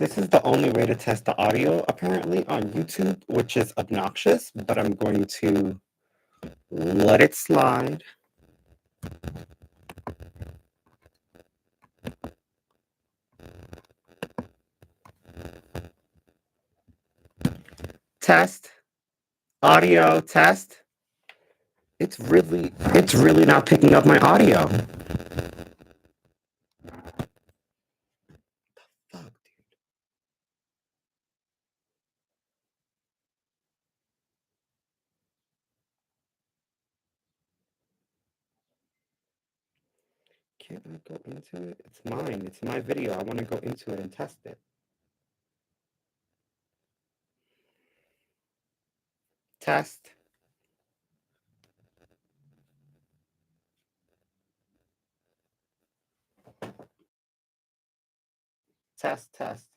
This is the only way to test the audio, apparently, on YouTube, which is obnoxious, but I'm going to let it slide. Test. Audio test. It's really not picking up my audio. Fuck, dude. Can't I go into it? It's mine. It's my video. I want to go into it and test it. Test. Test, test.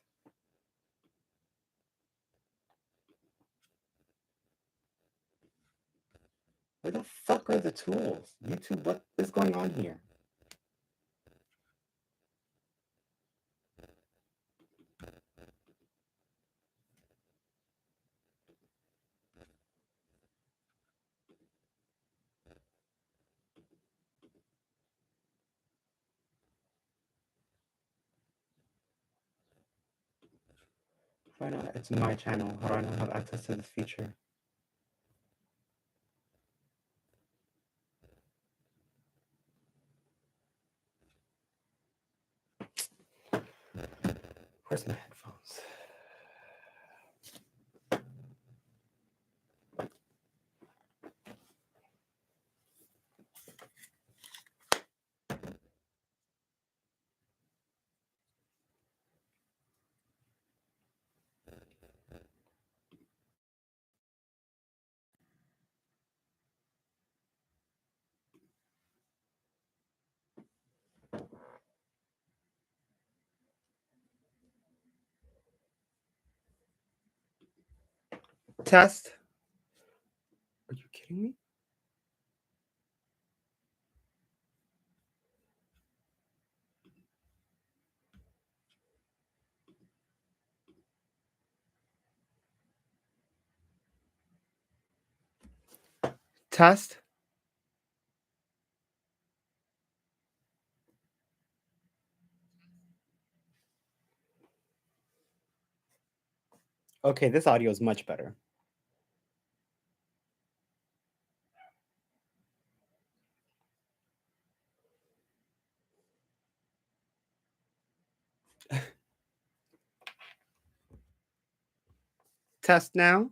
Where the fuck are the tools? YouTube, what is going on here? How do I know it's my channel? How do I not have access to this feature? Where's my headphones? Test. Are you kidding me? Test. Okay, this audio is much better. Test now.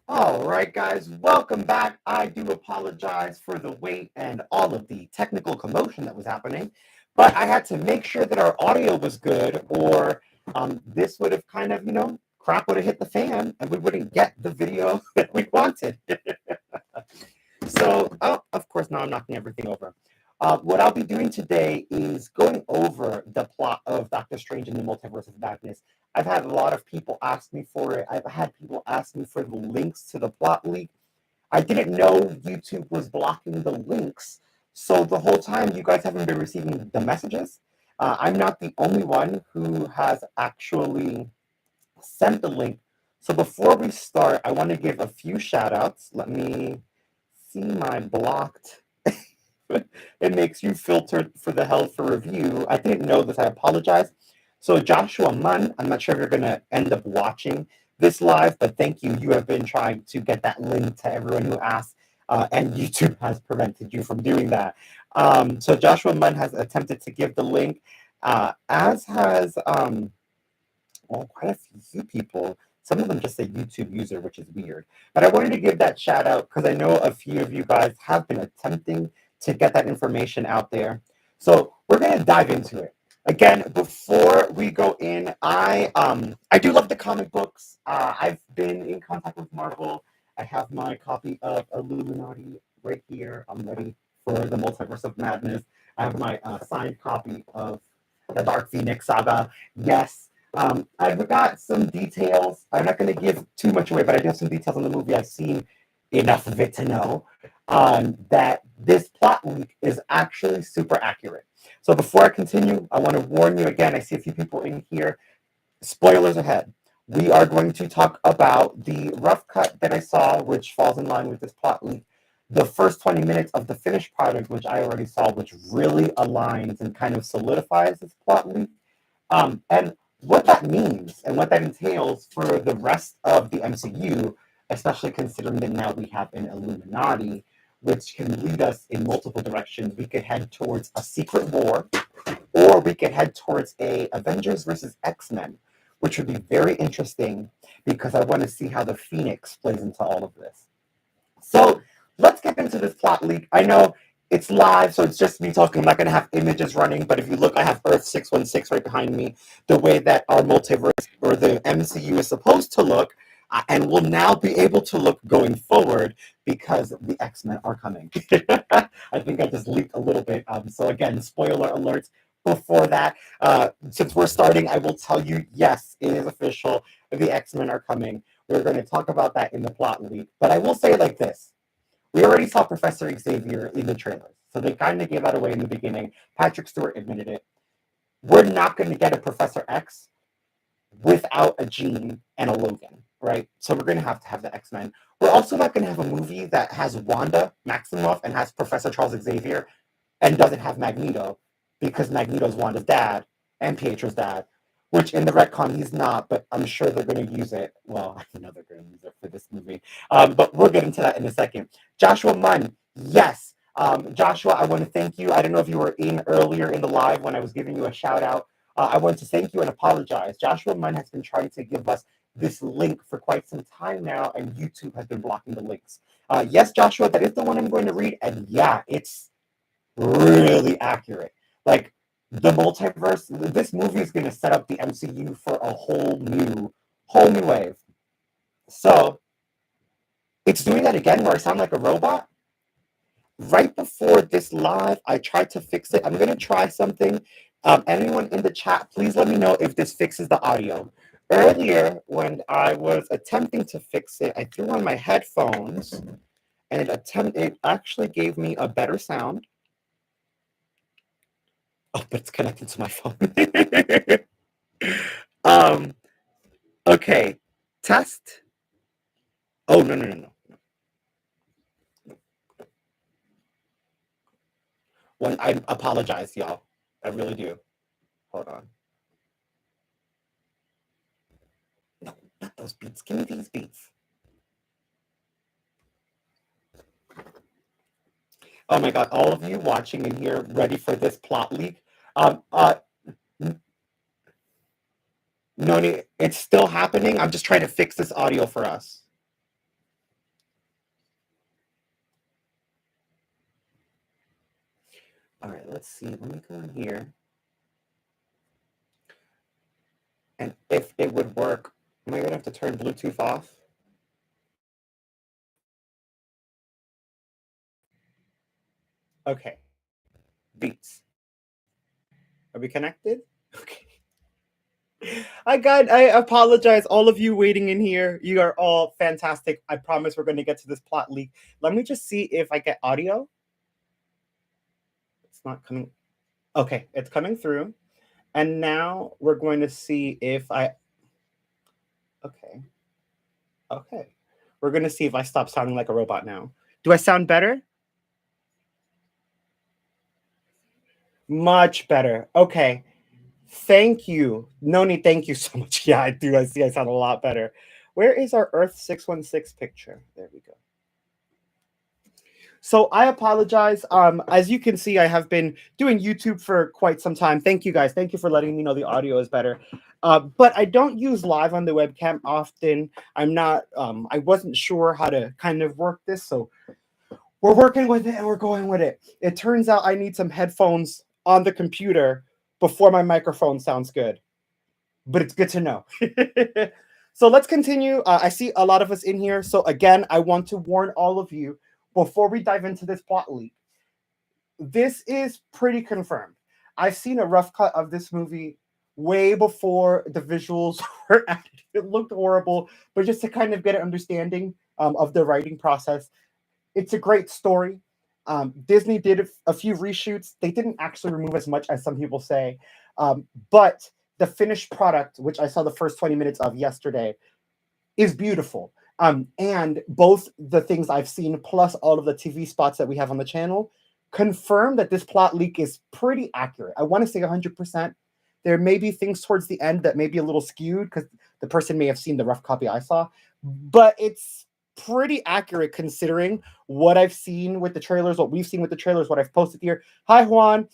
All right, guys, welcome back. I do apologize for the wait and all of the technical commotion that was happening, but I had to make sure that our audio was good, or this would have kind of, crap would have hit the fan and we wouldn't get the video that we wanted. So, of course, now I'm knocking everything over. What I'll be doing today is going over the plot of Doctor Strange in the Multiverse of Madness. I've had a lot of people ask me for it. I've had people ask me for the links to the plot leak. I didn't know YouTube was blocking the links. So the whole time, you guys haven't been receiving the messages. I'm not the only one who has actually sent the link So before we start, I want to give a few shout outs. Let me see my blocked. It makes you filter for the hell for review. I didn't know this. I apologize. So Joshua Munn, I'm not sure if you're going to end up watching this live, but thank you. You have been trying to get that link to everyone who asked, and YouTube has prevented you from doing that. So Joshua Munn has attempted to give the link, as has quite a few people. Some of them just say YouTube user, which is weird. But I wanted to give that shout out because I know a few of you guys have been attempting to get that information out there. So we're going to dive into it. Again, before we go in, I do love the comic books. I've been in contact with Marvel. I have my copy of Illuminati right here. I'm ready for the Multiverse of Madness. I have my signed copy of the Dark Phoenix saga. Yes, I've got some details. I'm not going to give too much away, but I do have some details on the movie. I've seen enough of it to know that this plot leak is actually super accurate. So before I continue, I want to warn you again. I see a few people in here. Spoilers ahead. We are going to talk about the rough cut that I saw, which falls in line with this plot leak. The first 20 minutes of the finished product, which I already saw, which really aligns and kind of solidifies this plot leak. And what that means and what that entails for the rest of the MCU, especially considering that now we have an Illuminati, which can lead us in multiple directions. We could head towards a secret war, or we could head towards a Avengers versus X-Men, which would be very interesting because I want to see how the Phoenix plays into all of this. So let's get into this plot leak. I know it's live, so it's just me talking. I'm not going to have images running, but if you look, I have Earth 616 right behind me, the way that our multiverse or the MCU is supposed to look, and will now be able to look going forward because the X-Men are coming. I think I just leaked a little bit. So again, spoiler alerts. Before that, since we're starting, I will tell you, yes, it is official. The X-Men are coming. We're going to talk about that in the plot leak. But I will say it like this. We already saw Professor Xavier in the trailers. So they kind of gave that away in the beginning. Patrick Stewart admitted it. We're not going to get a Professor X without a Jean and a Logan, right? So we're going to have the X-Men. We're also not going to have a movie that has Wanda Maximoff and has Professor Charles Xavier and doesn't have Magneto because Magneto's Wanda's dad and Pietro's dad, which in the retcon he's not, but I'm sure they're going to use it. Well, I know they're going to use it for this movie, but we'll get into that in a second. Joshua Munn, yes. Joshua, I want to thank you. I don't know if you were in earlier in the live when I was giving you a shout out. I want to thank you and apologize. Joshua Munn has been trying to give us this link for quite some time now, and YouTube has been blocking the links. Yes, Joshua, that is the one I'm going to read, and yeah, it's really accurate. Like the multiverse, this movie is going to set up the MCU for a whole new wave. So it's doing that again where I sound like a robot. Right before this live, I tried to fix it. I'm going to try something. Anyone in the chat, please let me know if this fixes the audio. Earlier, when I was attempting to fix it, I threw on my headphones and it actually gave me a better sound. Oh, but it's connected to my phone. Okay. Test. Oh, no. When I apologize, y'all. I really do. Hold on. No, not those beats. Give me these beats. Oh my God, all of you watching in here ready for this plot leak. Um, uh, no, it's still happening. I'm just trying to fix this audio for us. All right, let's see. Let me go in here. And if it would work, am I going to have to turn Bluetooth off? Okay. Beats. Are we connected? Okay. I apologize. All of you waiting in here, you are all fantastic. I promise we're going to get to this plot leak. Let me just see if I get audio. It's not coming. Okay, it's coming through. And now we're going to see if I. Okay. Okay. We're going to see if I stop sounding like a robot now. Do I sound better? Much better. Okay. Thank you. Noni, thank you so much. Yeah, I do. I see I sound a lot better. Where is our Earth 616 picture? There we go. So I apologize. As you can see, I have been doing YouTube for quite some time. Thank you guys. Thank you for letting me know the audio is better. But I don't use live on the webcam often. I'm not, I wasn't sure how to kind of work this. So we're working with it and we're going with it. It turns out I need some headphones on the computer before my microphone sounds good. But it's good to know. So let's continue. I see a lot of us in here. So again, I want to warn all of you before we dive into this plot leak. This is pretty confirmed. I've seen a rough cut of this movie way before the visuals were added. It looked horrible, but just to kind of get an understanding of the writing process, it's a great story. Disney did a few reshoots. They didn't actually remove as much as some people say, but the finished product, which I saw the first 20 minutes of yesterday, is beautiful. And both the things I've seen plus all of the TV spots that we have on the channel confirm that this plot leak is pretty accurate. I want to say 100%. There may be things towards the end that may be a little skewed because the person may have seen the rough copy I saw, but it's pretty accurate considering what I've seen with the trailers, what we've seen with the trailers, what I've posted here. Hi, Juan.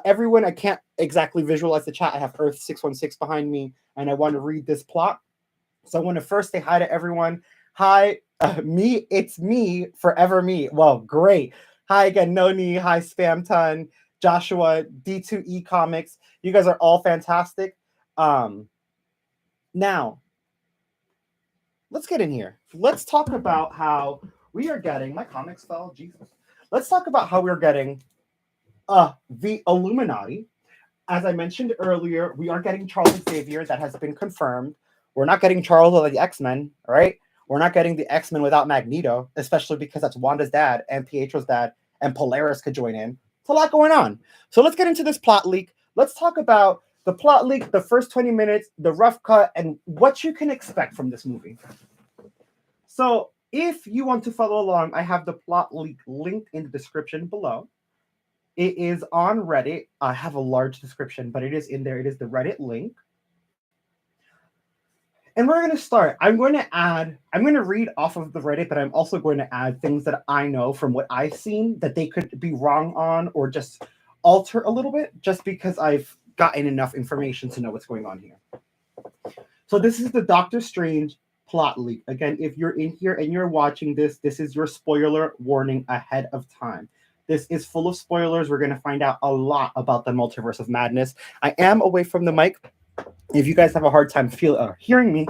Everyone, I can't exactly visualize the chat. I have Earth 616 behind me, and I want to read this plot. So I want to first say hi to everyone. Hi, me. It's me, forever me. Well, great. Hi again, Noni. Hi, Spam Ton, Joshua, D2E Comics. You guys are all fantastic. Now, let's get in here. Let's talk about how we are getting, my comics fell, Jesus. Let's talk about how we're getting the Illuminati. As I mentioned earlier, we are getting Charles Xavier. That has been confirmed. We're not getting Charles or the X-Men, all right? We're not getting the X-Men without Magneto, especially because that's Wanda's dad and Pietro's dad, and Polaris could join in. It's a lot going on. So let's get into this plot leak. Let's talk about the plot leak, the first 20 minutes, the rough cut, and what you can expect from this movie. So if you want to follow along, I have the plot leak linked in the description below. It is on Reddit. I have a large description, but it is in there. It is the Reddit link. And we're going to start. I'm going to read off of the Reddit, but I'm also going to add things that I know from what I've seen that they could be wrong on or just alter a little bit, just because I've gotten enough information to know what's going on here. So this is the Doctor Strange plot leak. Again, if you're in here and you're watching this, this is your spoiler warning ahead of time. This is full of spoilers. We're going to find out a lot about the Multiverse of Madness. I am away from the mic. If you guys have a hard time hearing me,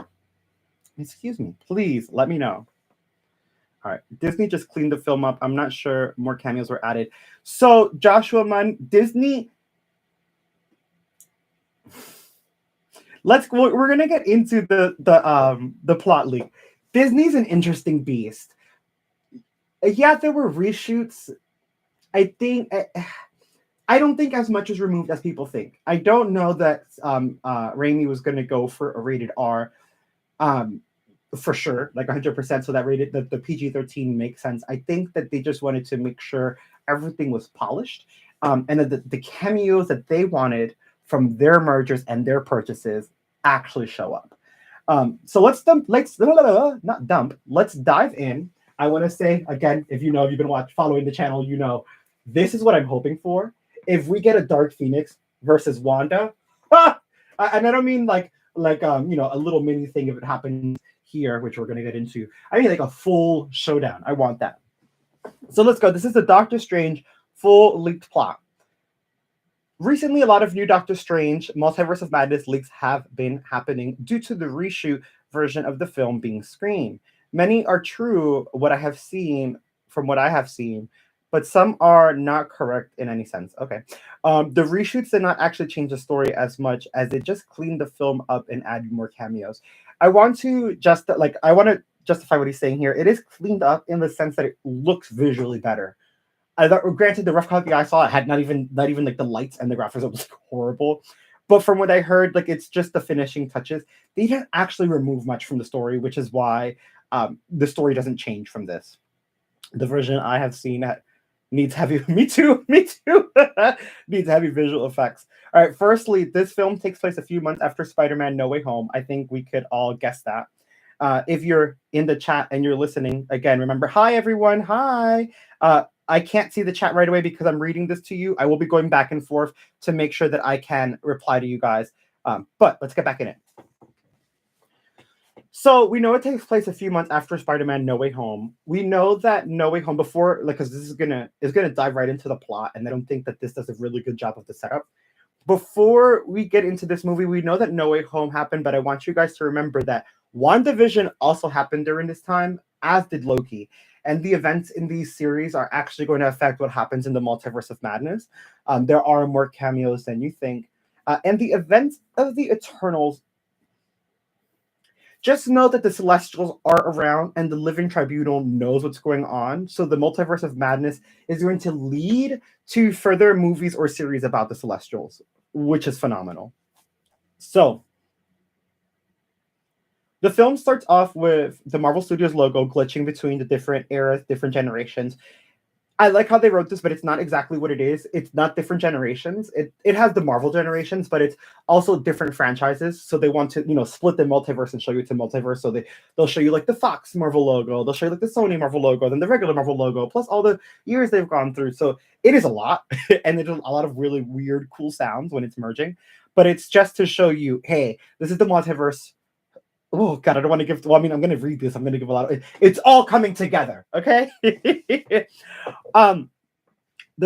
excuse me, please let me know. All right, Disney just cleaned the film up. I'm not sure more cameos were added. So Joshua Munn, Disney. We're gonna get into the plot leak. Disney's an interesting beast. Yeah, there were reshoots. I don't think as much is removed as people think. I don't know that Raimi was going to go for a rated R for sure, like 100%. So that the PG-13 makes sense. I think that they just wanted to make sure everything was polished, and that the cameos that they wanted from their mergers and their purchases actually show up. So let's dive in. I want to say again, if you've been following the channel, you know this is what I'm hoping for. If we get a Dark Phoenix versus Wanda, and I don't mean like a little mini thing if it happens here, which we're going to get into. I mean like a full showdown. I want that. So let's go. This is the Doctor Strange full leaked plot. Recently, a lot of new Doctor Strange Multiverse of Madness leaks have been happening due to the reshoot version of the film being screened. Many are true from what I have seen, but some are not correct in any sense. Okay. The reshoots did not actually change the story as much as it just cleaned the film up and added more cameos. I want to justify what he's saying here. It is cleaned up in the sense that it looks visually better. Granted, the rough copy I saw, it had not even like the lights and the graphics. It was horrible. But from what I heard, like it's just the finishing touches. They didn't actually remove much from the story, which is why the story doesn't change from this. The version I have seen needs heavy. Me too. Me too. Needs heavy visual effects. All right. Firstly, this film takes place a few months after Spider-Man: No Way Home. I think we could all guess that. If you're in the chat and you're listening, again, remember, hi everyone, hi. I can't see the chat right away because I'm reading this to you. I will be going back and forth to make sure that I can reply to you guys. But let's get back in it. So we know it takes place a few months after Spider-Man: No Way Home. We know that No Way Home before, like, because this is gonna dive right into the plot, and I don't think that this does a really good job of the setup. Before we get into this movie, we know that No Way Home happened, but I want you guys to remember that WandaVision also happened during this time, as did Loki. And the events in these series are actually going to affect what happens in the Multiverse of Madness. There are more cameos than you think. And the events of the Eternals, just know that the Celestials are around and the Living Tribunal knows what's going on. So the Multiverse of Madness is going to lead to further movies or series about the Celestials, which is phenomenal. So the film starts off with the Marvel Studios logo glitching between the different eras, different generations. I like how they wrote this, but it's not exactly what it is. It's not different generations. It has the Marvel generations, but it's also different franchises. So they want to, split the multiverse and show you it's a multiverse. So they'll show you like the Fox Marvel logo, they'll show you like the Sony Marvel logo, then the regular Marvel logo, plus all the years they've gone through. So it is a lot, and there's a lot of really weird, cool sounds when it's merging. But it's just to show you, hey, this is the multiverse. Oh God, I don't want to give. Well, I mean, I'm going to read this. I'm going to give a lot of. It's all coming together. Okay. The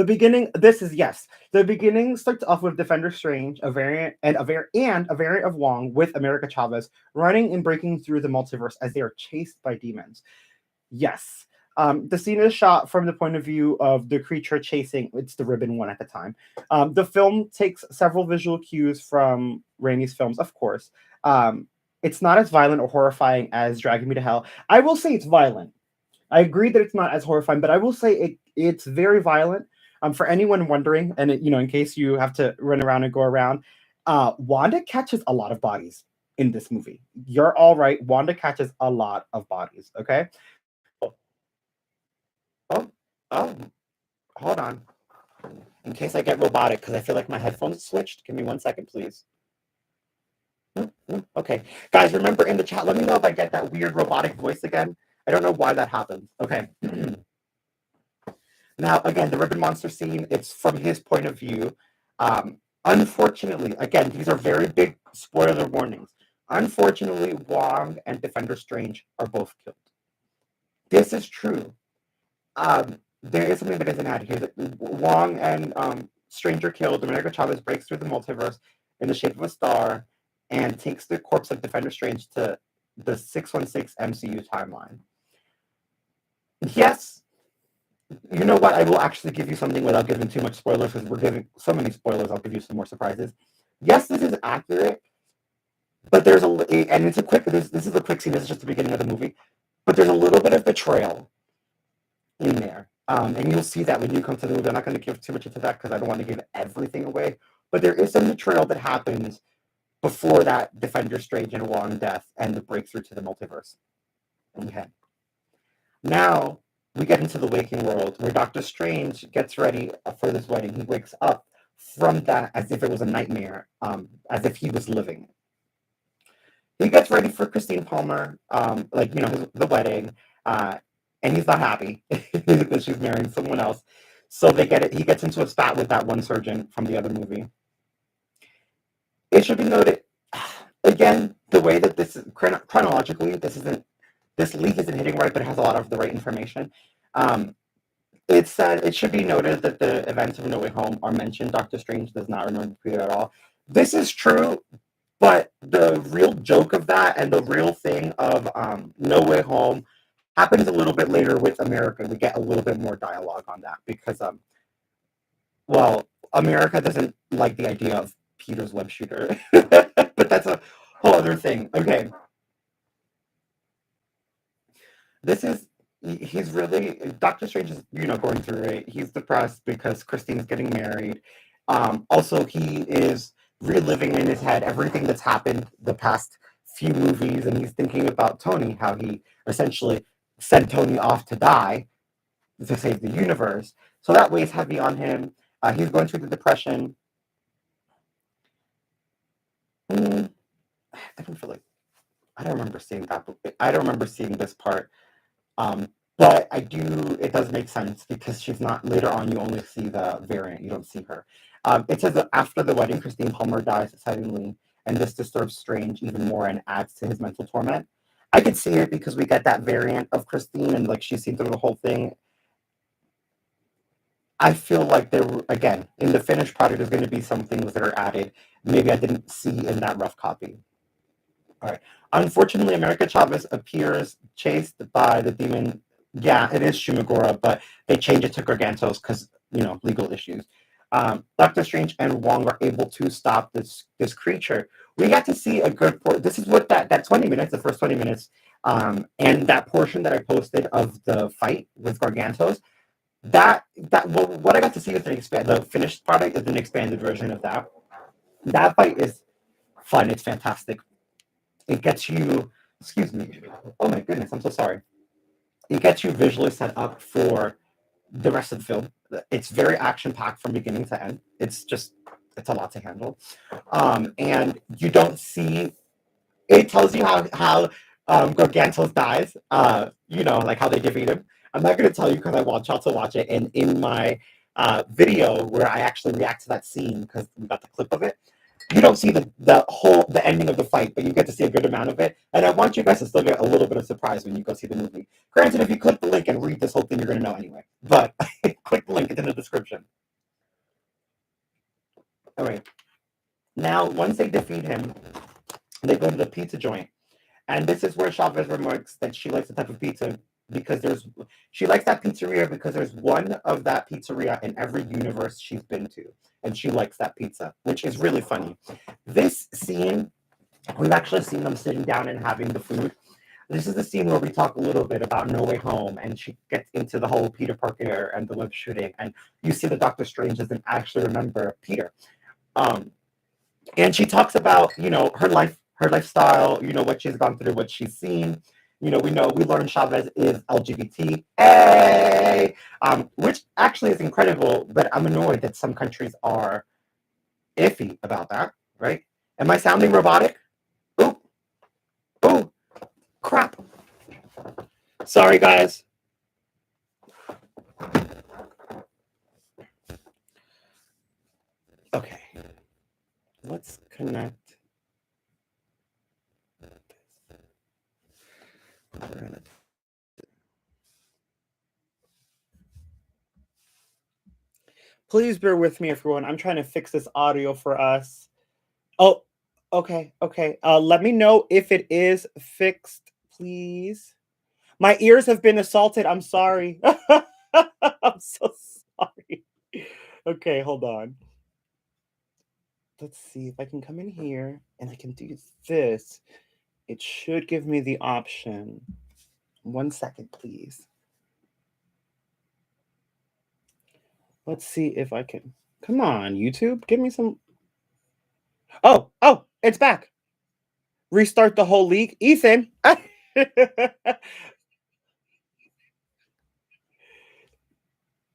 beginning. This is yes. The beginning starts off with Defender Strange, a variant of Wong with America Chavez running and breaking through the multiverse as they are chased by demons. Yes. The scene is shot from the point of view of the creature chasing. It's the ribbon one at the time. The film takes several visual cues from Raimi's films, of course. It's not as violent or horrifying as Dragging Me to Hell. I will say it's violent. I agree that it's not as horrifying, but I will say it's very violent. For anyone wondering, and in case you have to run around and go around, Wanda catches a lot of bodies in this movie. You're all right. Wanda catches a lot of bodies. Okay. Oh, hold on. In case I get robotic, because I feel like my headphones switched. Give me 1 second, please. Okay. Guys, remember in the chat, let me know if I get that weird robotic voice again. I don't know why that happens. Okay. Now, again, the Ribbon Monster scene, it's from his point of view. Unfortunately, again, these are very big spoiler warnings. Unfortunately, Wong and Defender Strange are both killed. This is true. There is something that isn't added here. Wong and Strange are killed. America Chavez breaks through the multiverse in the shape of a star and takes the corpse of Defender Strange to the 616 MCU timeline. Yes, you know what? I will actually give you something without giving too much spoilers, because we're giving so many spoilers. I'll give you some more surprises. Yes, this is accurate, but there's and it's a quick. This is a quick scene. This is just the beginning of the movie, but there's a little bit of betrayal in there, and you'll see that when you come to the movie. I'm not going to give too much into that because I don't want to give everything away. But there is some betrayal that happens before that Defender Strange and Wong death and the breakthrough to the multiverse. Okay. Now we get into the waking world where Doctor Strange gets ready for this wedding. He wakes up from that as if it was a nightmare, as if he was living. He gets ready for Christine Palmer, the wedding, and he's not happy that she's marrying someone else. So he gets into a spat with that one surgeon from the other movie. It should be noted, again, the way that this is chronologically, this leak isn't hitting right, but it has a lot of the right information. It should be noted that the events of No Way Home are mentioned. Doctor Strange does not remember Peter at all. This is true, but the real joke of that and the real thing of No Way Home happens a little bit later with America. We get a little bit more dialogue on that because, America doesn't like the idea of Peter's web shooter, but that's a whole other thing. Okay. He's really, Doctor Strange is, going through it. He's depressed because Christine is getting married. Also, he is reliving in his head everything that's happened the past few movies, and he's thinking about Tony, how he essentially sent Tony off to die to save the universe. So that weighs heavy on him. He's going through the depression. I don't feel like I don't remember seeing that. I don't remember seeing this part. But I do. It does make sense because she's not later on. You only see the variant. You don't see her. It says that after the wedding, Christine Palmer dies suddenly, and this disturbs Strange even more and adds to his mental torment. I could see it because we get that variant of Christine, and like she's seen through the whole thing. I feel like there again in the finished product there's going to be some things that are added. Maybe I didn't see in that rough copy. All right. Unfortunately, America Chavez appears chased by the demon. Yeah, it is Shumagora, but they changed it to Gargantos because legal issues. Doctor Strange and Wong are able to stop this creature. We got to see a good. This is what that 20 minutes, the first 20 minutes, and that portion that I posted of the fight with Gargantos. What I got to see with the finished product is an expanded version of that. That fight is fun. It's fantastic. It gets you, excuse me, oh my goodness, I'm so sorry. It gets you visually set up for the rest of the film. It's very action packed from beginning to end. It's a lot to handle. And you don't see, it tells you how Gargantos dies, like how they defeat him. I'm not going to tell you because I want y'all to watch it. And in my video where I actually react to that scene, because we got the clip of it, you don't see the ending of the fight, but you get to see a good amount of it. And I want you guys to still get a little bit of surprise when you go see the movie. Granted, if you click the link and read this whole thing, you're going to know anyway. But click the link, it's in the description. All right. Now, once they defeat him, they go to the pizza joint. And this is where Chavez remarks that she likes the type of pizza because she likes that pizzeria because there's one of that pizzeria in every universe she's been to. And she likes that pizza, which is really funny. This scene, we've actually seen them sitting down and having the food. This is the scene where we talk a little bit about No Way Home, and she gets into the whole Peter Parker and the web shooting, and you see that Doctor Strange doesn't actually remember Peter. And she talks about, her lifestyle, what she's gone through, what she's seen. We learn Chavez is LGBT, which actually is incredible, but I'm annoyed that some countries are iffy about that, right? Am I sounding robotic? Ooh, crap. Sorry, guys. Okay, let's connect. Please bear with me, everyone. I'm trying to fix this audio for us. Oh, okay. Let me know if it is fixed, please. My ears have been assaulted. I'm sorry. I'm so sorry. Okay, hold on. Let's see if I can come in here and I can do this. It should give me the option. 1 second, please. Let's see if I can. Come on, YouTube. Give me some. Oh, it's back. Restart the whole league. Ethan.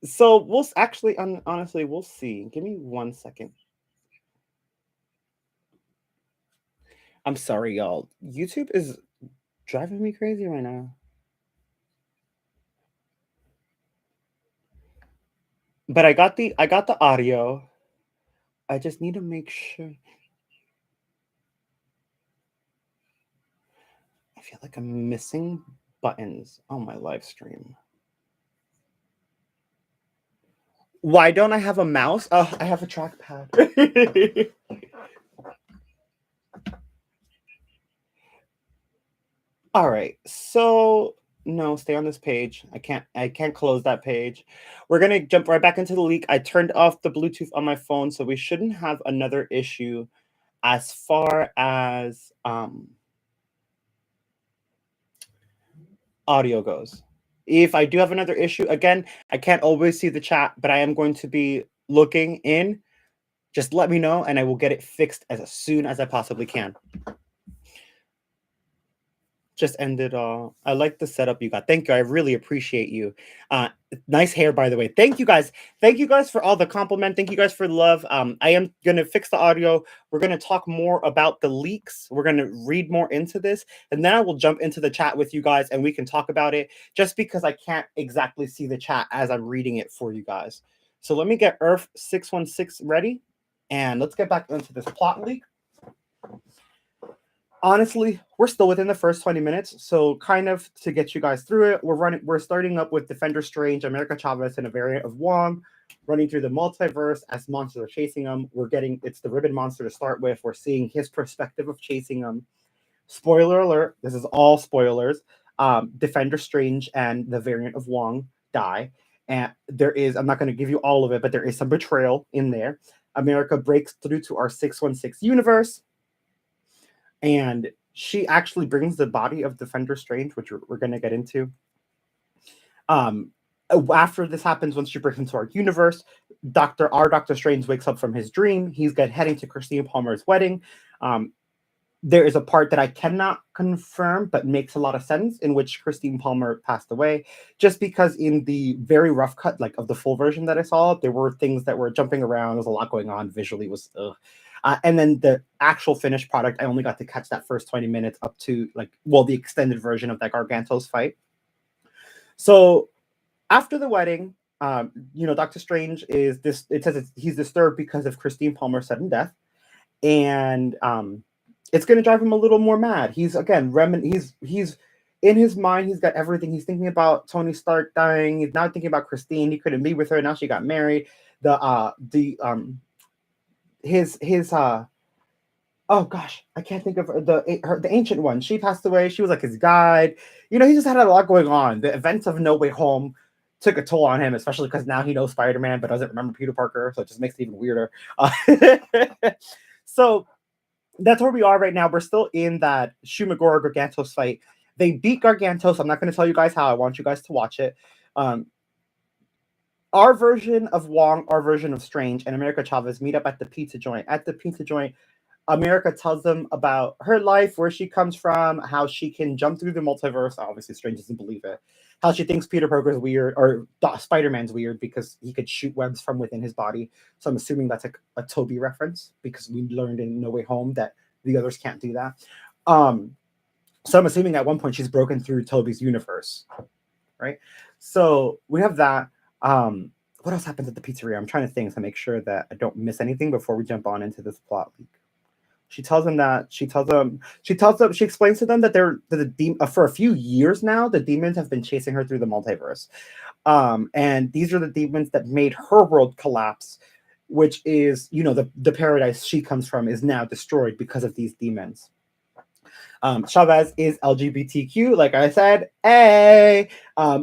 So we'll actually, honestly, we'll see. Give me 1 second. I'm sorry, y'all. YouTube is driving me crazy right now. But I got the audio. I just need to make sure. I feel like I'm missing buttons on my live stream. Why don't I have a mouse? Oh, I have a trackpad. All right. So no, stay on this page. I can't close that page. We're gonna jump right back into the leak. I turned off the Bluetooth on my phone, so we shouldn't have another issue as far as audio goes. If I do have another issue, again, I can't always see the chat, but I am going to be looking in Just let me know, and I will get it fixed as soon as I possibly can. Just ended. I like the setup you got. Thank you. I really appreciate you. Nice hair, by the way. Thank you guys. Thank you guys for all the compliment. Thank you guys for love. I am gonna fix the audio. We're gonna talk more about the leaks. We're gonna read more into this, and then I will jump into the chat with you guys, and we can talk about it. Just because I can't exactly see the chat as I'm reading it for you guys. So let me get Earth 616 ready, and let's get back into this plot leak. Honestly, we're still within the first 20 minutes, so kind of to get you guys through it, we're starting up with Defender Strange, America Chavez, and a variant of Wong, running through the multiverse as monsters are chasing him. It's the ribbon monster to start with. We're seeing his perspective of chasing him. Spoiler alert, this is all spoilers. Defender Strange and the variant of Wong die. And I'm not going to give you all of it, but there is some betrayal in there. America breaks through to our 616 universe. And she actually brings the body of Defender Strange, which we're going to get into. After this happens, once she breaks into our universe, Doctor Strange wakes up from his dream. He's heading to Christine Palmer's wedding. There is a part that I cannot confirm, but makes a lot of sense, in which Christine Palmer passed away. Just because in the very rough cut, like of the full version that I saw, there were things that were jumping around. There was a lot going on visually. It was and then the actual finished product, I only got to catch that first 20 minutes up to the extended version of that Gargantos fight. So after the wedding, Doctor Strange is this. It says he's disturbed because of Christine Palmer's sudden death, and it's going to drive him a little more mad. He's again he's in his mind. He's got everything. He's thinking about Tony Stark dying. He's now thinking about Christine. He couldn't be with her. Now she got married. Oh gosh, I can't think of the ancient one. She passed away. She was like his guide. He just had a lot going on. The events of No Way Home took a toll on him, especially because now he knows Spider-Man but doesn't remember Peter Parker, so it just makes it even weirder. So that's where we are right now. We're still in that Shumagora Gargantos fight. They beat Gargantos. I'm not going to tell you guys how. I want you guys to watch it. Our version of Wong, our version of Strange, and America Chavez meet up at the pizza joint. At the pizza joint, America tells them about her life, where she comes from, how she can jump through the multiverse. Obviously, Strange doesn't believe it. How she thinks Peter Parker's weird, or Spider-Man's weird because he could shoot webs from within his body. So I'm assuming that's a Toby reference, because we learned in No Way Home that the others can't do that. So I'm assuming at one point she's broken through Toby's universe, right? So we have that. What else happens at the pizzeria? I'm trying to think to make sure that I don't miss anything before we jump on into this plot leak. She explains to them that for a few years now, the demons have been chasing her through the multiverse. And these are the demons that made her world collapse, which is, the paradise she comes from is now destroyed because of these demons. Chavez is LGBTQ, like I said,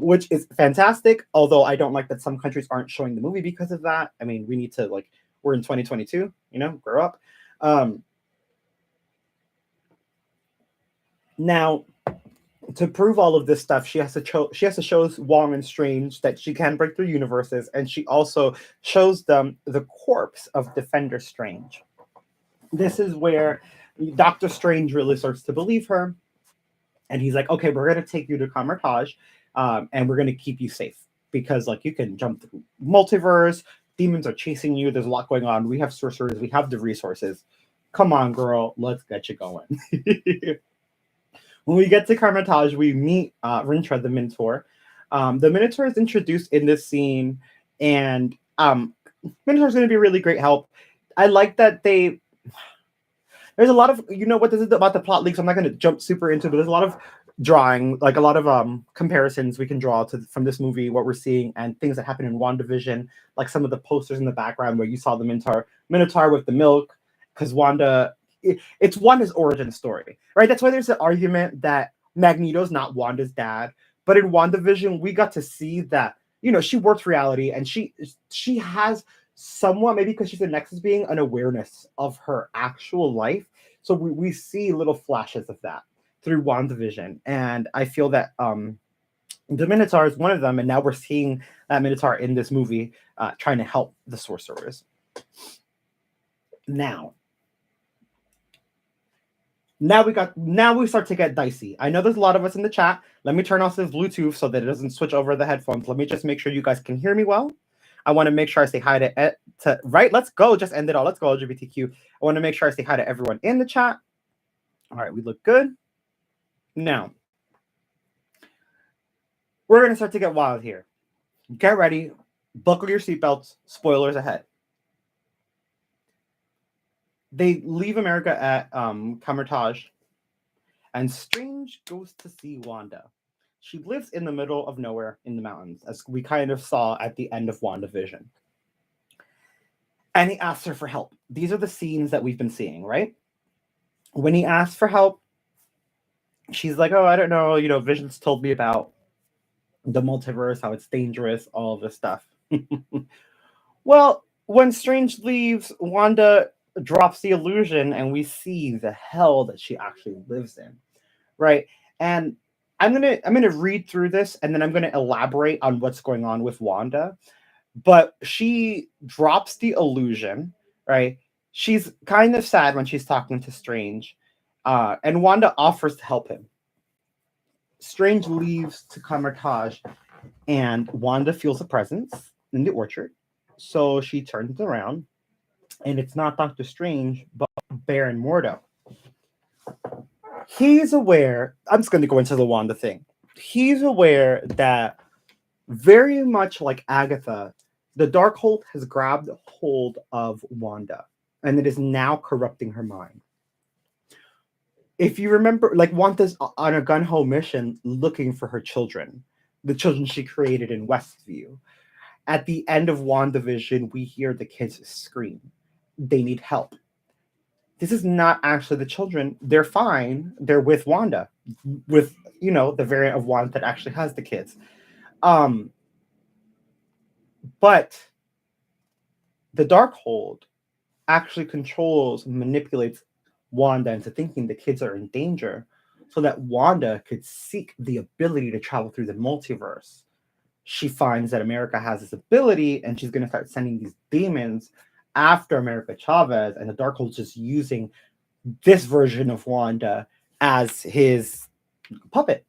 which is fantastic. Although I don't like that some countries aren't showing the movie because of that. I mean, we need to we're in 2022, grow up. Now, to prove all of this stuff, she has to show Wong and Strange that she can break through universes, and she also shows them the corpse of Defender Strange. This is where Doctor Strange really starts to believe her, and he's like, okay, we're going to take you to Camartage, and we're going to keep you safe, because you can jump through multiverse, demons are chasing you, there's a lot going on, we have sorcerers, we have the resources. Come on, girl, let's get you going. When we get to Camartage, we meet Rintra, the Minotaur. The Minotaur is introduced in this scene, and Minotaur is going to be a really great help. I like that there's a lot of, this is about the plot leaks. I'm not going to jump super into it, but there's a lot of drawing, a lot of comparisons we can draw from this movie, what we're seeing, and things that happen in WandaVision, like some of the posters in the background where you saw the Minotaur with the milk, because Wanda... It's Wanda's origin story, right? That's why there's an argument that Magneto's not Wanda's dad. But in WandaVision, we got to see that, she works reality, and she has somewhat, maybe because she's a Nexus being, an awareness of her actual life. So we see little flashes of that through WandaVision. And I feel that the Minotaur is one of them. And now we're seeing that Minotaur in this movie trying to help the sorcerers. Now, now we start to get dicey. I know there's a lot of us in the chat. Let me turn off this Bluetooth so that it doesn't switch over the headphones. Let me just make sure you guys can hear me well. I want to make sure I say hi to right. Let's go. Just end it all. Let's go LGBTQ. I want to make sure I say hi to everyone in the chat. All right, we look good. Now, we're gonna start to get wild here. Get ready. Buckle your seatbelts. Spoilers ahead. They leave America at Camertage, and Strange goes to see Wanda. She lives in the middle of nowhere in the mountains, as we kind of saw at the end of WandaVision. And he asks her for help. These are the scenes that we've been seeing, right? When he asks for help, she's like, oh, I don't know, Vision's told me about the multiverse, how it's dangerous, all of this stuff. Well, when Strange leaves, Wanda drops the illusion and we see the hell that she actually lives in, right? And I'm gonna read through this and then I'm gonna elaborate on what's going on with Wanda. But she drops the illusion, right? She's kind of sad when she's talking to Strange, and Wanda offers to help him. Strange leaves to Camertage, and Wanda feels a presence in the orchard. So she turns around, and it's not Doctor Strange, but Baron Mordo. He's aware, I'm just going to go into the Wanda thing. He's aware that very much like Agatha, the Darkhold has grabbed hold of Wanda, and it is now corrupting her mind. If you remember, like Wanda's on a gun-ho mission looking for her children, the children she created in Westview. At the end of WandaVision, we hear the kids scream. They need help. This is not actually the children. They're fine. They're with Wanda, with, the variant of Wanda that actually has the kids. But the Darkhold actually controls, manipulates Wanda into thinking the kids are in danger so that Wanda could seek the ability to travel through the multiverse. She finds that America has this ability and she's going to start sending these demons after America Chavez, and the Darkhold's just using this version of Wanda as his puppet.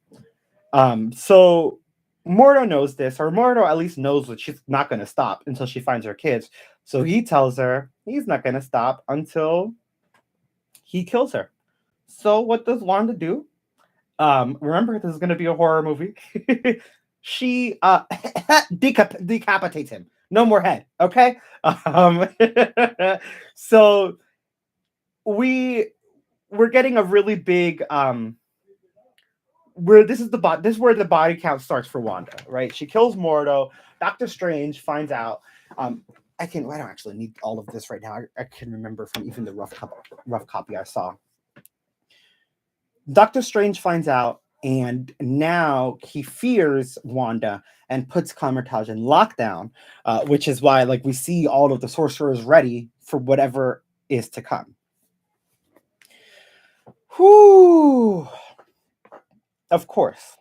So Mordo knows this, or Mordo at least knows that she's not going to stop until she finds her kids. So he tells her he's not going to stop until he kills her. So what does Wanda do? Remember, this is going to be a horror movie. She decapitates him. No more head, okay? So we're getting a really big this is where the body count starts for Wanda, right? She kills Mordo. Doctor Strange finds out. I don't actually need all of this right now. I can remember from even the rough copy I saw. Doctor Strange finds out, and now he fears Wanda and puts Camertage in lockdown, which is why, we see all of the sorcerers ready for whatever is to come. Whew. Of course.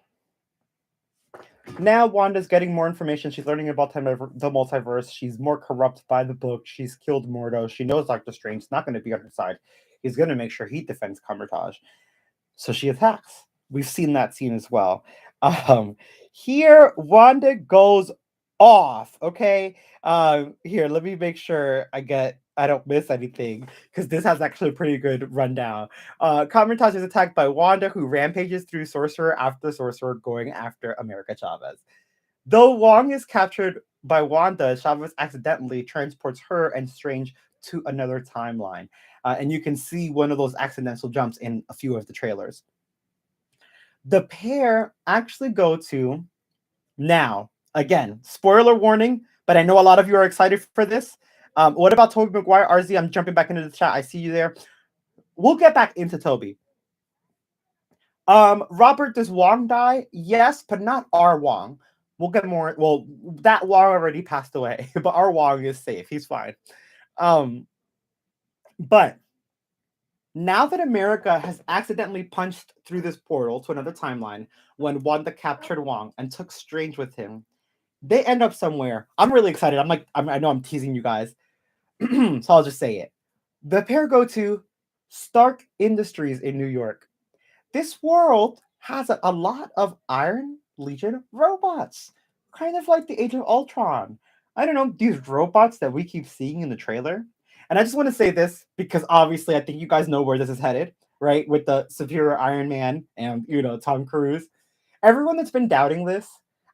Now Wanda's getting more information. She's learning about the multiverse. She's more corrupt by the book. She's killed Mordo. She knows Doctor Strange's not going to be on her side. He's going to make sure he defends Camertage. So she attacks. We've seen that scene as well. Here, Wanda goes off. Okay. Here, let me make sure I don't miss anything, because this has actually a pretty good rundown. Camertage is attacked by Wanda, who rampages through sorcerer after sorcerer, going after America Chavez. Though Wong is captured by Wanda, Chavez accidentally transports her and Strange to another timeline. And you can see one of those accidental jumps in a few of the trailers. The pair actually go to, now, again, spoiler warning, but I know a lot of you are excited for this. What about Tobey Maguire? RZ, I'm jumping back into the chat. I see you there. We'll get back into Toby. Robert, does Wong die? Yes, but not our Wong. We'll get more. Well, that Wong already passed away, but our Wong is safe. He's fine. But now that America has accidentally punched through this portal to another timeline when Wanda captured Wong and took Strange with him, they end up somewhere. I'm really excited. I know I'm teasing you guys. So I'll just say it. The pair go to Stark Industries in New York. This world has a lot of Iron Legion robots, kind of like the Age of Ultron. I don't know, these robots that we keep seeing in the trailer. And I just want to say this because obviously I think you guys know where this is headed, right? With the superior Iron Man and, Tom Cruise. Everyone that's been doubting this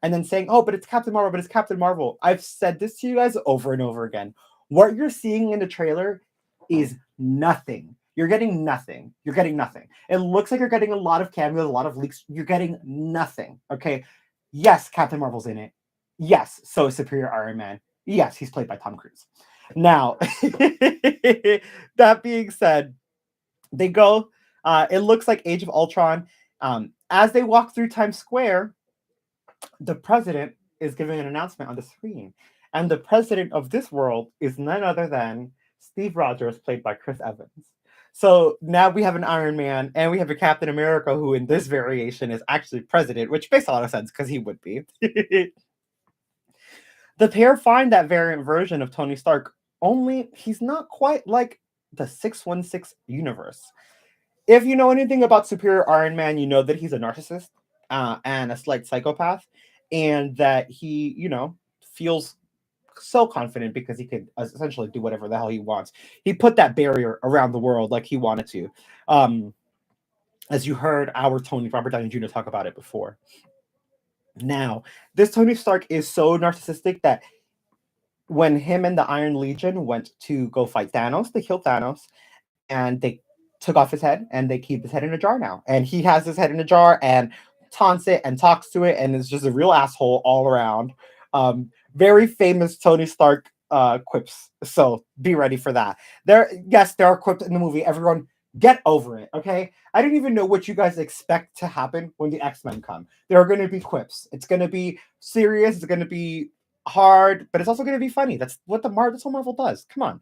and then saying, oh, but it's Captain Marvel, but it's Captain Marvel. I've said this to you guys over and over again. What you're seeing in the trailer is nothing. You're getting nothing. You're getting nothing. It looks like you're getting a lot of cameos, a lot of leaks. You're getting nothing. Okay. Yes, Captain Marvel's in it. Yes, so is Superior Iron Man. Yes, he's played by Tom Cruise. Now, that being said, they go. It looks like Age of Ultron. As they walk through Times Square, the president is giving an announcement on the screen. And the president of this world is none other than Steve Rogers, played by Chris Evans. So now we have an Iron Man and we have a Captain America who, in this variation, is actually president, which makes a lot of sense because he would be. The pair find that variant version of Tony Stark, only he's not quite like the 616 universe. If you know anything about Superior Iron Man, you know that he's a narcissist and a slight psychopath, and that he, feels so confident because he could essentially do whatever the hell he wants. He put that barrier around the world like he wanted to. As you heard our Robert Downey Jr. talk about it before. Now, this Tony Stark is so narcissistic that when him and the Iron Legion went to go fight Thanos, they killed Thanos, and they took off his head, and they keep his head in a jar now. And he has his head in a jar and taunts it and talks to it, and is just a real asshole all around. Very famous Tony Stark quips, so be ready for that. There are quips in the movie. Everyone, get over it, okay? I don't even know what you guys expect to happen when the X-Men come. There are going to be quips. It's going to be serious. It's going to be hard, but it's also going to be funny. That's what Marvel does. Come on.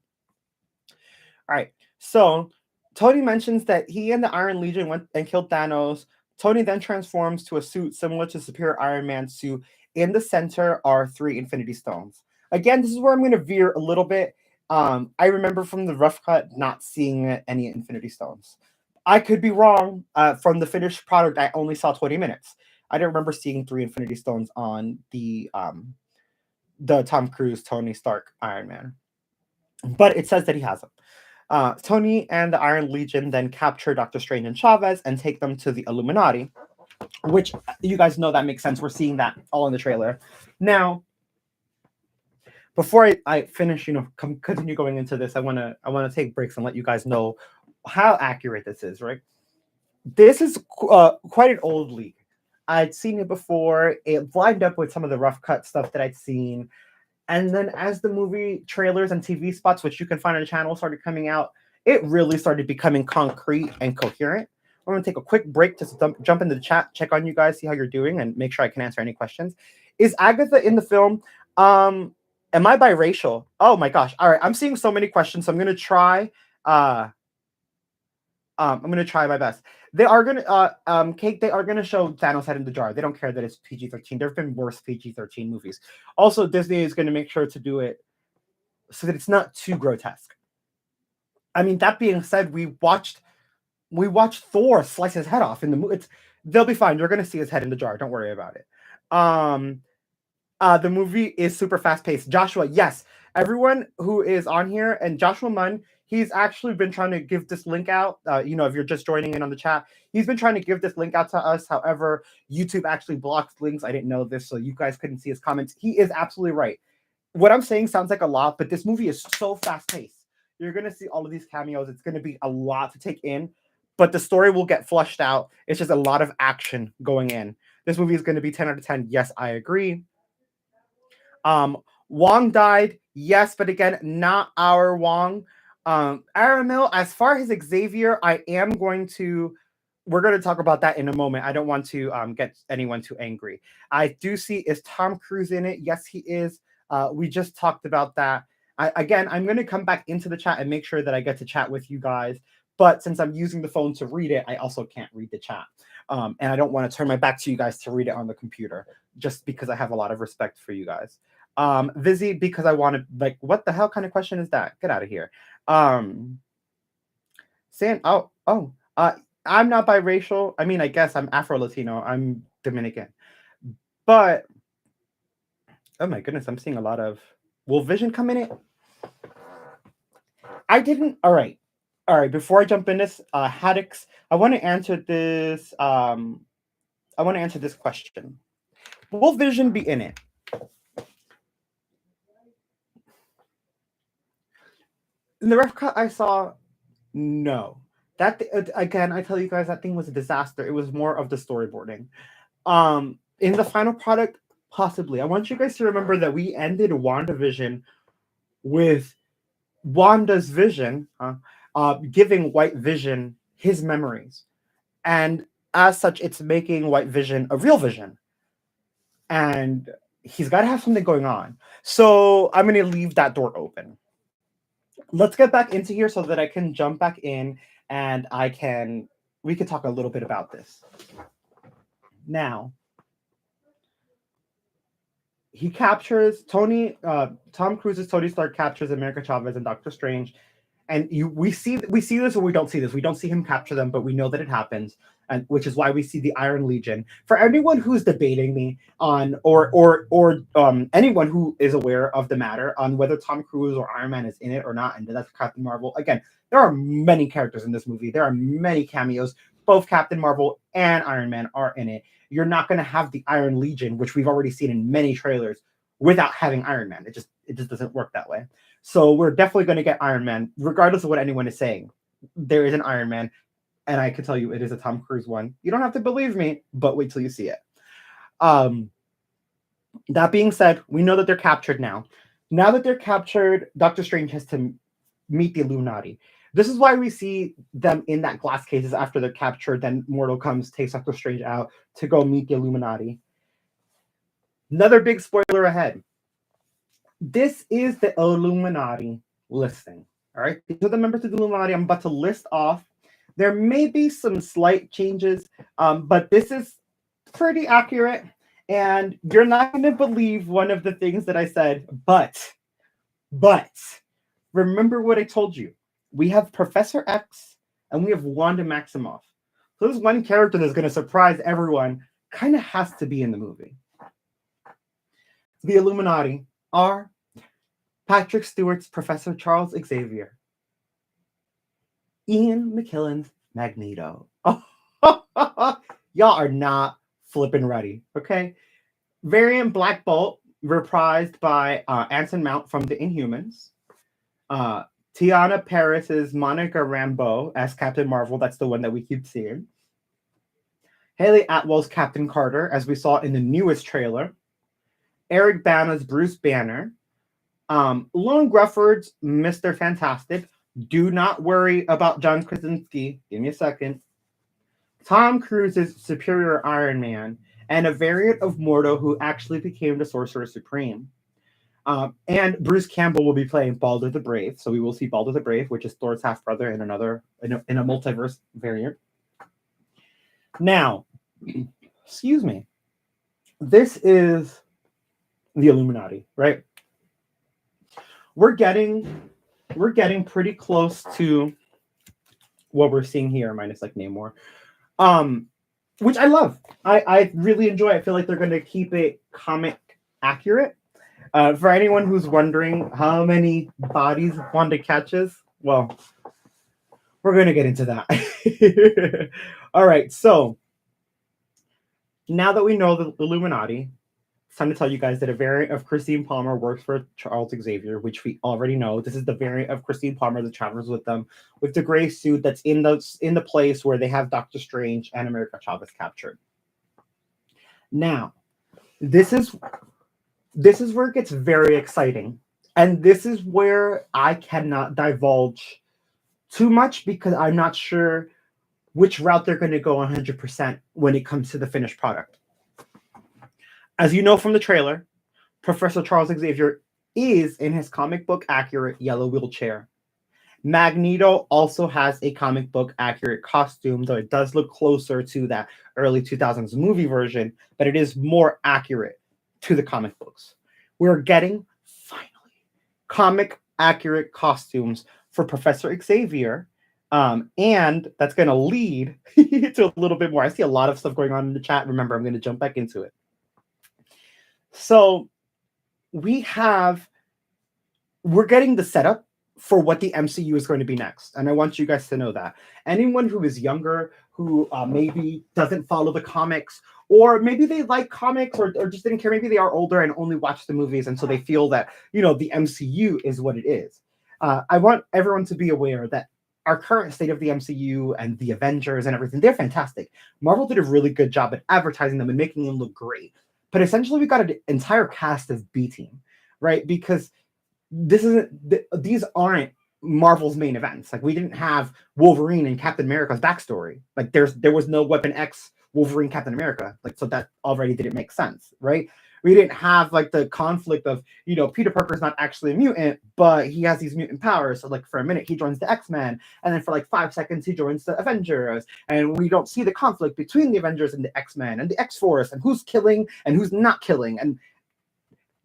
All right. So Tony mentions that he and the Iron Legion went and killed Thanos. Tony then transforms to a suit similar to Superior Iron Man's suit. In the center are 3 Infinity Stones. Again, this is where I'm going to veer a little bit. I remember from the rough cut not seeing any Infinity Stones. I could be wrong. From the finished product, I only saw 20 minutes. I don't remember seeing 3 Infinity Stones on the Tom Cruise, Tony Stark Iron Man. But it says that he has them. Tony and the Iron Legion then capture Doctor Strange and Chavez and take them to the Illuminati, which you guys know that makes sense. We're seeing that all in the trailer. Now, before I finish, continue going into this, I want to take breaks and let you guys know how accurate this is, right? This is quite an old leak. I'd seen it before. It lined up with some of the rough cut stuff that I'd seen. And then as the movie trailers and TV spots, which you can find on the channel, started coming out, it really started becoming concrete and coherent. I'm going to take a quick break to jump into the chat, check on you guys, see how you're doing, and make sure I can answer any questions. Is Agatha in the film? Am I biracial? Oh my gosh. All right. I'm seeing so many questions, so I'm going to try. I'm going to try my best. They are going to, Kate, they are going to show Thanos head in the jar. They don't care that it's PG-13. There have been worse PG-13 movies. Also, Disney is going to make sure to do it so that it's not too grotesque. I mean, that being said, we watched Thor slice his head off in the movie. They'll be fine. You're going to see his head in the jar. Don't worry about it. The movie is super fast-paced. Joshua, yes. Everyone who is on here, and Joshua Munn, he's actually been trying to give this link out. If you're just joining in on the chat, he's been trying to give this link out to us. However, YouTube actually blocks links. I didn't know this, so you guys couldn't see his comments. He is absolutely right. What I'm saying sounds like a lot, but this movie is so fast-paced. You're going to see all of these cameos. It's going to be a lot to take in, but the story will get flushed out. It's just a lot of action going in. This movie is going to be 10 out of 10. Yes, I agree. Wong died. Yes, but again, not our Wong. Aramil, as far as Xavier, we're going to talk about that in a moment. I don't want to get anyone too angry. I do see, is Tom Cruise in it? Yes, he is. We just talked about that. I'm going to come back into the chat and make sure that I get to chat with you guys. But since I'm using the phone to read it, I also can't read the chat. And I don't want to turn my back to you guys to read it on the computer, just because I have a lot of respect for you guys. Vizzy, because I want to, what the hell kind of question is that? Get out of here. I'm not biracial. I mean, I guess I'm Afro-Latino. I'm Dominican. But oh my goodness, I'm seeing a lot of. Will Vision come in it? I didn't. All right. Before I jump in this, Haddix, I want to answer this. I want to answer this question. Will Vision be in it? In the rough cut I saw, no. Again, I tell you guys that thing was a disaster. It was more of the storyboarding. In the final product, possibly. I want you guys to remember that we ended WandaVision with Wanda's vision, giving White Vision his memories, and as such, it's making White Vision a real Vision, and he's got to have something going on. So I'm going to leave that door open. Let's get back into here so that I can jump back in and we can talk a little bit about this. Now, he captures Tom Cruise's Tony Stark captures America Chavez and Doctor Strange, and we see this or we don't see this. We don't see him capture them, but we know that it happens, and which is why we see the Iron Legion. For anyone who's debating me on or anyone who is aware of the matter on whether Tom Cruise or Iron Man is in it or not, and that's Captain Marvel. Again, there are many characters in this movie. There are many cameos. Both Captain Marvel and Iron Man are in it. You're not going to have the Iron Legion, which we've already seen in many trailers, without having Iron Man. It just doesn't work that way. So we're definitely going to get Iron Man, regardless of what anyone is saying. There is an Iron Man, and I can tell you it is a Tom Cruise one. You don't have to believe me, but wait till you see it. That being said, we know that they're captured now. Now that they're captured, Doctor Strange has to meet the Illuminati. This is why we see them in that glass cases after they're captured. Then Mortal comes, takes Doctor Strange out to go meet the Illuminati. Another big spoiler ahead. This is the Illuminati listing. All right, these are the members of the Illuminati I'm about to list off. There may be some slight changes, but this is pretty accurate. And you're not going to believe one of the things that I said, but remember what I told you. We have Professor X and we have Wanda Maximoff. So this one character that's going to surprise everyone kind of has to be in the movie. The Illuminati are Patrick Stewart's Professor Charles Xavier, Ian McKellen's Magneto. Oh, y'all are not flipping ready, okay? Variant Black Bolt, reprised by Anson Mount from the Inhumans. Tiana Paris's Monica Rambeau as Captain Marvel. That's the one that we keep seeing. Haley Atwell's Captain Carter, as we saw in the newest trailer. Eric Bana's Bruce Banner. Lone Grufford's Mr. Fantastic. Do not worry about John Krasinski. Give me a second. Tom Cruise's Superior Iron Man. And a variant of Mordo who actually became the Sorcerer Supreme. And Bruce Campbell will be playing Balder the Brave. So we will see Balder the Brave, which is Thor's half-brother in a multiverse variant. Now, excuse me. This is the Illuminati, right? We're getting pretty close to what we're seeing here, minus like Namor. Which I love. I really enjoy. I feel like they're going to keep it comic accurate. For anyone who's wondering how many bodies Wanda catches, well, we're going to get into that. All right, so now that we know the Illuminati, it's time to tell you guys that a variant of Christine Palmer works for Charles Xavier, which we already know. This is the variant of Christine Palmer that travels with them, with the gray suit that's in the place where they have Doctor Strange and America Chavez captured. Now, this is where it gets very exciting. And this is where I cannot divulge too much because I'm not sure which route they're going to go 100% when it comes to the finished product. As you know from the trailer, Professor Charles Xavier is in his comic book accurate yellow wheelchair. Magneto also has a comic book accurate costume, though it does look closer to that early 2000s movie version, but it is more accurate to the comic books. We're getting, finally, comic accurate costumes for Professor Xavier And that's going to lead to a little bit more. I see a lot of stuff going on in the chat. Remember, I'm going to jump back into it. So we're getting the setup for what the MCU is going to be next. And I want you guys to know that. Anyone who is younger, who maybe doesn't follow the comics, or maybe they like comics or just didn't care, maybe they are older and only watch the movies, and so they feel that, the MCU is what it is. I want everyone to be aware that our current state of the MCU and the Avengers and everything, they're fantastic. Marvel did a really good job at advertising them and making them look great. But essentially, we got an entire cast of B team, right? Because these aren't Marvel's main events. Like, we didn't have Wolverine and Captain America's backstory. Like, there was no Weapon X Wolverine Captain America. Like, so that already didn't make sense, right? We didn't have like the conflict of, Peter Parker's not actually a mutant, but he has these mutant powers. So like for a minute he joins the X-Men, and then for like 5 seconds he joins the Avengers, and we don't see the conflict between the Avengers and the X-Men and the X-Force and who's killing and who's not killing. And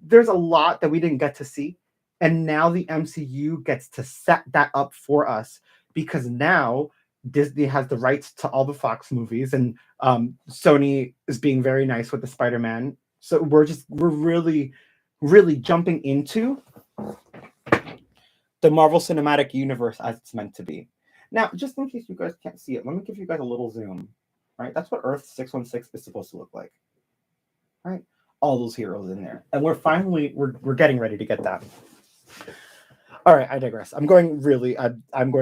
there's a lot that we didn't get to see. And now the MCU gets to set that up for us, because now Disney has the rights to all the Fox movies, and Sony is being very nice with the Spider-Man. So we're really, really jumping into the Marvel Cinematic Universe as it's meant to be. Now, just in case you guys can't see it, let me give you guys a little zoom. Right, that's what Earth 616 is supposed to look like. Right, all those heroes in there, and we're getting ready to get that. All right, I digress. I'm going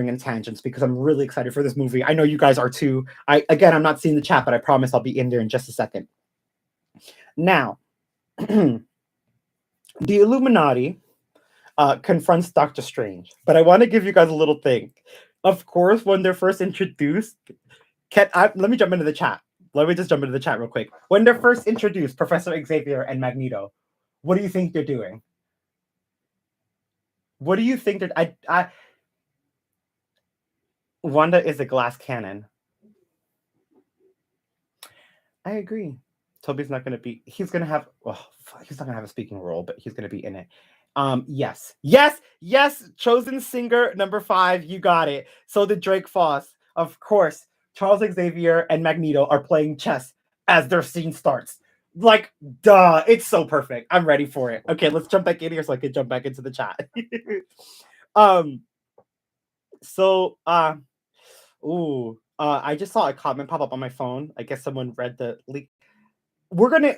in tangents because I'm really excited for this movie. I know you guys are too. I'm not seeing the chat, but I promise I'll be in there in just a second. Now, the Illuminati confronts Doctor Strange, but I want to give you guys a little thing. Of course, when they're first introduced, let me jump into the chat. Let me just jump into the chat real quick. When they're first introduced, Professor Xavier and Magneto, what do you think they're doing? What do you think that Wanda is a glass cannon? I agree. Toby's not going to be. He's going to have. Well, he's not going to have a speaking role, but he's going to be in it. Yes. Chosen singer number 5. You got it. So did Drake Foss. Of course, Charles Xavier and Magneto are playing chess as their scene starts. Like, duh, it's so perfect. I'm ready for it. Okay, let's jump back in here so I can jump back into the chat. I just saw a comment pop up on my phone. I guess someone read the leak. We're gonna.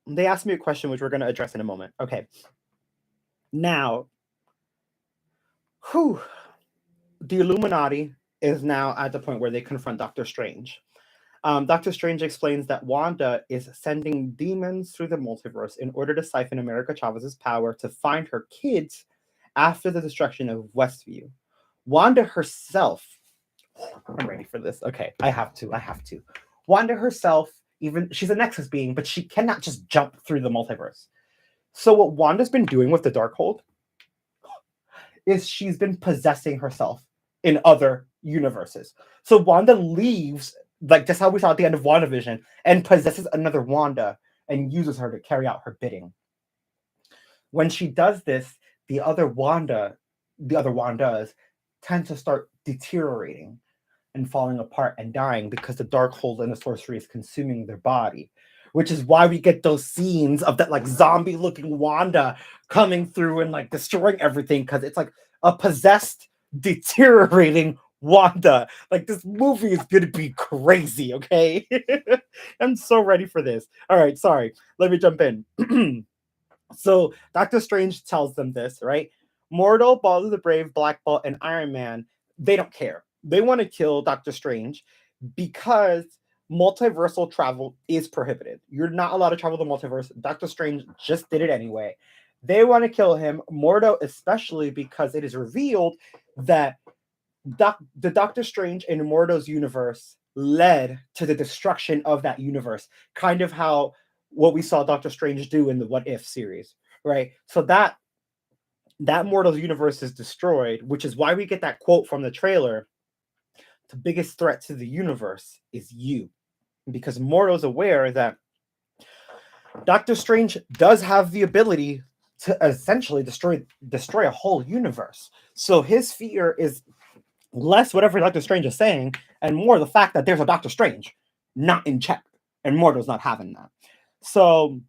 They asked me a question which we're gonna address in a moment. Okay. Now, the Illuminati is now at the point where they confront Doctor Strange. Doctor Strange explains that Wanda is sending demons through the multiverse in order to siphon America Chavez's power to find her kids after the destruction of Westview. Wanda herself, I'm ready for this. Okay, I have to. Wanda herself, she's a Nexus being, but she cannot just jump through the multiverse. So what Wanda's been doing with the Darkhold is she's been possessing herself in other universes. So Wanda leaves, like just how we saw at the end of WandaVision, and possesses another Wanda and uses her to carry out her bidding. When she does this, the other Wandas tend to start deteriorating and falling apart and dying because the Darkhold and the sorcery is consuming their body. Which is why we get those scenes of that like zombie-looking Wanda coming through and like destroying everything, because it's like a possessed, deteriorating Wanda. Like, this movie is gonna be crazy, okay? I'm so ready for this. All right, sorry. Let me jump in. So Doctor Strange tells them this, right? Mortal, Ball of the Brave, Black Bolt, and Iron Man, they don't care. They want to kill Doctor Strange because multiversal travel is prohibited. You're not allowed to travel the multiverse. Doctor Strange just did it anyway. They want to kill him, Mordo especially, because it is revealed that the Doctor Strange in Mordo's universe led to the destruction of that universe. Kind of how what we saw Doctor Strange do in the What If series, right? So that Mordo's universe is destroyed, which is why we get that quote from the trailer. The biggest threat to the universe is you. Because Mordo's aware that Doctor Strange does have the ability to essentially destroy a whole universe. So his fear is less whatever Doctor Strange is saying, and more the fact that there's a Doctor Strange not in check, and Mordo's not having that. So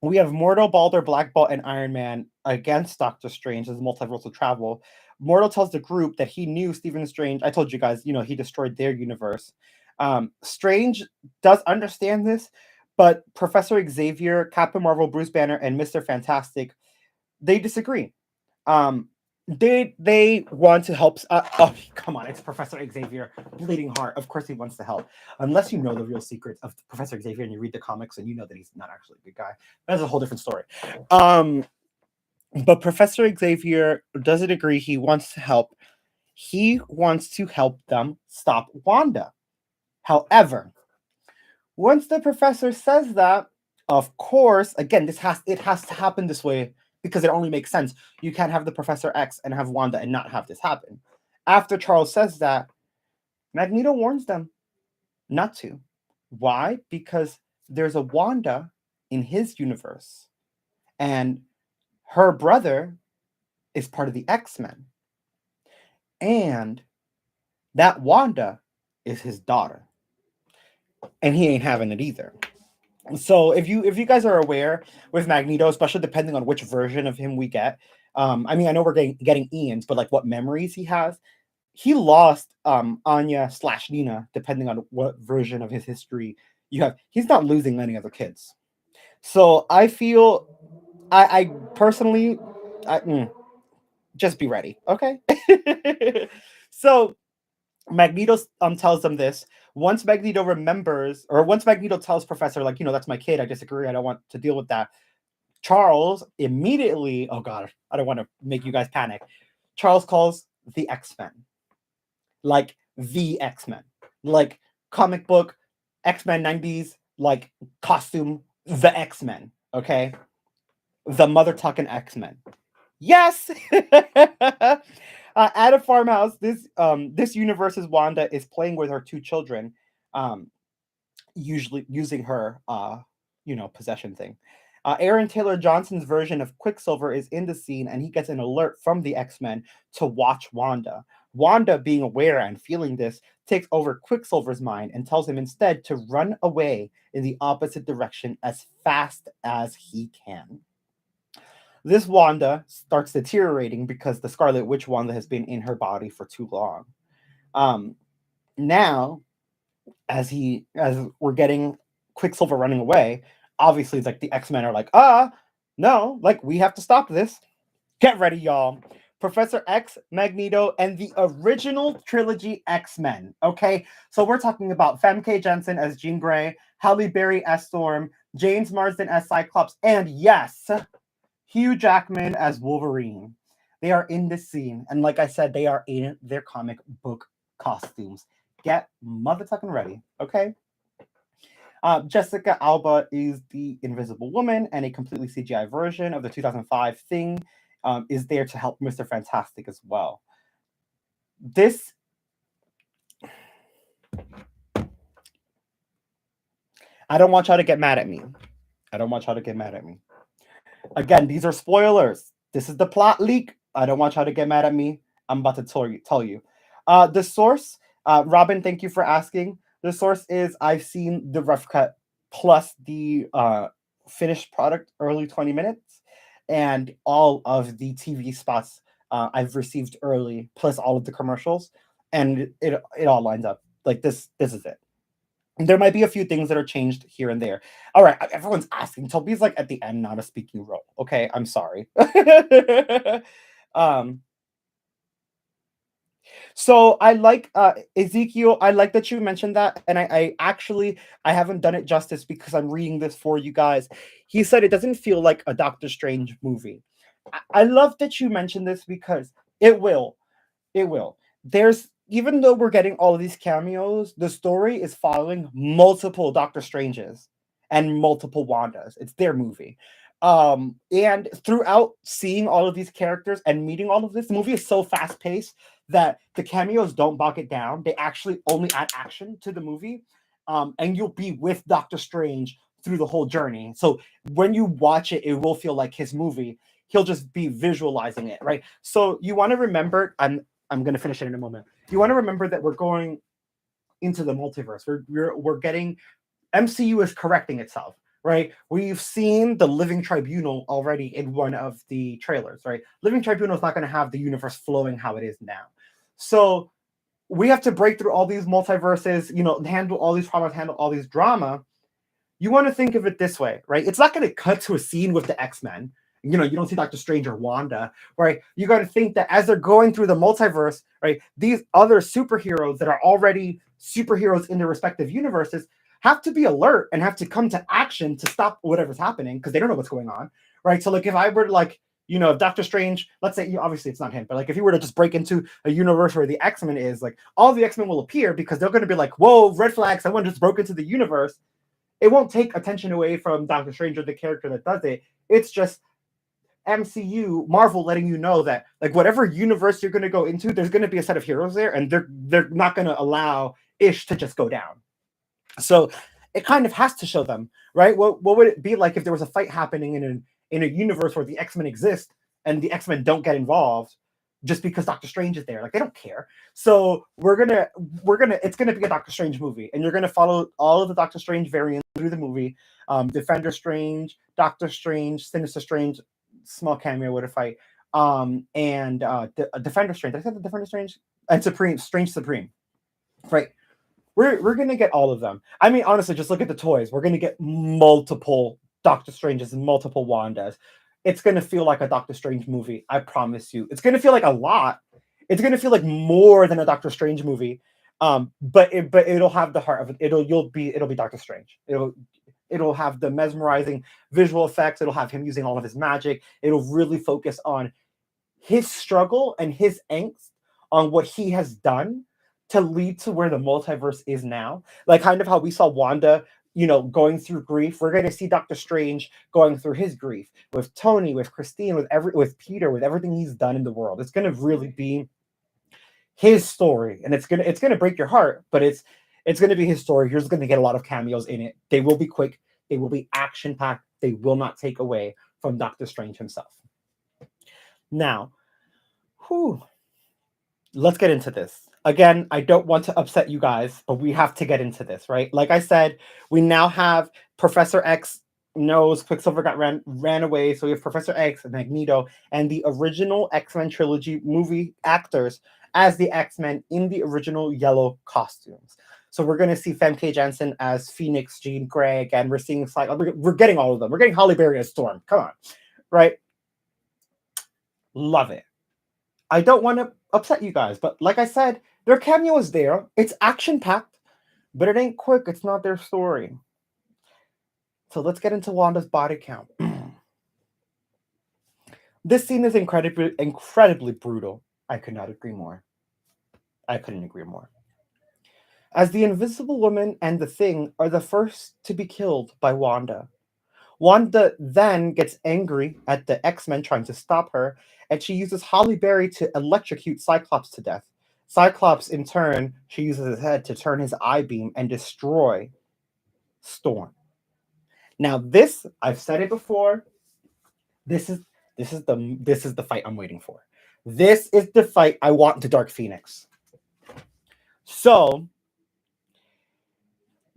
we have Mordo, Balder, Black Bolt, and Iron Man against Doctor Strange as multiversal travel. Mordo tells the group that he knew Stephen Strange. I told you guys, he destroyed their universe. Strange does understand this, but Professor Xavier, Captain Marvel, Bruce Banner, and Mr. Fantastic, they disagree. Um, they want to help. Oh, come on! It's Professor Xavier, bleeding heart. Of course, he wants to help. Unless you know the real secrets of Professor Xavier and you read the comics and you know that he's not actually a good guy. That's a whole different story. Um, but Professor Xavier doesn't agree. He wants to help. He wants to help them stop Wanda. However, once the professor says that, of course, again, it has to happen this way because it only makes sense. You can't have the Professor X and have Wanda and not have this happen. After Charles says that, Magneto warns them not to. Why? Because there's a Wanda in his universe, and her brother is part of the X-Men. And that Wanda is his daughter. And he ain't having it either. So if you guys are aware with Magneto, especially depending on which version of him we get, I mean, I know we're getting Ian's, but like what memories he has, he lost Anya/Nina, depending on what version of his history you have. He's not losing any other kids. So I feel, I personally, just be ready, okay? So Magneto tells them this. Once Magneto remembers, or once Magneto tells Professor, like, that's my kid, I disagree, I don't want to deal with that. Charles immediately, oh God, I don't want to make you guys panic. Charles calls the X-Men. Like the X-Men. Like comic book, X-Men 90s, like costume, the X-Men, okay? The mother talking X-Men. Yes. At a farmhouse, this universe's Wanda is playing with her two children, usually using her possession thing. Aaron Taylor Johnson's version of Quicksilver is in the scene, and he gets an alert from the X-Men to watch Wanda. Wanda, being aware and feeling this, takes over Quicksilver's mind and tells him instead to run away in the opposite direction as fast as he can. This Wanda starts deteriorating because the Scarlet Witch Wanda has been in her body for too long. Now, as we're getting Quicksilver running away, obviously it's like the X-Men are like, no, like we have to stop this. Get ready, y'all. Professor X, Magneto, and the original trilogy X-Men. Okay, so we're talking about Femke Jensen as Jean Grey, Halle Berry as Storm, James Marsden as Cyclops, and yes, Hugh Jackman as Wolverine. They are in this scene, and like I said, they are in their comic book costumes. Get motherfucking ready, okay? Jessica Alba is the Invisible Woman, and a completely CGI version of the 2005 Thing is there to help Mr. Fantastic as well. This... I don't want y'all to get mad at me. Again, these are spoilers. This is the plot leak. I don't want y'all to get mad at me. I'm about to tell you. The source, Robin, thank you for asking. The source is I've seen the rough cut plus the finished product early 20 minutes, and all of the TV spots I've received early, plus all of the commercials, and it all lines up. Like this is it. There might be a few things that are changed here and there. All right, everyone's asking. Toby's like at the end, not a speaking role. Okay, I'm sorry. So I like Ezekiel. I like that you mentioned that, and I actually I haven't done it justice because I'm reading this for you guys. He said it doesn't feel like a Doctor Strange movie. I love that you mentioned this because it will. It will. There's even though we're getting all of these cameos, the story is following multiple Doctor Stranges and multiple Wandas. It's their movie. And throughout seeing all of these characters and meeting all of this, the movie is so fast paced that the cameos don't bog it down. They actually only add action to the movie. And you'll be with Doctor Strange through the whole journey. So when you watch it, it will feel like his movie. He'll just be visualizing it, right? So you want to remember, I'm going to finish it in a moment. You want to remember that we're going into the multiverse. We're getting MCU is correcting itself, right? We've seen the Living Tribunal already in one of the trailers, right? Living Tribunal is not going to have the universe flowing how it is now. So we have to break through all these multiverses, handle all these problems, handle all these drama. You want to think of it this way, right? It's not going to cut to a scene with the X-Men. You don't see Doctor Strange or Wanda, right? You got to think that as they're going through the multiverse, right, these other superheroes that are already superheroes in their respective universes have to be alert and have to come to action to stop whatever's happening because they don't know what's going on, right? So, like, if I were to, like, if Doctor Strange, let's say, obviously it's not him, but like if he were to just break into a universe where the X-Men is, like, all the X-Men will appear because they're going to be like, whoa, red flag, someone just broke into the universe. It won't take attention away from Doctor Strange or the character that does it. It's just MCU, Marvel letting you know that, like, whatever universe you're going to go into, there's going to be a set of heroes there, and they're not going to allow Ish to just go down. So it kind of has to show them, right? What would it be like if there was a fight happening in a universe where the X-Men exist and the X-Men don't get involved just because Doctor Strange is there? Like, they don't care. So it's gonna be a Doctor Strange movie, and you're gonna follow all of the Doctor Strange variants through the movie. Defender Strange, Doctor Strange, Sinister Strange, small cameo with a fight, and Defender Strange. Did I say the Defender Strange? And Strange Supreme, right? We're gonna get all of them. I mean, honestly, just look at the toys. We're gonna get multiple Doctor Stranges and multiple Wandas. It's gonna feel like a Doctor Strange movie. I promise you. It's gonna feel like a lot. It's gonna feel like more than a Doctor Strange movie. But it'll have the heart of it. It'll be Doctor Strange. It'll have the mesmerizing visual effects. It'll have him using all of his magic. It'll really focus on his struggle and his angst on what he has done to lead to where the multiverse is now. Like, kind of how we saw Wanda, going through grief. We're going to see Doctor Strange going through his grief with Tony, with Christine, with Peter, with everything he's done in the world. It's going to really be his story, and it's gonna break your heart, but it's gonna be his story. You're just gonna get a lot of cameos in it. They will be quick. They will be action packed. They will not take away from Doctor Strange himself. Now, let's get into this. Again, I don't want to upset you guys, but we have to get into this, right? Like I said, we now have Professor X knows Quicksilver ran away, so we have Professor X and Magneto and the original X-Men trilogy movie actors as the X-Men in the original yellow costumes. So we're going to see Femke Janssen as Phoenix, Jean Grey, and we're seeing we're getting all of them. We're getting Halle Berry as Storm. Come on, right? Love it. I don't want to upset you guys, but like I said, their cameo is there. It's action-packed, but it ain't quick. It's not their story. So let's get into Wanda's body count. This scene is incredibly brutal. I could not agree more. I couldn't agree more. As the Invisible Woman and the Thing are the first to be killed by Wanda. Wanda then gets angry at the X-Men trying to stop her, and she uses Halle Berry to electrocute Cyclops to death. Cyclops, in turn, she uses his head to turn his eye beam and destroy Storm. Now, this, I've said it before, this is the fight I'm waiting for. This is the fight I want to Dark Phoenix. So,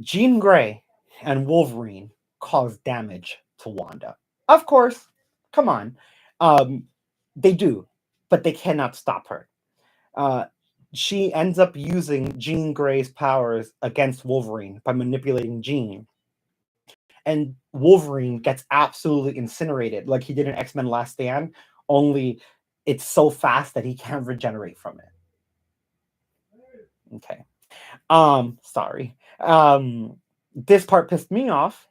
Jean Grey and Wolverine cause damage to Wanda. Of course, come on. They do, but they cannot stop her. She ends up using Jean Grey's powers against Wolverine by manipulating Jean. And Wolverine gets absolutely incinerated like he did in X-Men Last Stand, only it's so fast that he can't regenerate from it. Okay. Sorry. This part pissed me off.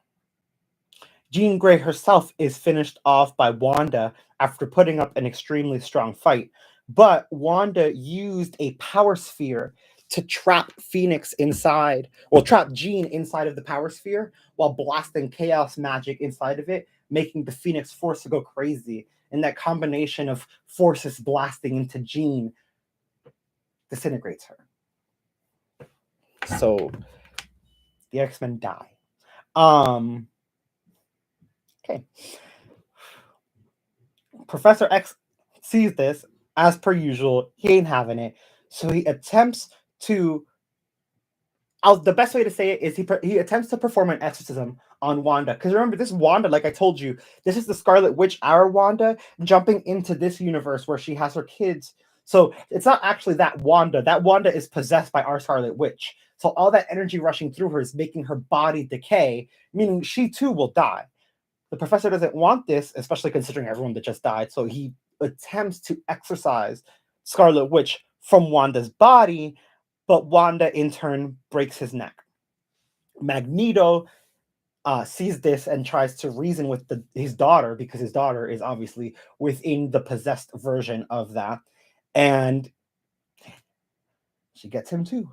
Jean Grey herself is finished off by Wanda after putting up an extremely strong fight, but Wanda used a power sphere to trap Phoenix inside, trap Jean inside of the power sphere while blasting chaos magic inside of it, making the Phoenix force to go crazy. And that combination of forces blasting into Jean disintegrates her. So the X-Men die. Okay. Professor X sees this as per usual, he ain't having it. So he attempts to. The best way to say it is he attempts to perform an exorcism on Wanda. Because remember, this Wanda, like I told you, this is the Scarlet Witch, our Wanda, jumping into this universe where she has her kids. So it's not actually that Wanda. That Wanda is possessed by our Scarlet Witch. So all that energy rushing through her is making her body decay, meaning she too will die. The professor doesn't want this, especially considering everyone that just died. So he attempts to exorcise Scarlet Witch from Wanda's body, but Wanda in turn breaks his neck. Magneto sees this and tries to reason with his daughter, because his daughter is obviously within the possessed version of that. And she gets him too.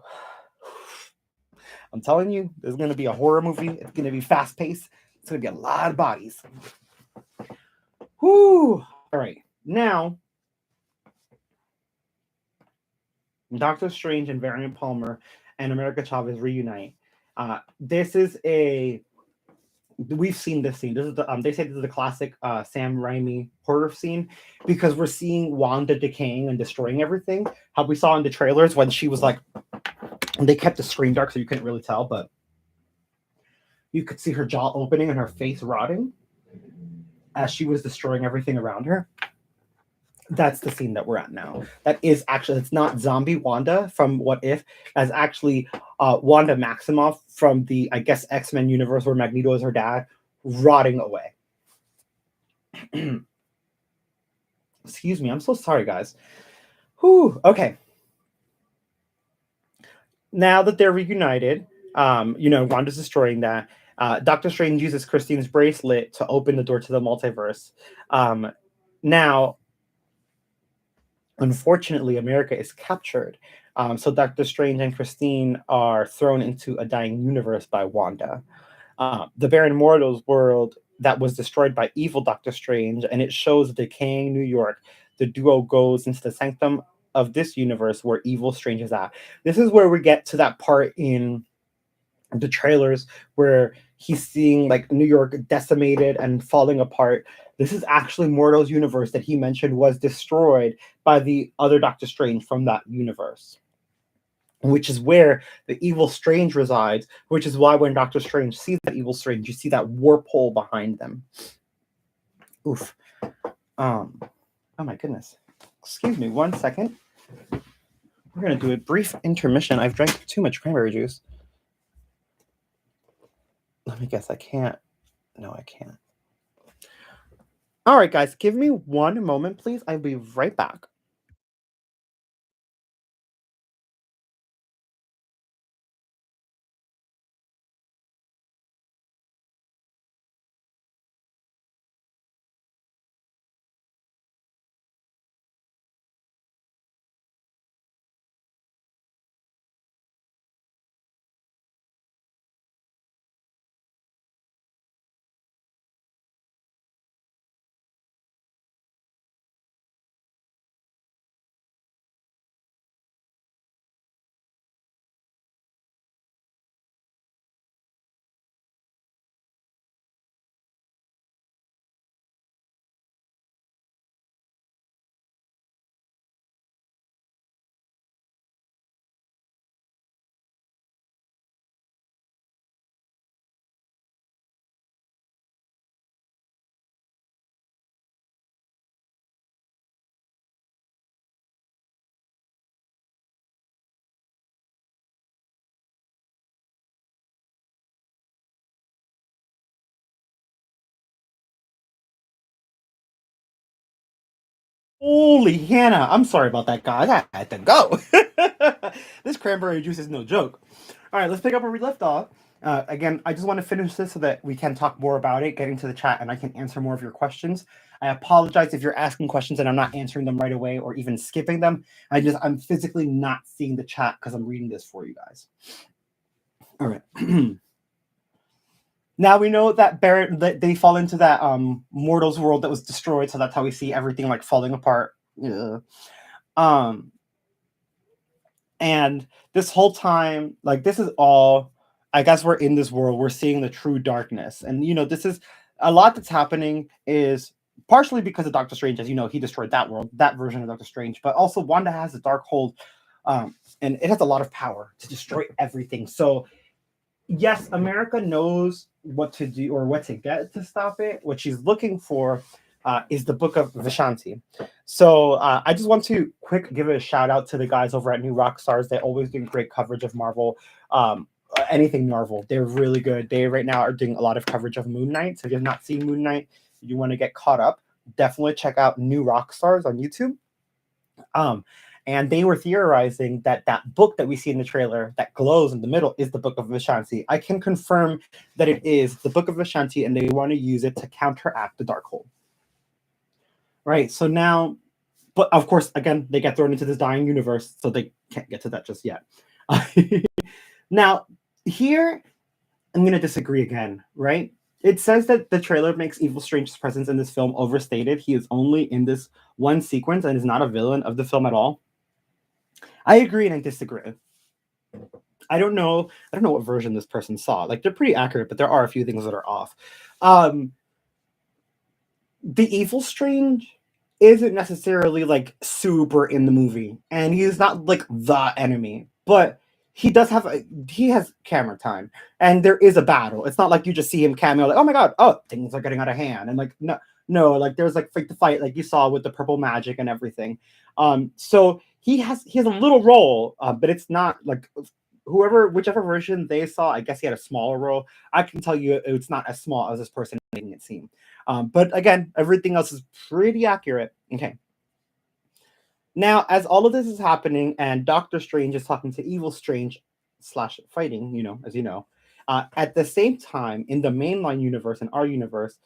I'm telling you, there's going to be a horror movie. It's going to be fast paced. It's going to be a lot of bodies. Whoo! All right. Now, Doctor Strange and Variant Palmer and America Chavez reunite. This is we've seen this scene. This is they say this is the classic Sam Raimi horror scene, because we're seeing Wanda decaying and destroying everything. How we saw in the trailers when she was like, they kept the screen dark so you couldn't really tell, but you could see her jaw opening and her face rotting as she was destroying everything around her. That's the scene that we're at now. That is actually, it's not zombie Wanda from What If. That's actually Wanda Maximoff from the, I guess, X-Men universe where Magneto is her dad, rotting away. Excuse me. I'm so sorry, guys. Whew. Okay. Now that they're reunited, Wanda's destroying that. Doctor Strange uses Christine's bracelet to open the door to the multiverse. Now, unfortunately, America is captured. So Doctor Strange and Christine are thrown into a dying universe by Wanda. The Baron Mortal's world that was destroyed by evil Doctor Strange, and it shows decaying New York. The duo goes into the sanctum of this universe where evil Strange is at. This is where we get to that part in the trailers where he's seeing like New York decimated and falling apart. This is actually Mortal's universe that he mentioned was destroyed by the other Doctor Strange from that universe, which is where the evil Strange resides, which is why when Doctor Strange sees that evil Strange, you see that warp hole behind them. Oof. Oh my goodness. Excuse me 1 second. We're going to do a brief intermission. I've drank too much cranberry juice. Let me guess, I can't. No, I can't. All right, guys, give me 1 moment, please. I'll be right back. Holy Hannah, I'm sorry about that, guys. I had to go. This cranberry juice is no joke. All right, let's pick up where we left off. Again, I just want to finish this so that we can talk more about it, get into the chat, and I can answer more of your questions. I apologize if you're asking questions and I'm not answering them right away or even skipping them. I'm physically not seeing the chat because I'm reading this for you guys. All right. Now we know that they fall into that Mortal's world that was destroyed, so that's how we see everything like falling apart. Yeah. And this whole time, like this is all, I guess we're in this world, we're seeing the true darkness. And this is a lot that's happening is partially because of Doctor Strange, as you know, he destroyed that world, that version of Doctor Strange, but also Wanda has the Darkhold, and it has a lot of power to destroy everything. So yes, America knows what to do or what to get to stop it. What she's looking for is the Book of Vishanti. So I just want to give a shout out to the guys over at New Rockstars. They always do great coverage of Marvel. Anything Marvel, they're really good. They right now are doing a lot of coverage of Moon Knight. So if you've not seen Moon Knight, you want to get caught up, definitely check out New Rockstars on YouTube. And they were theorizing that that book that we see in the trailer that glows in the middle is the Book of Vishanti. I can confirm that it is the Book of Vishanti, and they want to use it to counteract the Darkhold. Right. So now, but of course, again, they get thrown into this dying universe, so they can't get to that just yet. Now, here, I'm going to disagree again, right? It says that the trailer makes Evil Strange's presence in this film overstated. He is only in this one sequence and is not a villain of the film at all. I agree and I disagree. I don't know what version this person saw. Like, they're pretty accurate, but there are a few things that are off. The Evil Strange isn't necessarily like super in the movie, and he's not like the enemy, but he has camera time, and there is a battle. It's not like you just see him cameo like, oh my god, oh, things are getting out of hand, and like no, like there's like the fight like you saw with the purple magic and everything. So he has a little role, but it's not like whichever version they saw. I guess he had a smaller role. I can tell you it's not as small as this person making it seem. But again, everything else is pretty accurate. Okay. Now, as all of this is happening and Doctor Strange is talking to Evil Strange / fighting, as you know, at the same time, in the mainline universe, in our universe,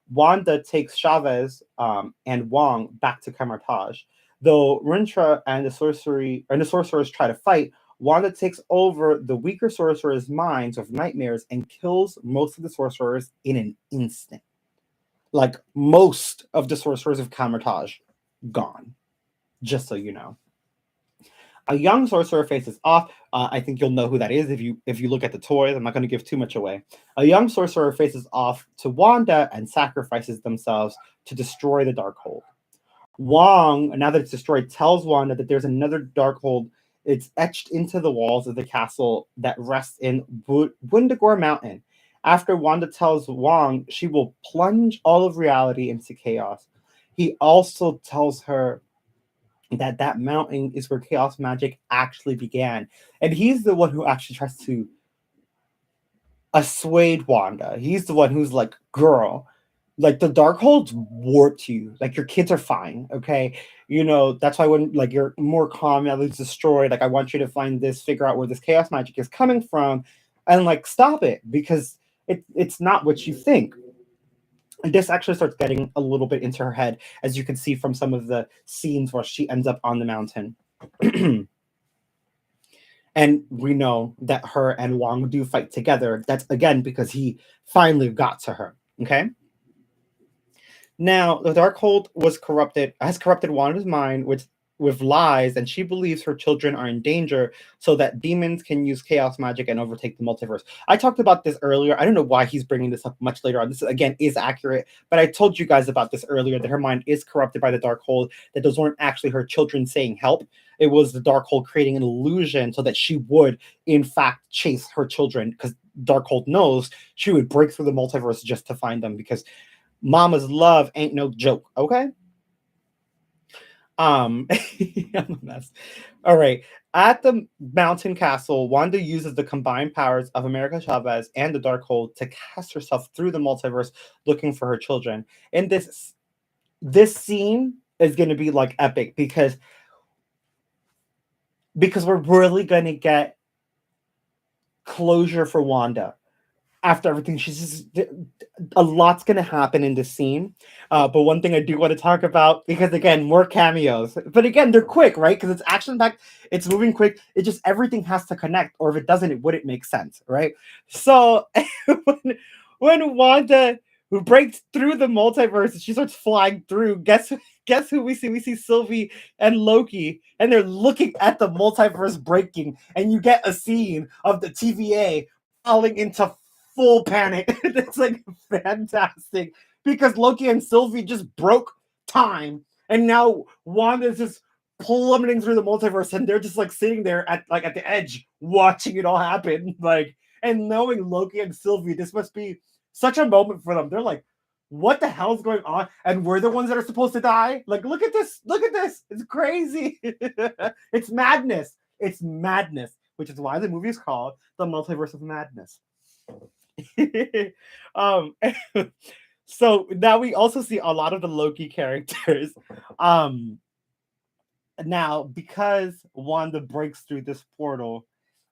Wanda takes Chavez and Wong back to Camartage. Though Rintra and the sorcerers try to fight, Wanda takes over the weaker sorcerers' minds of nightmares and kills most of the sorcerers in an instant. Like, most of the sorcerers of Camartage gone. Just so you know. A young sorcerer faces off. I think you'll know who that is if you look at the toys. I'm not going to give too much away. A young sorcerer faces off to Wanda and sacrifices themselves to destroy the Darkhold. Wong, now that it's destroyed, tells Wanda that there's another Darkhold. It's etched into the walls of the castle that rests in Wundagore Mountain. After Wanda tells Wong she will plunge all of reality into chaos, he also tells her that mountain is where chaos magic actually began. And he's the one who actually tries to assuage Wanda. He's the one who's like, girl, like the Darkhold's warped you. Like, your kids are fine, okay? That's why when like you're more calm, now it's destroyed. Like, I want you to find this, figure out where this chaos magic is coming from, and like stop it, because it's not what you think. And this actually starts getting a little bit into her head, as you can see from some of the scenes where she ends up on the mountain. And we know that her and Wong do fight together. That's, again, because he finally got to her, okay? Now, the Darkhold has corrupted Wanda's mind with lies, and she believes her children are in danger so that demons can use chaos magic and overtake the multiverse. I talked about this earlier. I don't know why he's bringing this up much later on. This, again, is accurate, but I told you guys about this earlier, that her mind is corrupted by the Darkhold, that those weren't actually her children saying help. It was the Darkhold creating an illusion so that she would, in fact, chase her children, because Darkhold knows she would break through the multiverse just to find them, because mama's love ain't no joke, okay? I'm a mess. All right. At the mountain castle, Wanda uses the combined powers of America Chavez and the Darkhold to cast herself through the multiverse looking for her children. And this scene is going to be like epic because we're really going to get closure for Wanda. After everything, a lot's going to happen in this scene. But one thing I do want to talk about, because again, more cameos. But again, they're quick, right? Because it's action-packed, it's moving quick. It just, everything has to connect, or if it doesn't, it wouldn't make sense, right? So when Wanda, who breaks through the multiverse, she starts flying through, guess who we see? We see Sylvie and Loki, and they're looking at the multiverse breaking, and you get a scene of the TVA falling into full panic. It's like fantastic because Loki and Sylvie just broke time, and now Wanda's just plummeting through the multiverse, and they're just like sitting there at the edge, watching it all happen, like, and knowing Loki and Sylvie, this must be such a moment for them. They're like, what the hell's going on? And we're the ones that are supposed to die? Like, look at this, it's crazy. It's madness. It's madness, which is why the movie is called The Multiverse of Madness. um so now we also see a lot of the Loki characters. Now, because Wanda breaks through this portal,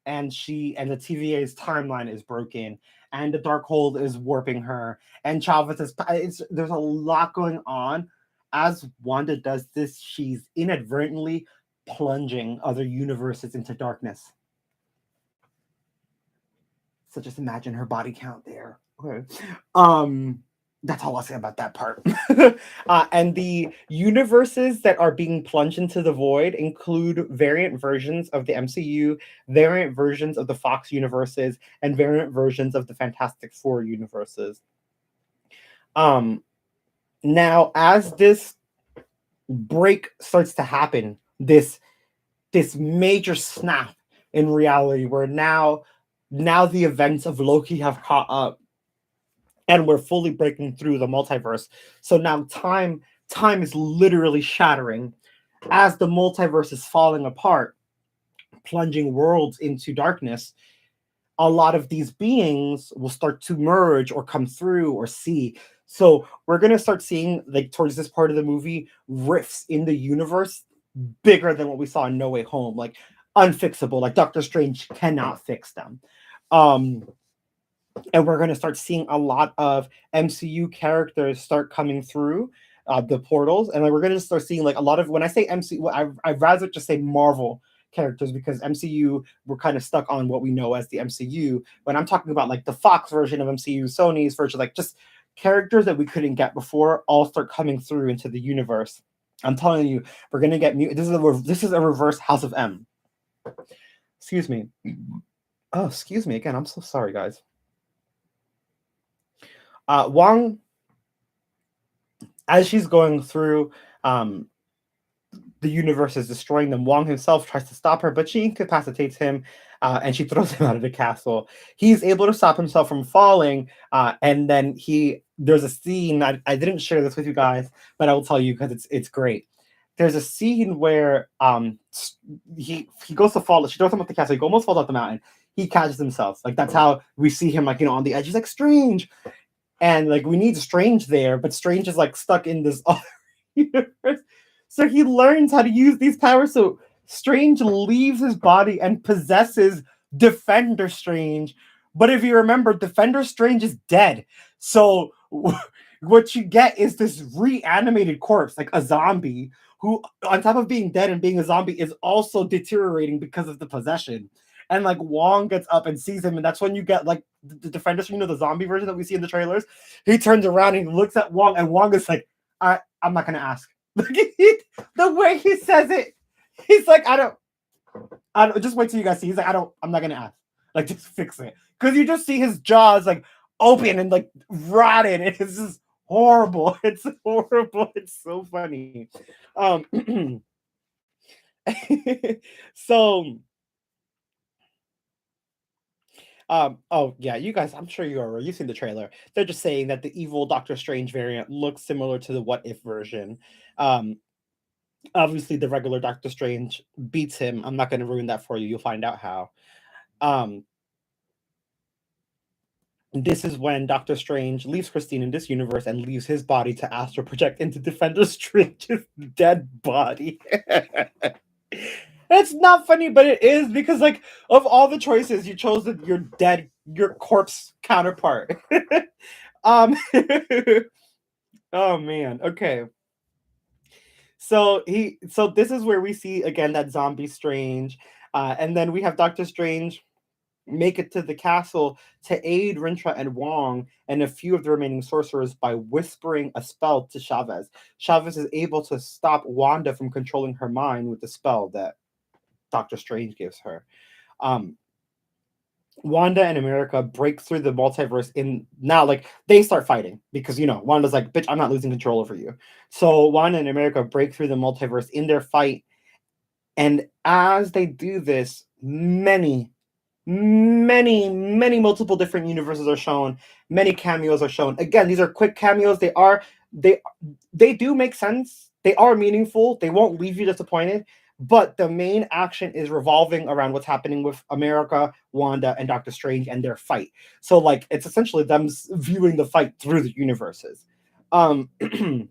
and the TVA's timeline is broken, and the Darkhold is warping her, and Chavez there's a lot going on. As Wanda does this, she's inadvertently plunging other universes into darkness. So just imagine her body count there. Okay. That's all I'll say about that part. And the universes that are being plunged into the void include variant versions of the MCU, variant versions of the Fox universes, and variant versions of the Fantastic Four universes. Now, as this break starts to happen, this major snap in reality, where now the events of Loki have caught up, and we're fully breaking through the multiverse. So now time is literally shattering as the multiverse is falling apart, plunging worlds into darkness. A lot of these beings will start to merge or come through or see. So we're going to start seeing, like, towards this part of the movie, rifts in the universe bigger than what we saw in No Way Home, like unfixable, like Doctor Strange cannot fix them. And we're going to start seeing a lot of MCU characters start coming through the portals, and then we're going to start seeing, like, a lot of, when I say MCU, I'd rather just say Marvel characters, because MCU, we're kind of stuck on what we know as the MCU. When I'm talking about, like, the Fox version of MCU, Sony's version, like, just characters that we couldn't get before all start coming through into the universe. I'm telling you, we're going to get this is a reverse House of M. Excuse me. Oh, excuse me again. I'm so sorry, guys. Wong, as she's going through, the universe is destroying them. Wong himself tries to stop her, but she incapacitates him, and she throws him out of the castle. He's able to stop himself from falling, and then there's a scene, I didn't share this with you guys, but I will tell you because it's great. There's a scene where he goes to fall. She throws him off the castle. He almost falls off the mountain. He catches himself. Like, that's how we see him, like, on the edge. He's like, Strange. And, like, we need Strange there, but Strange is, like, stuck in this other universe. So he learns how to use these powers. So Strange leaves his body and possesses Defender Strange. But if you remember, Defender Strange is dead. So what you get is this reanimated corpse, like a zombie, who, on top of being dead and being a zombie, is also deteriorating because of the possession. And, like, Wong gets up and sees him, and that's when you get, like, the Defender, the zombie version that we see in the trailers. He turns around and he looks at Wong, and Wong is like, I'm not gonna ask. The way he says it, he's like, I don't, just wait till you guys see. He's like, I'm not gonna ask. Like, just fix it. Because you just see his jaws, like, open and, like, rotted. It's just horrible. It's horrible. It's so funny. So, oh yeah, you guys, I'm sure you've seen the trailer. They're just saying that the evil Doctor Strange variant looks similar to the What If version. Obviously the regular Doctor Strange beats him. I'm not going to ruin that for you. You'll find out how. This is when Doctor Strange leaves Christine in this universe and leaves his body to astral project into Defender Strange's dead body. It's not funny, but it is, because, like, of all the choices, you chose your corpse counterpart. Oh man, okay. So this is where we see again that zombie Strange, and then we have Doctor Strange make it to the castle to aid Rintra and Wong and a few of the remaining sorcerers by whispering a spell to Chavez. Chavez is able to stop Wanda from controlling her mind with the spell that Doctor Strange gives her. Wanda and America break through the multiverse in now, like they start fighting because Wanda's like, bitch, I'm not losing control over you. So Wanda and America break through the multiverse in their fight, and as they do this, many multiple different universes are shown. Many cameos are shown. Again, these are quick cameos. They they do make sense. They are meaningful. They won't leave you disappointed. But the main action is revolving around what's happening with America, Wanda, and Doctor Strange and their fight. So like it's essentially them viewing the fight through the universes. God, I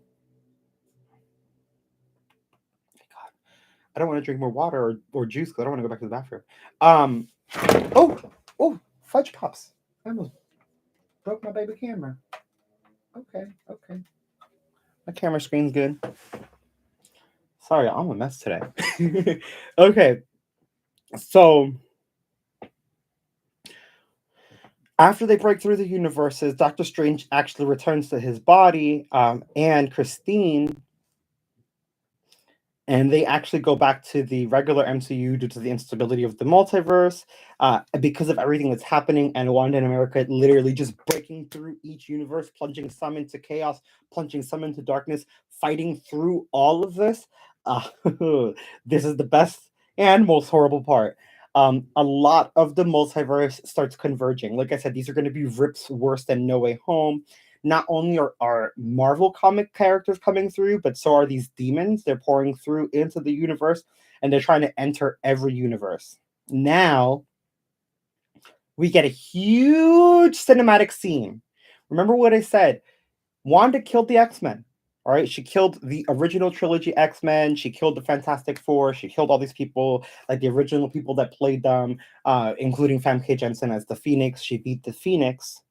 don't want to drink more water or juice because I don't want to go back to the bathroom. Um, oh, oh, fudge pops. I almost broke my baby camera. Okay, okay. My camera screen's good. Sorry, I'm a mess today. Okay, so after they break through the universes, Doctor Strange actually returns to his body, and Christine, and they actually go back to the regular MCU due to the instability of the multiverse, because of everything that's happening, and Wanda and America literally just breaking through each universe, plunging some into chaos, plunging some into darkness, fighting through all of this. Uh, this is the best and most horrible part. A lot of the multiverse starts converging. Like I said, these are going to be rips worse than No Way Home. Not only are Marvel comic characters coming through, but so are these demons. They're pouring through into the universe, and they're trying to enter every universe. Now, we get a huge cinematic scene. Remember what I said? Wanda killed the X-Men. All right, she killed the original trilogy X-Men. She killed the Fantastic Four. She killed all these people, like the original people that played them, including Famke Jensen as the Phoenix. She beat the Phoenix.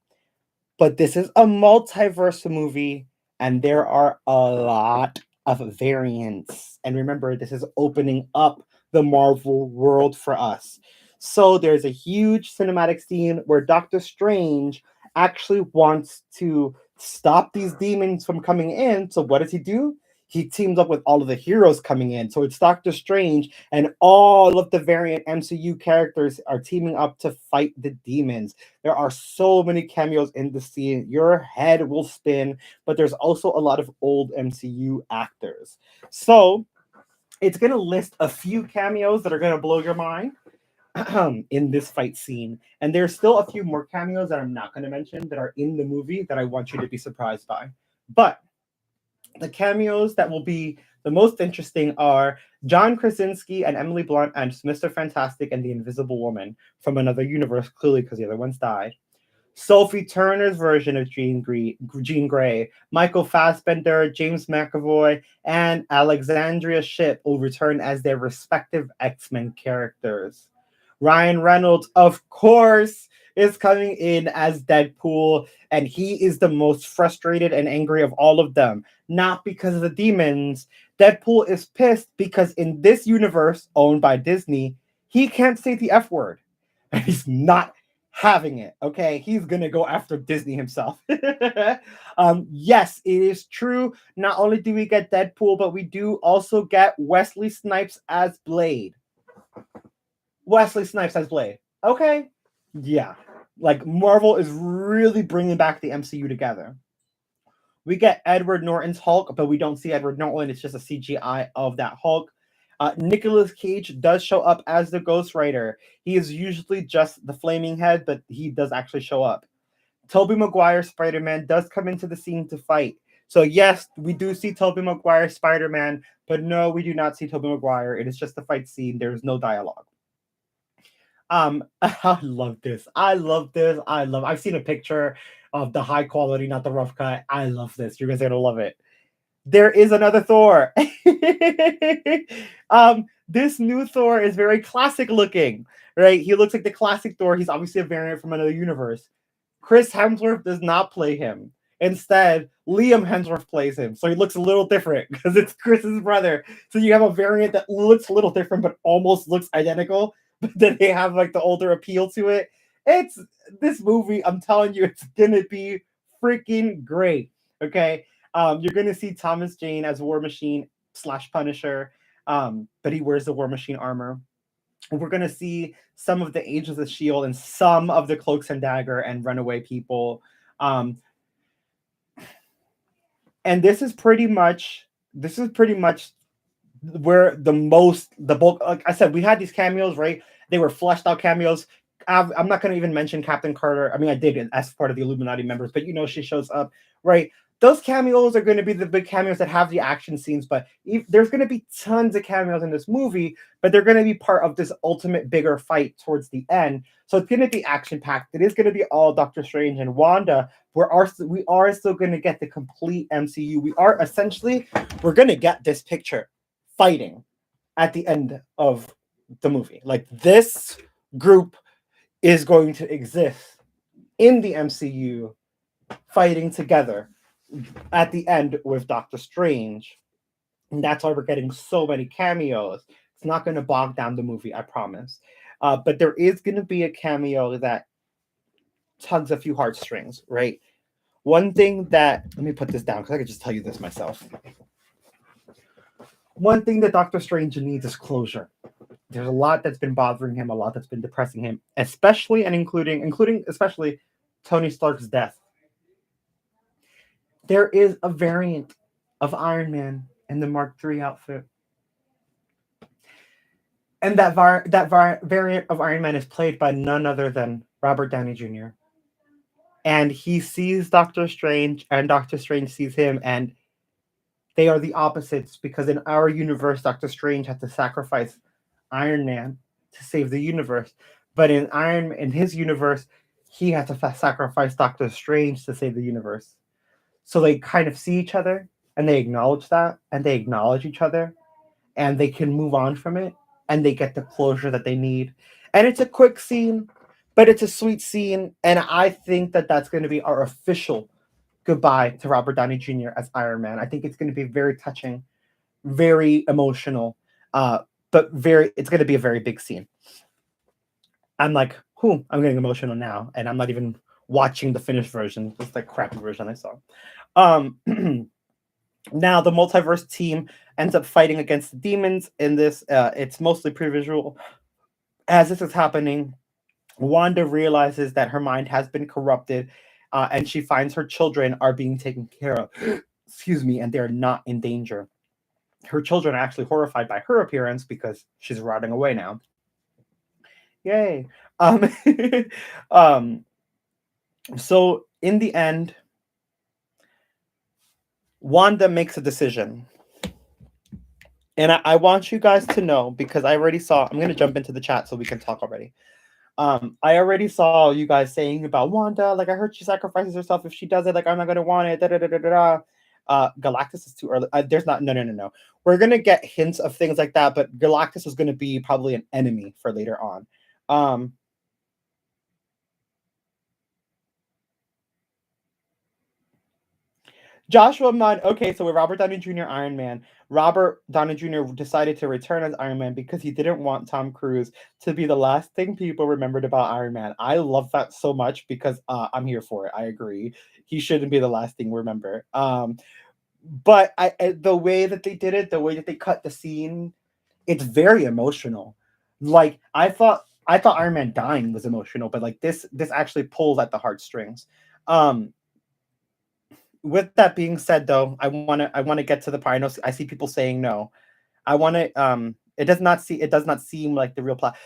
But this is a multiverse movie, and there are a lot of variants. And remember, this is opening up the Marvel world for us. So there's a huge cinematic scene where Doctor Strange actually wants to stop these demons from coming in. So what does he do? He teams up with all of the heroes coming in. So it's Doctor Strange and all of the variant MCU characters are teaming up to fight the demons. There are so many cameos in the scene. Your head will spin, but there's also a lot of old MCU actors. So it's going to list a few cameos that are going to blow your mind in this fight scene. And there's still a few more cameos that I'm not going to mention that are in the movie that I want you to be surprised by. But the cameos that will be the most interesting are John Krasinski and Emily Blunt as Mr. Fantastic and the Invisible Woman from another universe, clearly because the other ones died. Sophie Turner's version of Jean Grey, Michael Fassbender, James McAvoy, and Alexandria Shipp will return as their respective X-Men characters. Ryan Reynolds, of course, is coming in as Deadpool, and he is the most frustrated and angry of all of them. Not because of the demons. Deadpool is pissed because in this universe owned by Disney, he can't say the F word. And he's not having it. Okay, he's gonna go after Disney himself. Yes, it is true. Not only do we get Deadpool, but we do also get Wesley Snipes as Blade. Wesley Snipes as Blade. Okay, yeah, like Marvel is really bringing back the MCU together. We get Edward Norton's Hulk, but we don't see Edward Norton. It's just a CGI of that Hulk. Nicolas Cage does show up as the Ghost Rider. He is usually just the flaming head, but he does actually show up. Tobey Maguire's Spider-Man does come into the scene to fight. So yes, we do see Tobey Maguire's Spider-Man, but no, we do not see Tobey Maguire. It is just the fight scene. There is no dialogue. I love this. I love this. I've seen a picture of the high quality, not the rough cut. I love this. You're guys gonna love it. There is another Thor. This new Thor is very classic looking, right? He looks like the classic Thor. He's obviously a variant from another universe. Chris Hemsworth does not play him. Instead, Liam Hemsworth plays him. So he looks a little different because it's Chris's brother. So you have a variant that looks a little different but almost looks identical. But then they have like the older appeal to it. It's this movie, I'm telling you, it's gonna be freaking great. Okay. You're gonna see Thomas Jane as War Machine slash Punisher. But he wears the War Machine armor. We're gonna see some of the Agents of Shield and some of the Cloaks and Dagger and Runaway people. Um, and this is pretty much where the bulk, like I said, we had these cameos, right? They were fleshed out cameos. I'm not going to even mention Captain Carter. I mean, I did it as part of the Illuminati members, but she shows up, right? Those cameos are going to be the big cameos that have the action scenes, but there's going to be tons of cameos in this movie, but they're going to be part of this ultimate bigger fight towards the end. So it's going to be action packed. It is going to be all Doctor Strange and Wanda. We are still going to get the complete MCU. We're going to get this picture fighting at the end of the movie. Like, this group is going to exist in the MCU fighting together at the end with Doctor Strange. And that's why we're getting so many cameos. It's not going to bog down the movie, I promise. But there is going to be a cameo that tugs a few heartstrings, right? One thing that, let me put this down because I could just tell you this myself. One thing that Doctor Strange needs is closure. There's a lot that's been bothering him, a lot that's been depressing him, especially and including especially Tony Stark's death. There is a variant of Iron Man in the Mark III outfit. And variant of Iron Man is played by none other than Robert Downey Jr. And he sees Doctor Strange, and Doctor Strange sees him, and they are the opposites because in our universe, Doctor Strange had to sacrifice Iron Man to save the universe. But in his universe, he had to sacrifice Doctor Strange to save the universe. So they kind of see each other and they acknowledge that and they acknowledge each other and they can move on from it and they get the closure that they need. And it's a quick scene, but it's a sweet scene. And I think that that's going to be our official goodbye to Robert Downey Jr. as Iron Man. I think it's going to be very touching, very emotional, but it's going to be a very big scene. I'm like, I'm getting emotional now, and I'm not even watching the finished version, just the crappy version I saw. Now the multiverse team ends up fighting against the demons in this. It's mostly pre-visual. As this is happening, Wanda realizes that her mind has been corrupted, and she finds her children are being taken care of. Excuse me, and they're not in danger. Her children are actually horrified by her appearance because she's rotting away now. Yay. um, so in the end, Wanda makes a decision. And I want you guys to know, because I already saw, I'm going to jump into the chat so we can talk already. I already saw you guys saying about Wanda, like, I heard she sacrifices herself. If she does it, like, I'm not going to want it. Galactus is too early. No. We're going to get hints of things like that, but Galactus is going to be probably an enemy for later on. Joshua Munn. Okay, so with Robert Downey Jr. Iron Man, Robert Downey Jr. decided to return as Iron Man because he didn't want Tom Cruise to be the last thing people remembered about Iron Man. I love that so much because I'm here for it. I agree. He shouldn't be the last thing we remember. But the way that they did it, the way that they cut the scene, it's very emotional. Like, I thought Iron Man dying was emotional, but like this actually pulls at the heartstrings. With that being said, though, I want to get to the part. I see people saying no. I want to. It does not seem like the real plot.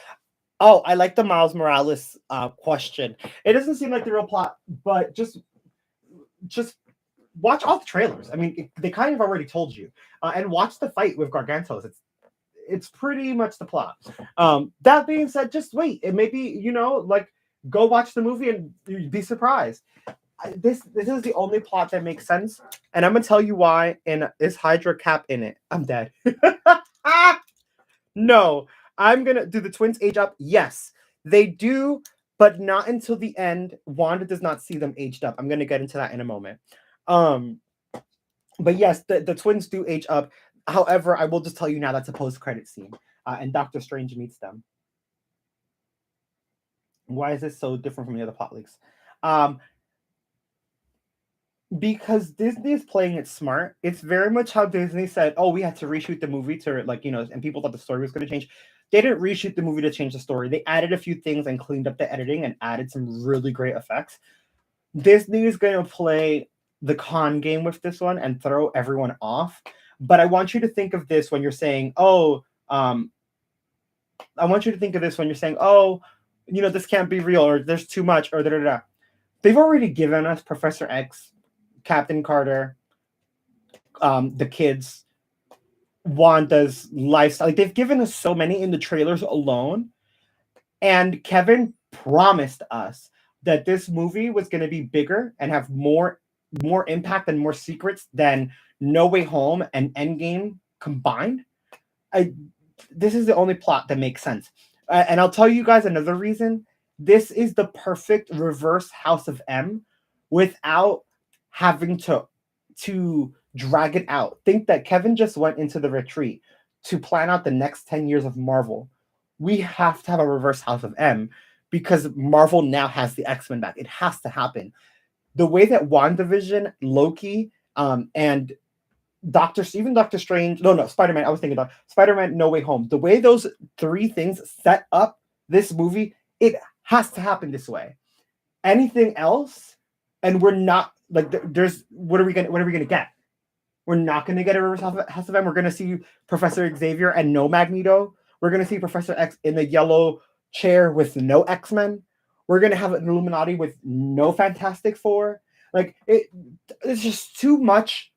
Oh, I like the Miles Morales question. It doesn't seem like the real plot, but just watch all the trailers. I mean, they kind of already told you, and watch the fight with Gargantos. It's pretty much the plot. That being said, just wait. It may be, like, go watch the movie and you'd be surprised. This is the only plot that makes sense, and I'm gonna tell you why. And is Hydra Cap in it? I'm dead. No, I'm gonna do the twins age up. Yes, they do, but not until the end. Wanda does not see them aged up. I'm gonna get into that in a moment. But yes, the twins do age up. However, I will just tell you now that's a post-credit scene, and Doctor Strange meets them. Why is this so different from the other plot leaks? Because Disney is playing it smart. It's very much how Disney said, "Oh, we had to reshoot the movie to, like, and people thought the story was going to change." They didn't reshoot the movie to change the story. They added a few things and cleaned up the editing and added some really great effects. Disney is going to play the con game with this one and throw everyone off. But I want you to think of this when you're saying, oh, I want you to think of this when you're saying, oh, this can't be real, or there's too much, or da da da. They've already given us Professor X, Captain Carter, the kids, Wanda's lifestyle. Like, they've given us so many in the trailers alone. And Kevin promised us that this movie was going to be bigger and have more impact and more secrets than No Way Home and Endgame combined. This is the only plot that makes sense. And I'll tell you guys another reason. This is the perfect reverse House of M without having to drag it out. Think that Kevin just went into the retreat to plan out the next 10 years of Marvel. We have to have a reverse House of M because Marvel now has the X-Men back. It has to happen. The way that WandaVision, Loki, and Doctor Strange, Spider-Man, I was thinking about Spider-Man No Way Home. The way those three things set up this movie, it has to happen this way. Anything else, and we're not like there's what are we gonna get? We're not gonna get a reverse House of M. We're gonna see Professor Xavier and no Magneto. We're gonna see Professor X in the yellow chair with no X-Men. We're gonna have an Illuminati with no Fantastic Four. Like it's just too much.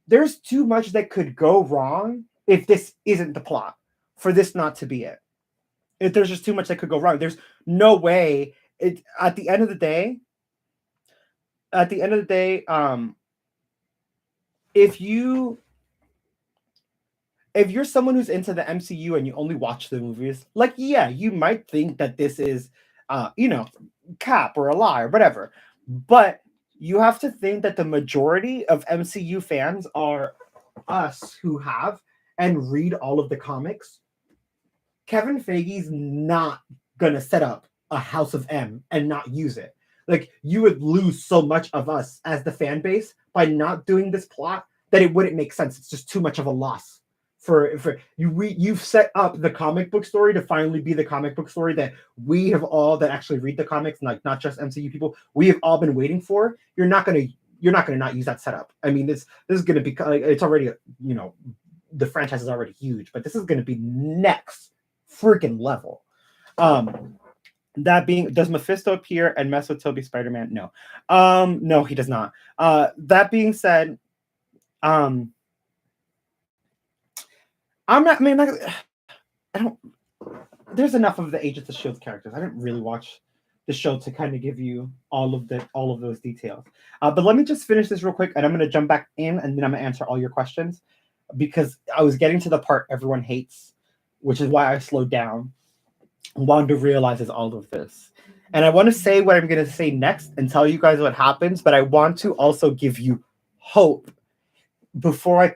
There's too much that could go wrong if this isn't the plot, for this not to be it. If there's just too much that could go wrong. There's no way. At the end of the day, if you're someone who's into the MCU and you only watch the movies, like, yeah, you might think that this is cap or a lie or whatever. But you have to think that the majority of MCU fans are us who have and read all of the comics. Kevin Feige's not gonna set up a House of M and not use it. Like, you would lose so much of us as the fan base by not doing this plot that it wouldn't make sense. It's just too much of a loss for you. You've set up the comic book story to finally be the comic book story that we have all that actually read the comics, like not just MCU people, we have all been waiting for. You're not gonna not use that setup. I mean, this is gonna be it's already the franchise is already huge, but this is gonna be next freaking level. That being, does Mephisto appear and mess with Toby Spider-Man? No. No, he does not. That being said, there's enough of the Agents of S.H.I.E.L.D. characters. I didn't really watch the show to kind of give you all of those details. But let me just finish this real quick, and I'm going to jump back in, and then I'm going to answer all your questions, because I was getting to the part everyone hates, which is why I slowed down. Wanda realizes all of this. And I want to say what I'm going to say next and tell you guys what happens, but I want to also give you hope. Before I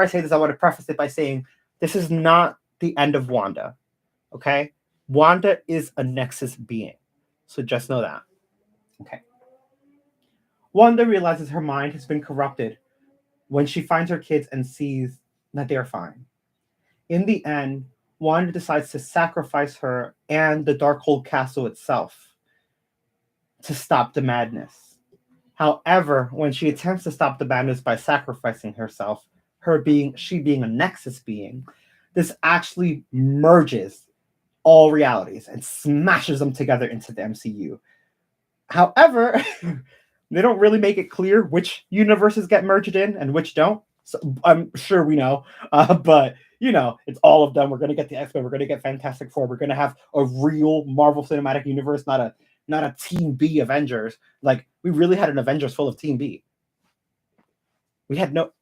say this, I want to preface it by saying this is not the end of Wanda, okay? Wanda is a Nexus being, so just know that. Okay. Wanda realizes her mind has been corrupted when she finds her kids and sees that they are fine. In the end, Wanda decides to sacrifice her and the Darkhold Castle itself to stop the madness. However, when she attempts to stop the madness by sacrificing herself, she being a Nexus being, this actually merges all realities and smashes them together into the MCU. However, they don't really make it clear which universes get merged in and which don't. So I'm sure we know, but it's all of them. We're going to get the X-Men. We're going to get Fantastic Four. We're going to have a real Marvel Cinematic Universe, not a Team B Avengers. Like, we really had an Avengers full of Team B. We had no.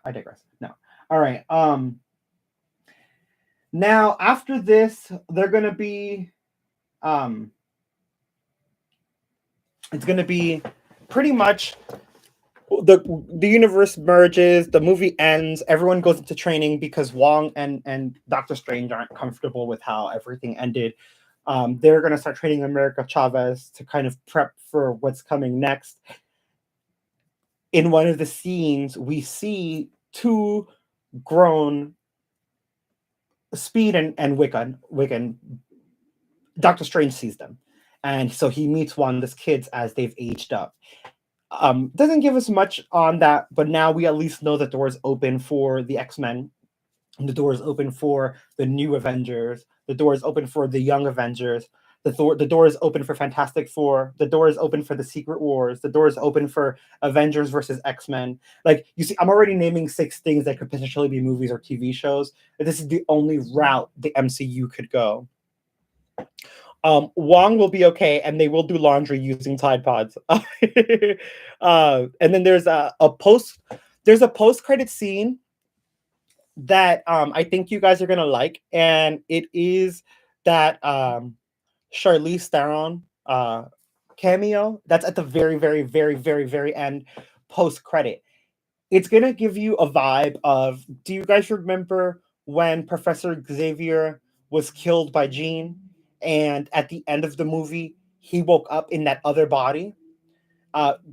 I digress. No. All right. Now after this, they're going to be. It's going to be pretty much. The universe merges, the movie ends, everyone goes into training because Wong and Doctor Strange aren't comfortable with how everything ended. They're going to start training America Chavez to kind of prep for what's coming next. In one of the scenes, we see two grown Speed and Wiccan, Doctor Strange sees them, and so he meets Wanda's kids as they've aged up. Doesn't give us much on that, but now we at least know that the door is open for the X-Men. The door is open for the new Avengers. The door is open for the young Avengers. The door is open for Fantastic Four. The door is open for the Secret Wars. The door is open for Avengers versus X-Men. Like, you see, I'm already naming 6 things that could potentially be movies or TV shows. This is the only route the MCU could go. Wong will be okay, and they will do laundry using Tide Pods. And then there's a post credit scene that I think you guys are gonna like, and it is that Charlize Theron cameo that's at the very, very, very, very, very end, post credit. It's gonna give you a vibe of. Do you guys remember when Professor Xavier was killed by Jean, and at the end of the movie he woke up in that other body?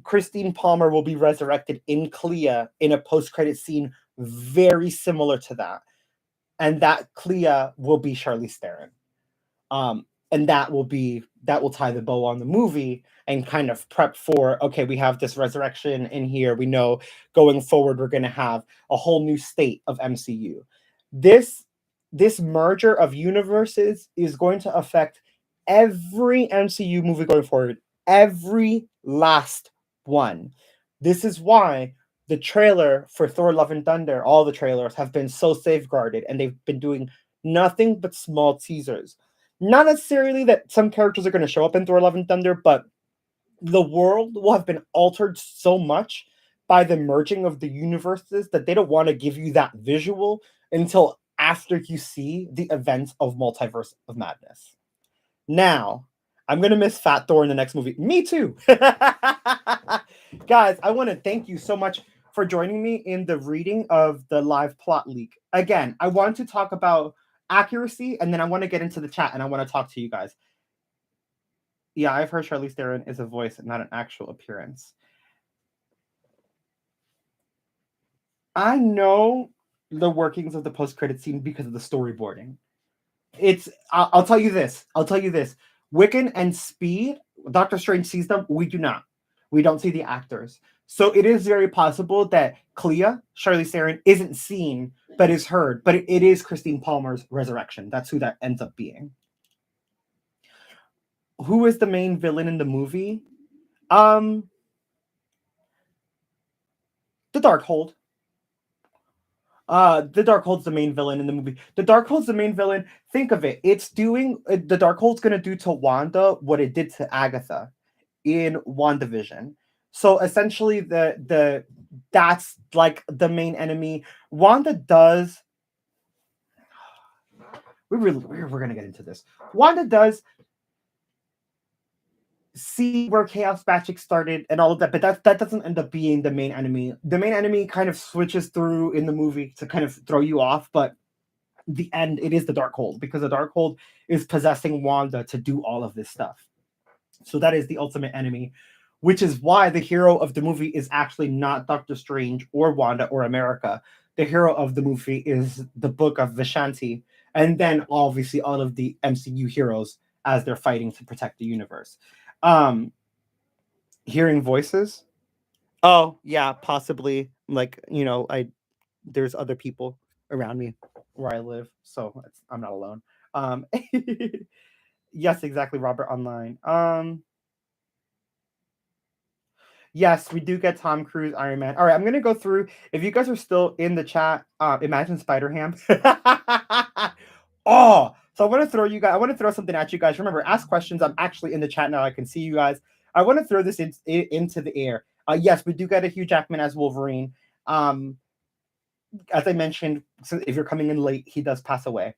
Christine Palmer will be resurrected in Clea in a post-credit scene very similar to that, and that Clea will be Charlize Theron. And that will tie the bow on the movie and kind of prep for, okay, we have this resurrection in here. We know going forward we're going to have a whole new state of MCU. This merger of universes is going to affect every MCU movie going forward, every last one. This is why the trailer for Thor: Love and Thunder, all the trailers have been so safeguarded, and they've been doing nothing but small teasers. Not necessarily that some characters are going to show up in Thor: Love and Thunder, but the world will have been altered so much by the merging of the universes that they don't want to give you that visual until after you see the events of Multiverse of Madness. Now, I'm going to miss Fat Thor in the next movie. Me too. Guys, I want to thank you so much for joining me in the reading of the live plot leak. Again, I want to talk about accuracy, and then I want to get into the chat, and I want to talk to you guys. Yeah, I've heard Charlize Theron is a voice, not an actual appearance. I know the workings of the post-credit scene because of the storyboarding. I'll tell you this. Wiccan and Speed, Doctor Strange sees them. We do not. We don't see the actors. So it is very possible that Clea, Charlize Theron, isn't seen, but is heard. But it is Christine Palmer's resurrection. That's who that ends up being. Who is the main villain in the movie? The Darkhold. The Darkhold's the main villain in the movie. The Darkhold's the main villain. Think of it. It's doing the Darkhold's gonna do to Wanda what it did to Agatha in WandaVision. So essentially, that's like the main enemy. Wanda does. We're gonna get into this. Wanda does see where Chaos Magic started and all of that, but that doesn't end up being the main enemy. The main enemy kind of switches through in the movie to kind of throw you off, but the end, it is the Darkhold, because the Darkhold is possessing Wanda to do all of this stuff. So that is the ultimate enemy, which is why the hero of the movie is actually not Doctor Strange or Wanda or America. The hero of the movie is the Book of Vishanti, and then obviously all of the MCU heroes as they're fighting to protect the universe. Hearing voices. Oh yeah, possibly. Like, there's other people around me where I live, so I'm not alone. Yes, exactly, Robert Online. Yes, we do get Tom Cruise, Iron Man. All right, I'm gonna go through. If you guys are still in the chat, imagine Spider-Ham. Oh, so I want to throw something at you guys. Remember, ask questions. I'm actually in the chat now. I can see you guys. I want to throw this into the air. Yes, we do get a Hugh Jackman as Wolverine. As I mentioned, so if you're coming in late, he does pass away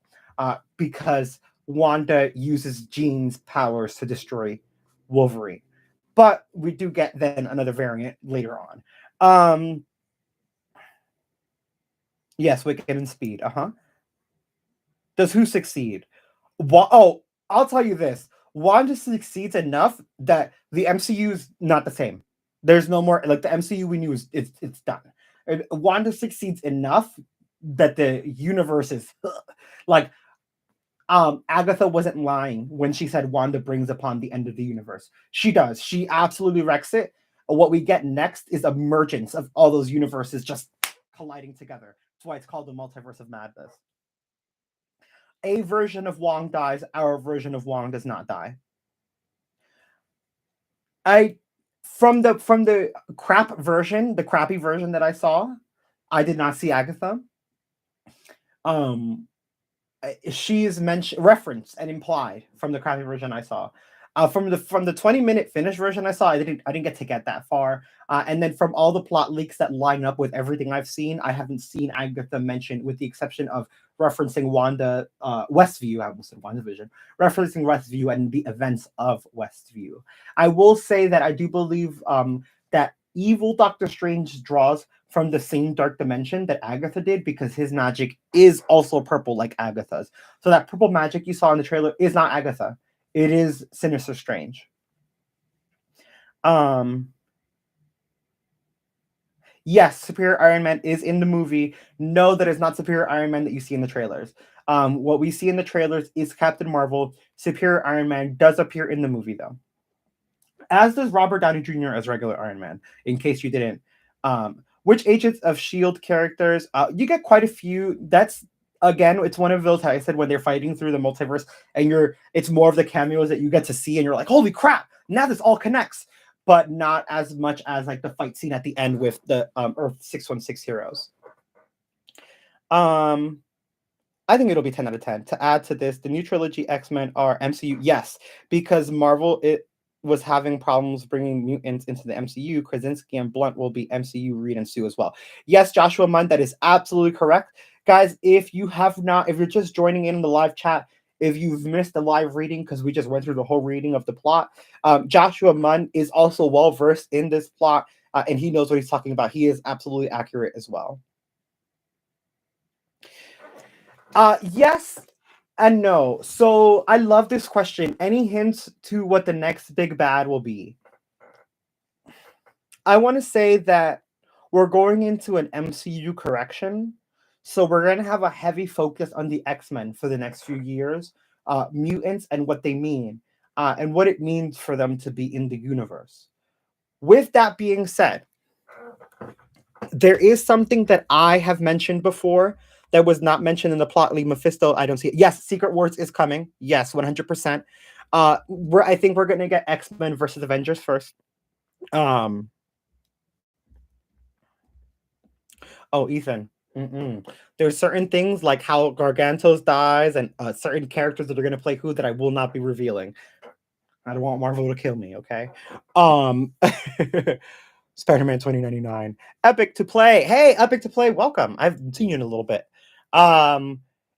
because Wanda uses Jean's powers to destroy Wolverine. But we do get then another variant later on. Yes, Wiccan and Speed. Does who succeed? I'll tell you this. Wanda succeeds enough that the MCU is not the same. There's no more, like, the MCU we knew it's done. Wanda succeeds enough the universe is like Agatha wasn't lying when she said Wanda brings upon the end of the universe. She does. She absolutely wrecks it. What we get next is emergence of all those universes just colliding together. That's why it's called the Multiverse of Madness. A version of Wong dies, our version of Wong does not die. I from the crap version, the crappy version that I saw, I did not see Agatha. Um she is mentioned, referenced, and implied from the crappy version I saw. From the 20-minute finished version I saw, I didn't get that far. And then from all the plot leaks that line up with everything I've seen, I haven't seen Agatha mentioned, with the exception of referencing Wanda, Westview. I almost said WandaVision, referencing Westview and the events of Westview. I will say that I do believe that evil Doctor Strange draws from the same dark dimension that Agatha did, because his magic is also purple like Agatha's. So that purple magic you saw in the trailer is not Agatha. It is Sinister Strange. Yes, Superior Iron Man is in the movie. No, that is not Superior Iron Man that you see in the trailers. What we see in the trailers is Captain Marvel. Superior Iron Man does appear in the movie, though. As does Robert Downey Jr. as regular Iron Man, in case you didn't. Which Agents of S.H.I.E.L.D. characters? You get quite a few. That's, again, it's one of those, how I said, when they're fighting through the multiverse, and it's more of the cameos that you get to see, and you're like, holy crap, now this all connects. But not as much as like the fight scene at the end with the Earth 616 heroes. I think it'll be 10 out of 10. To add to this, the new trilogy X-Men are MCU. Yes, because Marvel was having problems bringing mutants into the MCU. Krasinski and Blunt will be MCU, Reed and Sue as well. Yes, Joshua Munn, that is absolutely correct. Guys, if you're just joining in the live chat, if you've missed the live reading, because we just went through the whole reading of the plot, Joshua Munn is also well-versed in this plot, and he knows what he's talking about. He is absolutely accurate as well. Yes and no. So I love this question. Any hints to what the next big bad will be? I want to say that we're going into an MCU correction. So we're going to have a heavy focus on the X-Men for the next few years, mutants and what they mean, and what it means for them to be in the universe. With that being said, there is something that I have mentioned before that was not mentioned in the plot. Lee Mephisto, I don't see it. Yes, Secret Wars is coming. Yes, 100%. I think we're going to get X-Men versus Avengers first. Oh, Ethan. There's certain things like how Gargantos dies and certain characters that are going to play who that I will not be revealing. I don't want Marvel to kill me, okay? Spider-Man 2099. Epic to play. Hey, Epic to play. Welcome. I've seen you in a little bit.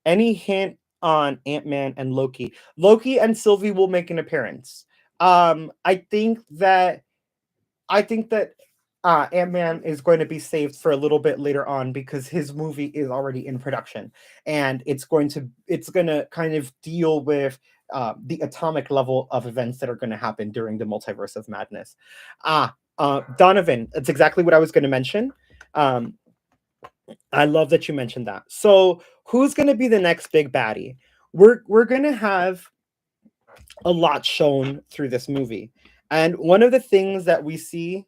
Any hint on Ant-Man and Loki? Loki and Sylvie will make an appearance. I think that Ant-Man is going to be saved for a little bit later on, because his movie is already in production, and it's going to kind of deal with the atomic level of events that are going to happen during the Multiverse of Madness. Donovan, that's exactly what I was going to mention. I love that you mentioned that. So who's going to be the next big baddie? We're going to have a lot shown through this movie. And one of the things that we see,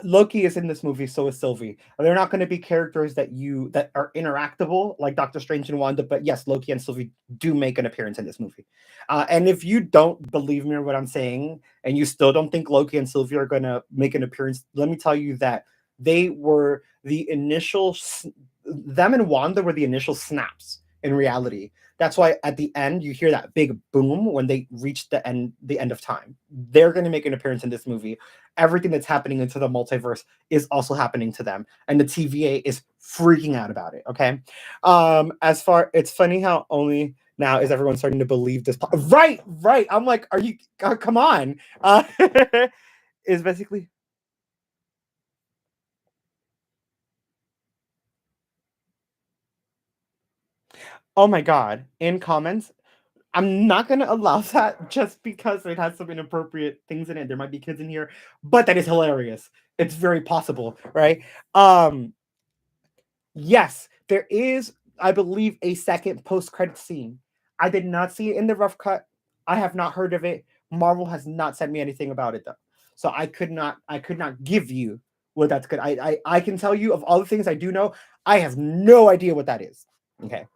Loki is in this movie, so is Sylvie. They're not going to be characters that are interactable like Doctor Strange and Wanda, but yes, Loki and Sylvie do make an appearance in this movie. And if you don't believe me or what I'm saying, and you still don't think Loki and Sylvie are going to make an appearance, let me tell you that they were the initial, them and Wanda were the initial snaps in reality. That's why at the end you hear that big boom when they reach the end of time. They're going to make an appearance in this movie. Everything that's happening into the multiverse is also happening to them, and the TVA is freaking out about it. Okay, it's funny how only now is everyone starting to believe this. Right. I'm like, are you? Come on. Is basically. Oh my God! In comments, I'm not going to allow that just because it has some inappropriate things in it. There might be kids in here, but that is hilarious. It's very possible, right? Yes, there is, I believe, a second post-credit scene. I did not see it in the rough cut. I have not heard of it. Marvel has not sent me anything about it though. So I could not give you what that's good. I can tell you of all the things I do know, I have no idea what that is. Okay.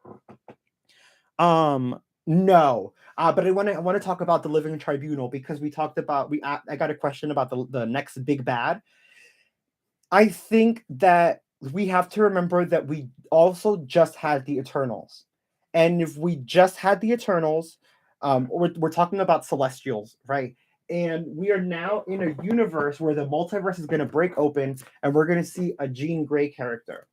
No. But I want to talk about the Living Tribunal because we talked about I got a question about the next big bad. I think that we have to remember that we also just had the Eternals. And if we just had the Eternals, we're talking about Celestials, right? And we are now in a universe where the multiverse is going to break open and we're going to see a Jean Grey character.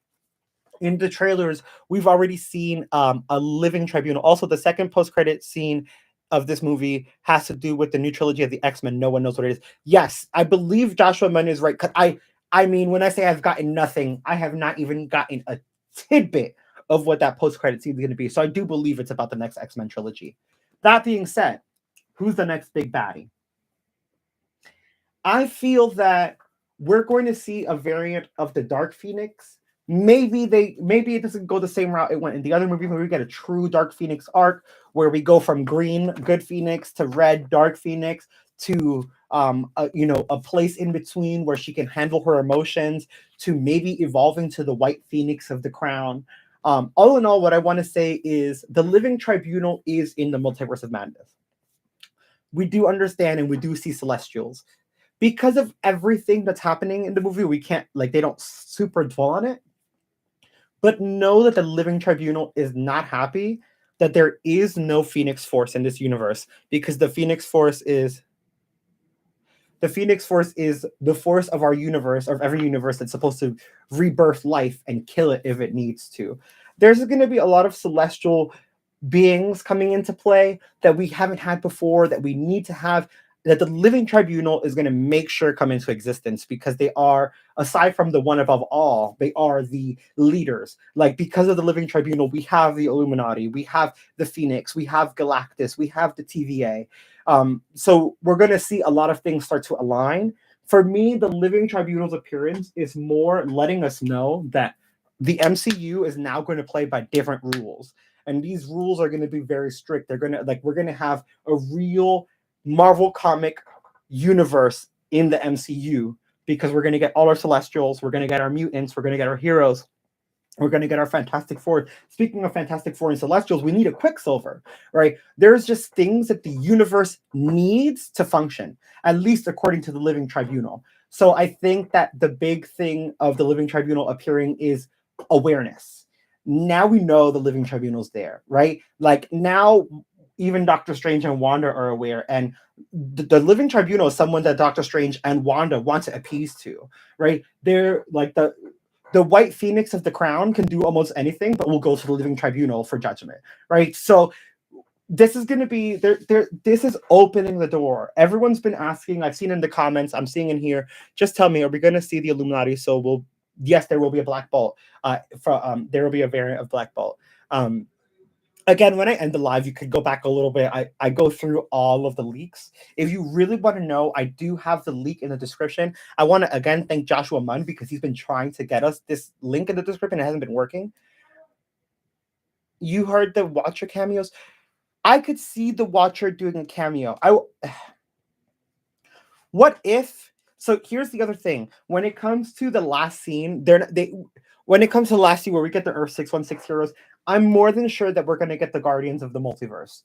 In the trailers, we've already seen a living tribunal. Also, the second post-credit scene of this movie has to do with the new trilogy of the X-Men. No one knows what it is. Yes, I believe Joshua Munn is right. 'Cause I mean, when I say I've gotten nothing, I have not even gotten a tidbit of what that post-credit scene is going to be. So I do believe it's about the next X-Men trilogy. That being said, who's the next big baddie? I feel that we're going to see a variant of the Dark Phoenix. Maybe it doesn't go the same route it went in the other movie where we get a true Dark Phoenix arc where we go from green good Phoenix to red Dark Phoenix to a place in between where she can handle her emotions to maybe evolving to the white Phoenix of the Crown. All in all, what I want to say is the Living Tribunal is in the Multiverse of Madness. We do understand and we do see Celestials because of everything that's happening in the movie. We can't they don't super dwell on it, but know that the Living Tribunal is not happy that there is no Phoenix Force in this universe because the Phoenix Force is the force of our universe, of every universe that's supposed to rebirth life and kill it if it needs to. There's going to be a lot of celestial beings coming into play that we haven't had before, that we need to have, that the Living Tribunal is going to make sure come into existence because they are, aside from the one above all, they are the leaders. Like, because of the Living Tribunal, we have the Illuminati, we have the Phoenix, we have Galactus, we have the TVA. So we're going to see a lot of things start to align. For me, the Living Tribunal's appearance is more letting us know that the MCU is now going to play by different rules. And these rules are going to be very strict. We're going to have a real Marvel comic universe in the MCU because we're going to get all our Celestials, we're going to get our mutants, we're going to get our heroes, we're going to get our Fantastic Four. Speaking of Fantastic Four and Celestials, we need a Quicksilver, right? There's just things that the universe needs to function, at least according to the Living Tribunal. So I think that the big thing of the Living Tribunal appearing is awareness. Now we know the Living Tribunal's there, right? Like now even Doctor Strange and Wanda are aware, and the Living Tribunal is someone that Doctor Strange and Wanda want to appease to, right? They're like the White Phoenix of the Crown can do almost anything, but will go to the Living Tribunal for judgment, right? So this is going to be this is opening the door. Everyone's been asking. I've seen in the comments. I'm seeing in here. Just tell me, are we going to see the Illuminati? So yes, there will be a Black Bolt. There will be a variant of Black Bolt. Again, when I end the live, you could go back a little bit. I go through all of the leaks. If you really want to know, I do have the leak in the description. I want to, again, thank Joshua Munn because he's been trying to get us this link in the description. It hasn't been working. You heard the Watcher cameos? I could see the Watcher doing a cameo. What if... So here's the other thing. When it comes to the last scene, when it comes to the last scene where we get the Earth 616 heroes, I'm more than sure that we're going to get the Guardians of the Multiverse.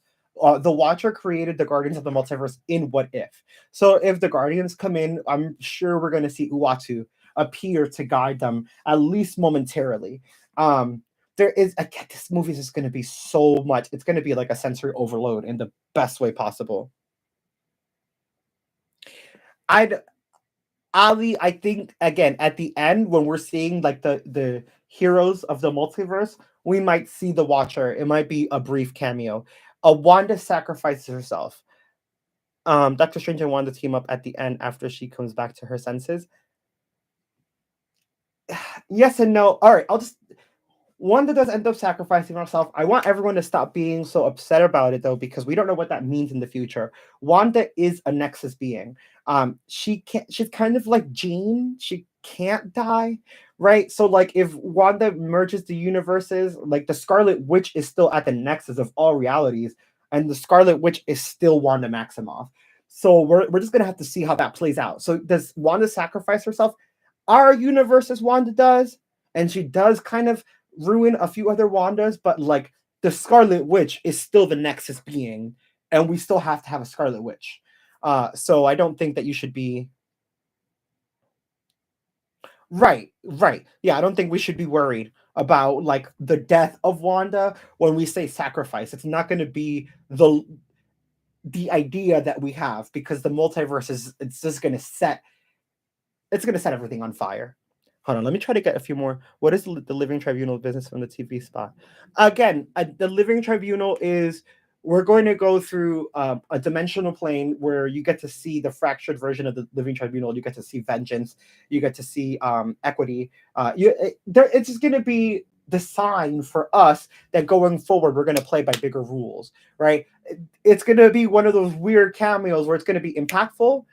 The Watcher created the Guardians of the Multiverse in What If. So if the Guardians come in, I'm sure we're going to see Uatu appear to guide them, at least momentarily. This movie is just going to be so much. It's going to be like a sensory overload in the best way possible. Ali, I think, again, at the end, when we're seeing like the heroes of the multiverse, we might see the Watcher. It might be a brief cameo. Wanda sacrifices herself. Doctor Strange and Wanda team up at the end after she comes back to her senses. Yes and no. All right, Wanda does end up sacrificing herself. I want everyone to stop being so upset about it, though, because we don't know what that means in the future. Wanda is a Nexus being. She's kind of like Jean. can't die, right? So like if Wanda merges the universes, like the Scarlet Witch is still at the nexus of all realities, and the Scarlet Witch is still Wanda Maximoff. So we're just gonna have to see how that plays out. So does Wanda sacrifice herself? Our universe as Wanda does, and she does kind of ruin a few other Wandas, but like the Scarlet Witch is still the nexus being, and we still have to have a Scarlet Witch. So I don't think that you should be right, right. Yeah, I don't think we should be worried about like the death of Wanda when we say sacrifice. It's not going to be the idea that we have because the multiverse is it's just going to set it's going to set everything on fire. Hold on, let me try to get a few more. What is the Living Tribunal business from the TV spot? Again, the Living Tribunal is we're going to go through a dimensional plane where you get to see the fractured version of the Living Tribunal. You get to see vengeance. You get to see equity. It's just going to be the sign for us that going forward we're going to play by bigger rules, right? It's going to be one of those weird cameos where it's going to be impactful.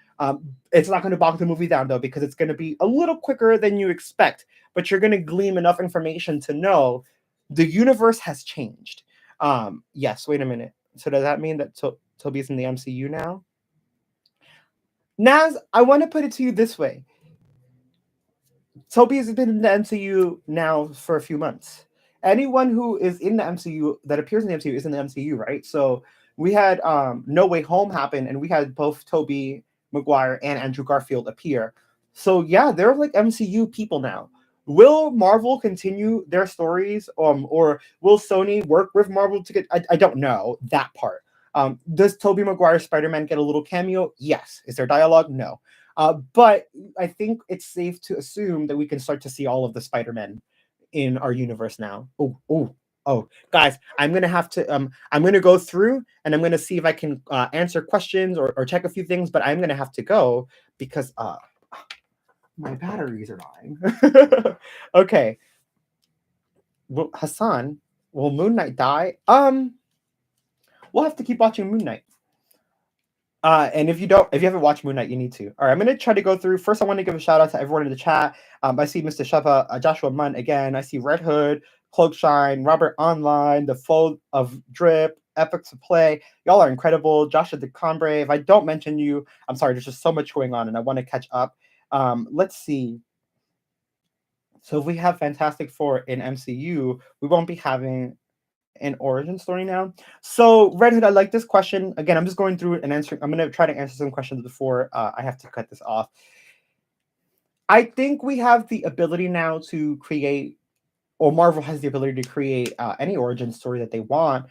It's not going to bog the movie down though because it's going to be a little quicker than you expect, but you're going to glean enough information to know the universe has changed. Yes, wait a minute. So does that mean that Toby's in the MCU now? Naz, I want to put it to you this way. Toby has been in the MCU now for a few months. Anyone who is in the MCU that appears in the MCU is in the MCU, right? So we had No Way Home happen, and we had both Toby Maguire and Andrew Garfield appear. So yeah, they're like MCU people now. Will Marvel continue their stories, or will Sony work with Marvel to get? I don't know that part. Does Tobey Maguire Spider-Man get a little cameo? Yes. Is there dialogue? No. But I think it's safe to assume that we can start to see all of the Spider-Men in our universe now. Oh, guys, I'm gonna go through and I'm gonna see if I can answer questions or check a few things, but I'm gonna have to go because my batteries are dying. Okay. Well, Hassan, will Moon Knight die? We'll have to keep watching Moon Knight. And if you haven't watched Moon Knight, you need to. All right, I'm gonna try to go through. First, I want to give a shout out to everyone in the chat. I see Mr. Sheva, Joshua Munn again. I see Red Hood, Cloakshine, Robert Online, the Foe of Drip, Epics of Play. Y'all are incredible. Joshua DeCombre. If I don't mention you, I'm sorry. There's just so much going on, and I want to catch up. Let's see. So if we have Fantastic Four in MCU, we won't be having an origin story now. So Red Hood, I like this question. Again, I'm just going through it and answering. I'm going to try to answer some questions before I have to cut this off. I think we have the ability now to create, or Marvel has the ability to create any origin story that they want,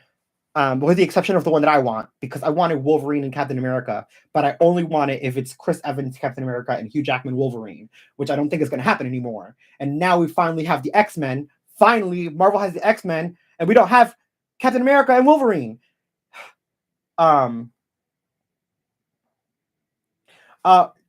with the exception of the one that I want, because I wanted Wolverine and Captain America, but I only want it if it's Chris Evans, Captain America, and Hugh Jackman, Wolverine, which I don't think is going to happen anymore. And now we finally have the X-Men. Finally, Marvel has the X-Men, and we don't have Captain America and Wolverine.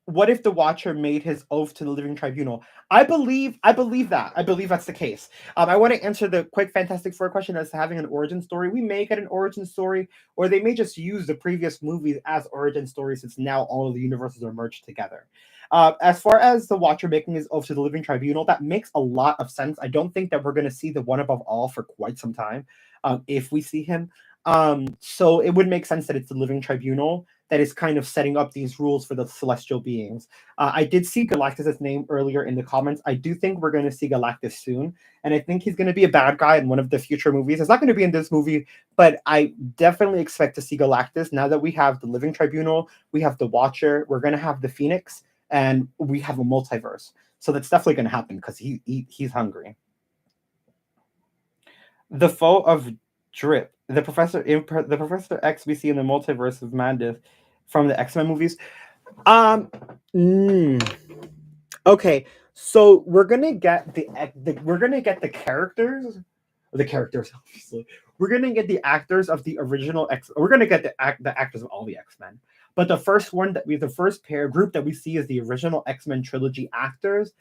What if the Watcher made his oath to the Living Tribunal? I believe that. I believe that's the case. I want to answer the quick Fantastic Four question as to having an origin story. We may get an origin story, or they may just use the previous movies as origin stories since now all of the universes are merged together. As far as the Watcher making his oath to the Living Tribunal, that makes a lot of sense. I don't think that we're going to see the One Above All for quite some time, if we see him. So it would make sense that it's the Living Tribunal that is kind of setting up these rules for the celestial beings. I did see Galactus' name earlier in the comments. I do think we're going to see Galactus soon, and I think he's going to be a bad guy in one of the future movies. It's not going to be in this movie, but I definitely expect to see Galactus now that we have the Living Tribunal, we have the Watcher, we're going to have the Phoenix, and we have a multiverse. So that's definitely going to happen because he's hungry. The Foe of Drip, the Professor X we see in the Multiverse of Madness from the X-Men movies. Okay, so we're gonna get the characters, obviously. We're gonna get the actors of the original X. We're gonna get the actors of all the X-Men. But the first group that we see is the original X-Men trilogy actors.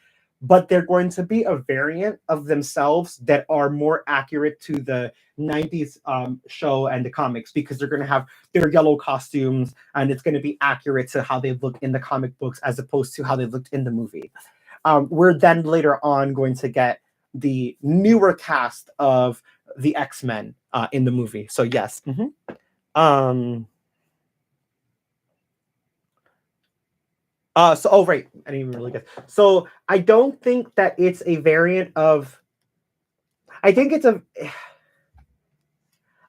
But they're going to be a variant of themselves that are more accurate to the 90s show and the comics because they're going to have their yellow costumes and it's going to be accurate to how they look in the comic books as opposed to how they looked in the movie. we're then later on going to get the newer cast of the X-Men in the movie. So yes. Right, I didn't even really get. So I don't think that it's a variant of. I think it's a.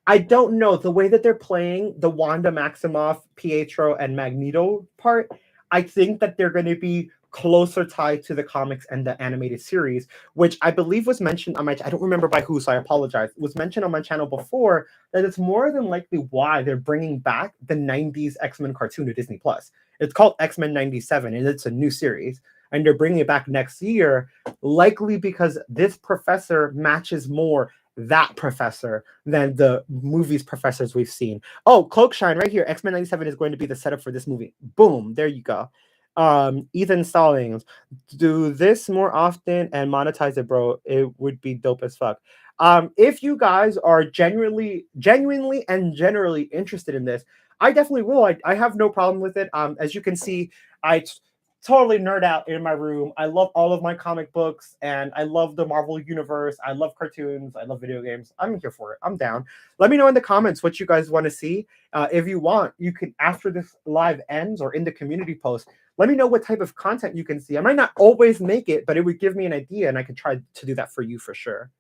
I don't know the way that they're playing the Wanda Maximoff, Pietro, and Magneto part. I think that they're going to be closer tied to the comics and the animated series, which I believe was mentioned on my. I don't remember by who, so I apologize. It was mentioned on my channel before that it's more than likely why they're bringing back the '90s X-Men cartoon to Disney Plus. It's called X-Men '97, and it's a new series, and they're bringing it back next year, likely because this professor matches more that professor than the movie's professors we've seen. Oh, Cloakshine right here. X-Men 97 is going to be the setup for this movie. Boom, there you go. Ethan Stallings, do this more often and monetize it, bro. It would be dope as fuck. If you guys are genuinely and generally interested in this, I definitely will. I have no problem with it. As you can see, I totally nerd out in my room. I love all of my comic books and I love the Marvel universe. I love cartoons. I love video games. I'm here for it. I'm down. Let me know in the comments what you guys want to see. If you want, you can, after this live ends or in the community post, let me know what type of content you can see. I might not always make it, but it would give me an idea and I could try to do that for you for sure.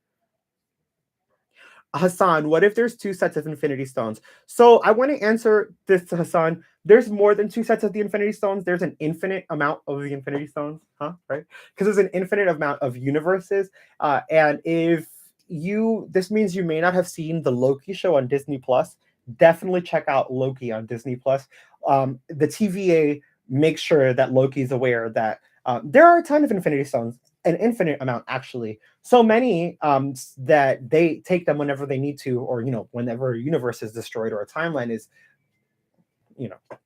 Hassan, what if there's 2 sets of Infinity Stones? So I want to answer this to Hassan. There's more than 2 sets of the Infinity Stones. There's an infinite amount of the Infinity Stones, right? Because there's an infinite amount of universes. And if this means you may not have seen the Loki show on Disney Plus. Definitely check out Loki on Disney Plus. The TVA makes sure that Loki is aware that there are a ton of Infinity Stones. An infinite amount, actually. So many that they take them whenever they need to, or whenever a universe is destroyed or a timeline is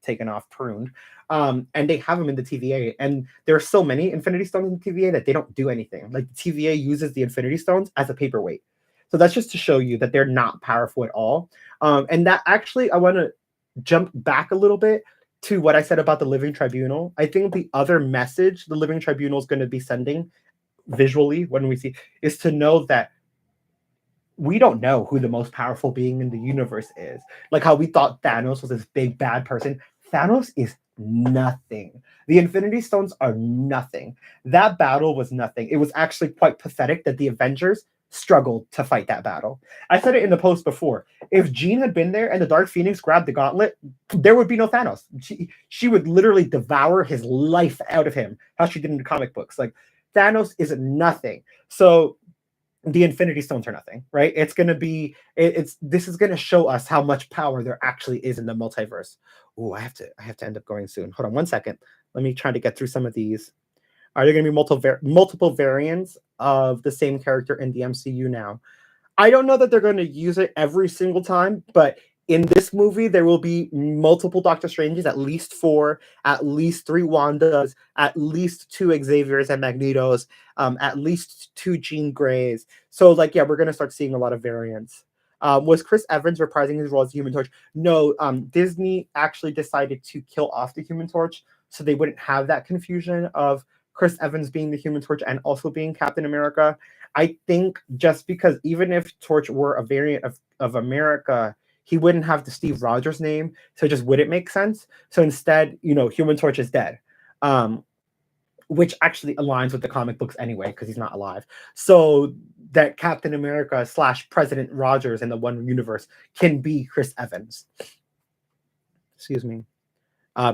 taken off, pruned, and they have them in the TVA. And there are so many Infinity Stones in the TVA that they don't do anything. Like the TVA uses the Infinity Stones as a paperweight. So that's just to show you that they're not powerful at all. And that actually, I want to jump back a little bit to what I said about the Living Tribunal. I think the other message the Living Tribunal is going to be sending visually when we see is to know that we don't know who the most powerful being in the universe is. Like how we thought Thanos was this big bad person. Thanos is nothing. The Infinity Stones are nothing. That battle was nothing. It was actually quite pathetic that the Avengers struggled to fight that battle. I said it in the post before. If Jean had been there and the Dark Phoenix grabbed the gauntlet, there would be no Thanos. She would literally devour his life out of him, how she did in the comic books. Like Thanos is nothing. So the Infinity Stones are nothing, right? It's going to be, this is going to show us how much power there actually is in the multiverse. Oh, I have to end up going soon. Hold on 1 second. Let me try to get through some of these. Are there going to be multiple variants of the same character in the MCU now? I don't know that they're going to use it every single time, but in this movie, there will be multiple Doctor Stranges, at least 4, at least 3 Wandas, at least 2 Xaviers and Magnetos, at least 2 Jean Greys. So, we're going to start seeing a lot of variants. Was Chris Evans reprising his role as the Human Torch? No, Disney actually decided to kill off the Human Torch so they wouldn't have that confusion of Chris Evans being the Human Torch and also being Captain America. I think just because even if Torch were a variant of America, he wouldn't have the Steve Rogers name, so it just wouldn't make sense. So instead, Human Torch is dead, which actually aligns with the comic books anyway, because he's not alive. So that Captain America / President Rogers in the one universe can be Chris Evans. Excuse me.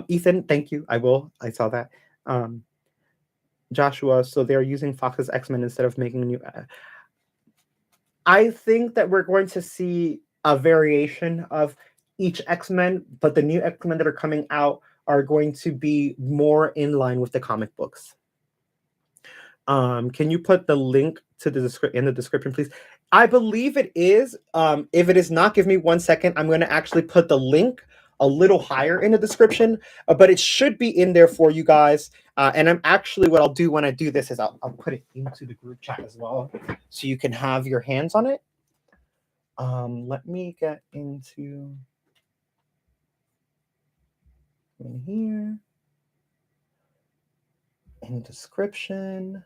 Ethan, thank you. I saw that. Joshua, so they're using Fox's X-Men instead of making a new... I think that we're going to see a variation of each X-Men, but the new X-Men that are coming out are going to be more in line with the comic books. Can you put the link to in the description, please? I believe it is. If it is not, give me 1 second. I'm going to actually put the link a little higher in the description, but it should be in there for you guys. And I'm actually, what I'll do when I do this is I'll put it into the group chat as well, so you can have your hands on it. Let me get into in here. in description.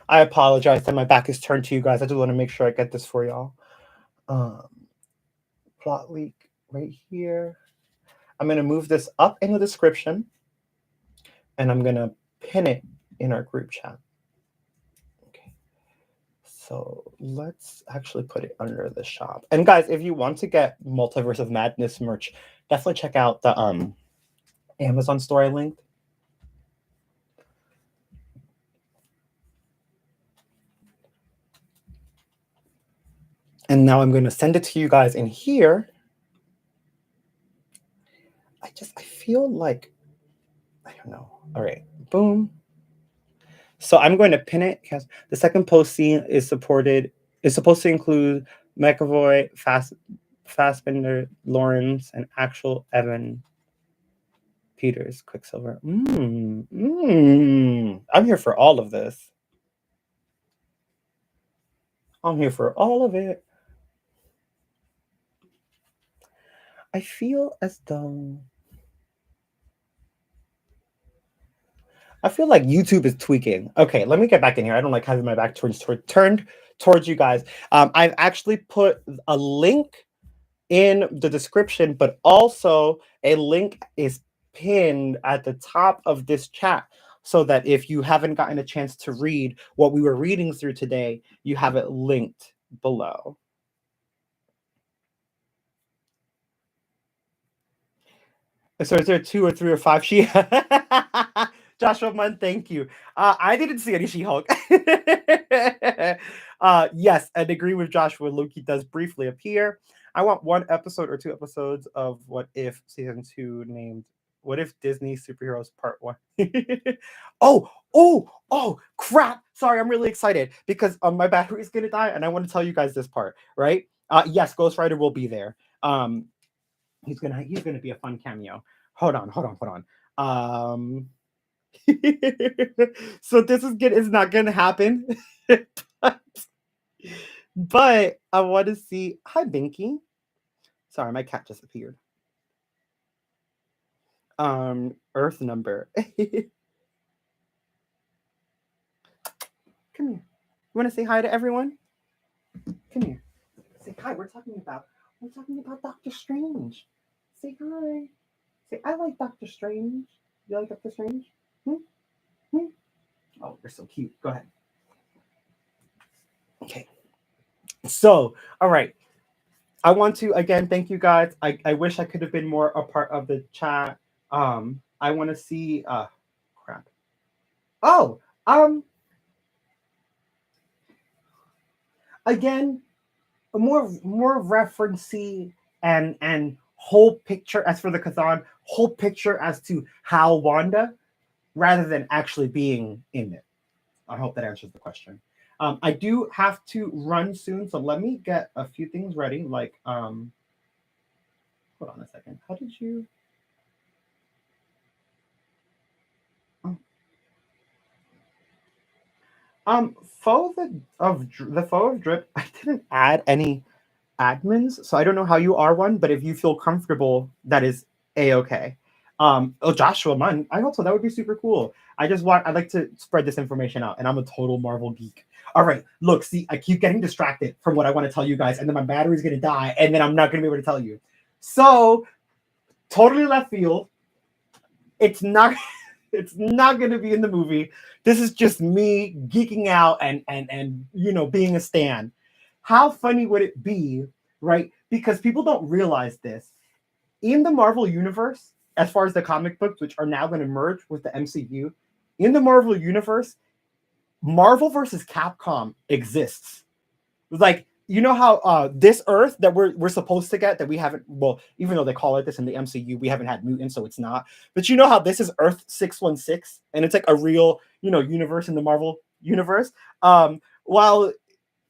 I apologize that my back is turned to you guys. I just want to make sure I get this for y'all. Plot leak right here. I'm going to move this up in the description, and I'm going to pin it in our group chat. Okay. So let's actually put it under the shop. And guys, if you want to get Multiverse of Madness merch, definitely check out the Amazon store I linked. And now I'm going to send it to you guys in here. I feel like, I don't know. All right, boom. So I'm going to pin it because the second post scene is supposed to include McAvoy, Fassbender, Lawrence, and actual Evan Peters, Quicksilver. I'm here for all of this. I'm here for all of it. I feel as though like YouTube is tweaking. Okay, let me get back in here. I don't like having my back turned towards you guys. I've actually put a link in the description, but also a link is pinned at the top of this chat so that if you haven't gotten a chance to read what we were reading through today, you have it linked below. So is there 2 or 3 or 5 She? Joshua Munn, thank you. I didn't see any She-Hulk. Yes, and agree with Joshua. Loki does briefly appear. I want 1 episode or 2 episodes of What If season 2 named What If Disney Superheroes Part 1. Oh, crap. Sorry, I'm really excited because my battery is going to die and I want to tell you guys this part, right? Yes, Ghost Rider will be there. He's gonna be a fun cameo. Hold on. So this is not gonna happen. but I want to see. Hi, Binky. Sorry, my cat just appeared. Earth number. Come here. You want to say hi to everyone? Come here. Say hi. We're talking about Doctor Strange. Say hi. Say I like Doctor Strange. You like Doctor Strange? Oh, you're so cute. Go ahead. Okay. So, all right. I want to again thank you guys. I wish I could have been more a part of the chat. I want to see crap. Oh, again, more referencey and whole picture as for the Kazan, whole picture as to how Wanda rather than actually being in it. I hope that answers the question. I do have to run soon, so let me get a few things ready. Like, hold on a second. How did you? Foe of Drip. I didn't add any admins, so I don't know how you are one. But if you feel comfortable, that is a-okay. Joshua Munn. I hope so. That would be super cool. I'd like to spread this information out, and I'm a total Marvel geek. All right, look, see, I keep getting distracted from what I want to tell you guys, and then my battery's gonna die, and then I'm not gonna be able to tell you. So, totally left field. It's not. It's not gonna be in the movie. This is just me geeking out and being a stan. How funny would it be, right? Because people don't realize this. In the Marvel universe, as far as the comic books, which are now going to merge with the MCU, in the Marvel universe, Marvel versus Capcom exists. Like, you know how this Earth that we're supposed to get, that we haven't, well, even though they call it this in the MCU, we haven't had mutants, so it's not. But you know how this is Earth 616, and it's like a real, universe in the Marvel universe. While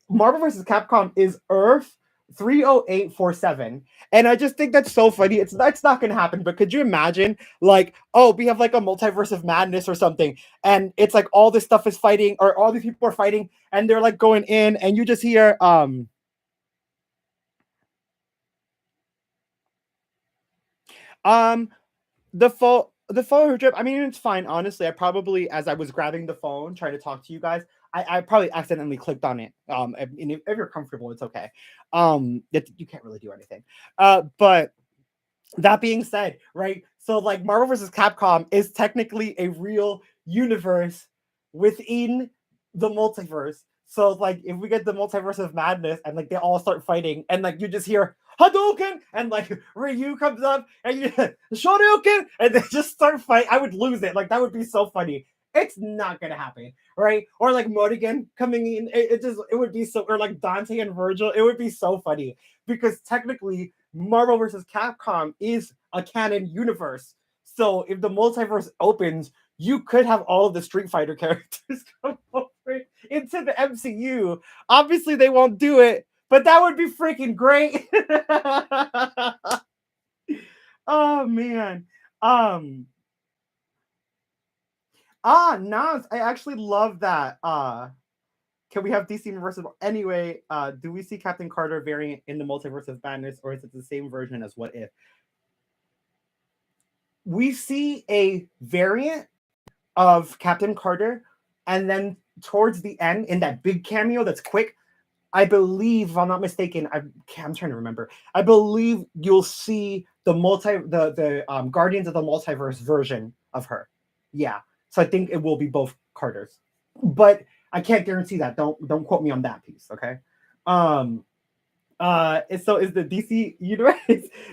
Marvel vs. Capcom is Earth 30847. And I just think that's so funny. That's not gonna happen, but could you imagine, like, oh, we have like a multiverse of madness or something, and it's like all this stuff is fighting, or all these people are fighting, and they're like going in, and you just hear the The photo drip, I mean, it's fine. Honestly, I probably, as I was grabbing the phone trying to talk to you guys, I probably accidentally clicked on it. And if you're comfortable, it's okay. You can't really do anything. But that being said, right? So like Marvel versus Capcom is technically a real universe within the multiverse. So like if we get the multiverse of madness and like they all start fighting and like you just hear Hadouken and like Ryu comes up and you Shoryuken and they just start fighting, I would lose it. Like that would be so funny. It's not gonna happen, right? Or like Modigan coming in, it would be so, or like Dante and Virgil, it would be so funny because technically Marvel versus Capcom is a canon universe. So if the multiverse opens, you could have all of the Street Fighter characters come over into the MCU. Obviously, they won't do it, but that would be freaking great. Oh man. Nas, I actually love that. Can we have DC Universe? Anyway, do we see Captain Carter variant in the Multiverse of Madness, or is it the same version as What If? We see a variant of Captain Carter, and then towards the end, in that big cameo that's quick, I believe, if I'm not mistaken, I'm trying to remember. I believe you'll see the Guardians of the Multiverse version of her. Yeah, so I think it will be both Carters, but I can't guarantee that. Don't quote me on that piece, okay? So is the DC universe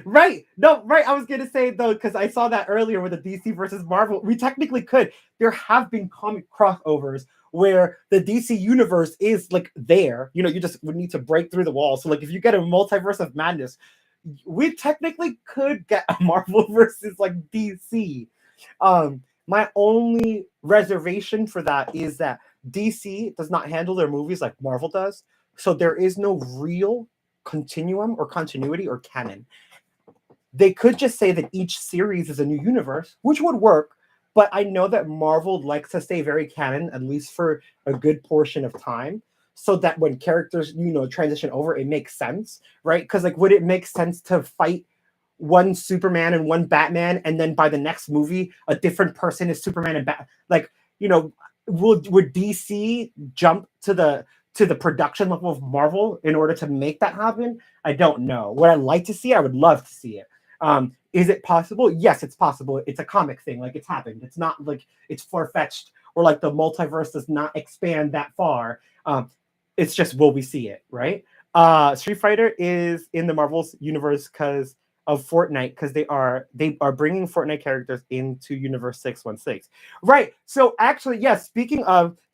right? No, right. I was gonna say though, because I saw that earlier with the DC versus Marvel. We technically could. There have been comic crossovers where the DC universe is like there. You know, you just would need to break through the wall. So like if you get a multiverse of madness, we technically could get a Marvel versus like DC. My only reservation for that is that DC does not handle their movies like Marvel does. So there is no real continuum or continuity or canon. They could just say that each series is a new universe, which would work, but I know that Marvel likes to stay very canon, at least for a good portion of time, so that when characters, transition over, it makes sense, right? Because like, would it make sense to fight one Superman and one Batman, and then by the next movie, a different person is Superman and Bat? Like, would DC jump to the production level of Marvel in order to make that happen? I don't know. Would I like to see? I would love to see it. Is it possible? Yes, it's possible. It's a comic thing. Like it's happened. It's not like it's far-fetched or like the multiverse does not expand that far. It's just, will we see it, right? Street Fighter is in the Marvel's universe because of Fortnite, because they are bringing Fortnite characters into Universe 616. Right. So actually, yes,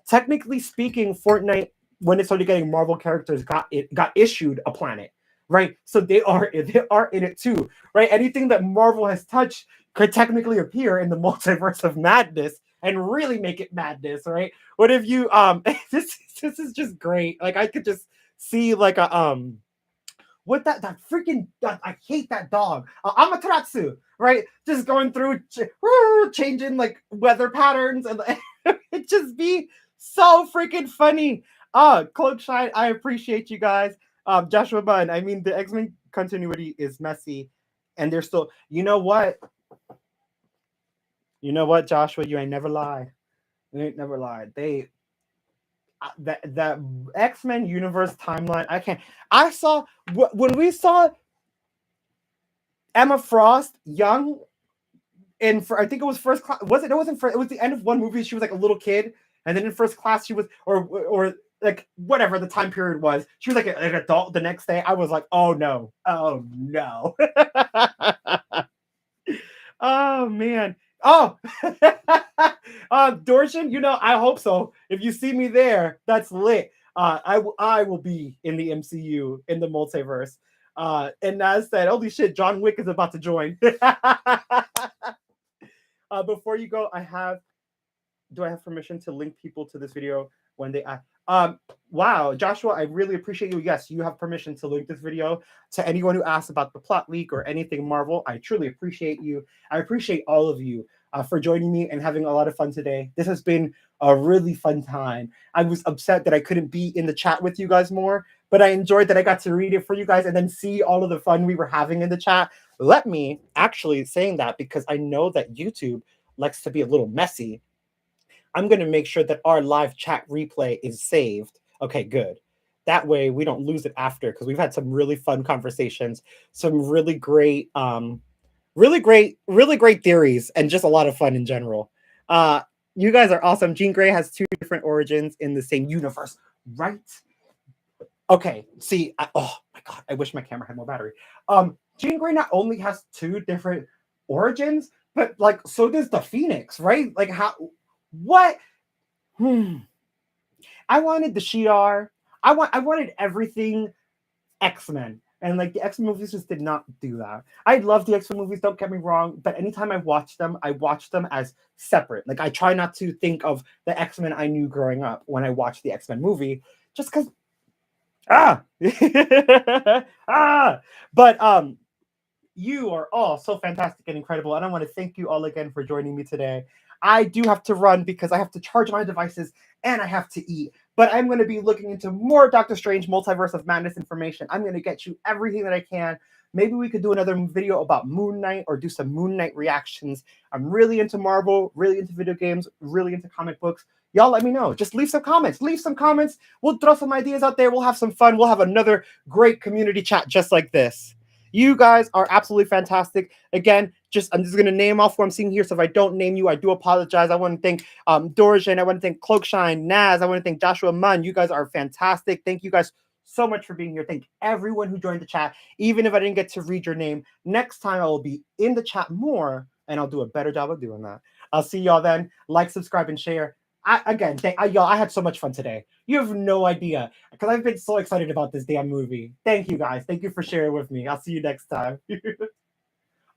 technically speaking, Fortnite, when it started getting Marvel characters, got issued a planet, right? So they are in it too, right? Anything that Marvel has touched could technically appear in the Multiverse of Madness and really make it madness, right? What if you this is just great. Like I could just see like a what that freaking I hate that dog. Amaterasu, right? Just going through changing like weather patterns and it just be so freaking funny. Cloak Shine, I appreciate you guys. Joshua Bunn, I mean the X-Men continuity is messy, and they're still. You know what, Joshua, you ain't never lied. You ain't never lied. They that X-Men universe timeline. I saw when we saw Emma Frost young I think it was first class. Was it? It wasn't first. It was the end of one movie. She was like a little kid, and then in first class she was, or like whatever the time period was. She was like an adult the next day. I was like, oh no. Oh man. Oh, Dorshan, I hope so. If you see me there, that's lit. I will be in the MCU in the multiverse. And Naz said, holy shit, John Wick is about to join. Before you go, do I have permission to link people to this video when they ask? Wow, Joshua, I really appreciate you. Yes, you have permission to link this video to anyone who asks about the plot leak or anything Marvel. I truly appreciate you. I appreciate all of you for joining me and having a lot of fun today. This has been a really fun time. I was upset that I couldn't be in the chat with you guys more, but I enjoyed that I got to read it for you guys and then see all of the fun we were having in the chat. Let me actually saying that because I know that YouTube likes to be a little messy. I'm going to make sure that our live chat replay is saved. Okay, good. That way we don't lose it after because we've had some really fun conversations, some really great theories, and just a lot of fun in general. You guys are awesome. Jean Grey has two different origins in the same universe, right? Okay, see, oh my god, I wish my camera had more battery. Jean Grey not only has two different origins, but like so does the Phoenix, right? Like how what? I wanted the Shi'ar. I wanted everything X-Men. And like the X-Men movies just did not do that. I love the X-Men movies, don't get me wrong, but anytime I watch them as separate. Like I try not to think of the X-Men I knew growing up when I watch the X-Men movie, just because but you are all so fantastic and incredible, and I want to thank you all again for joining me today. I do have to run because I have to charge my devices and I have to eat. But I'm going to be looking into more Doctor Strange Multiverse of Madness information. I'm going to get you everything that I can. Maybe we could do another video about Moon Knight or do some Moon Knight reactions. I'm really into Marvel, really into video games, really into comic books. Y'all let me know. Just leave some comments. Leave some comments. We'll throw some ideas out there. We'll have some fun. We'll have another great community chat just like this. You guys are absolutely fantastic. Again, I'm just going to name off what I'm seeing here. So if I don't name you, I do apologize. I want to thank Dorjan. I want to thank Cloakshine, Naz. I want to thank Joshua Munn. You guys are fantastic. Thank you guys so much for being here. Thank everyone who joined the chat. Even if I didn't get to read your name, next time I will be in the chat more and I'll do a better job of doing that. I'll see y'all then. Like, subscribe, and share. Y'all, I had so much fun today. You have no idea because I've been so excited about this damn movie. Thank you guys. Thank you for sharing with me. I'll see you next time.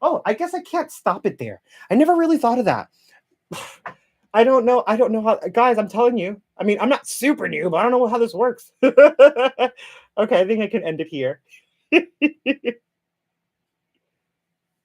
Oh, I guess I can't stop it there. I never really thought of that. I don't know how, guys, I'm telling you. I mean, I'm not super new, but I don't know how this works. Okay, I think I can end it here.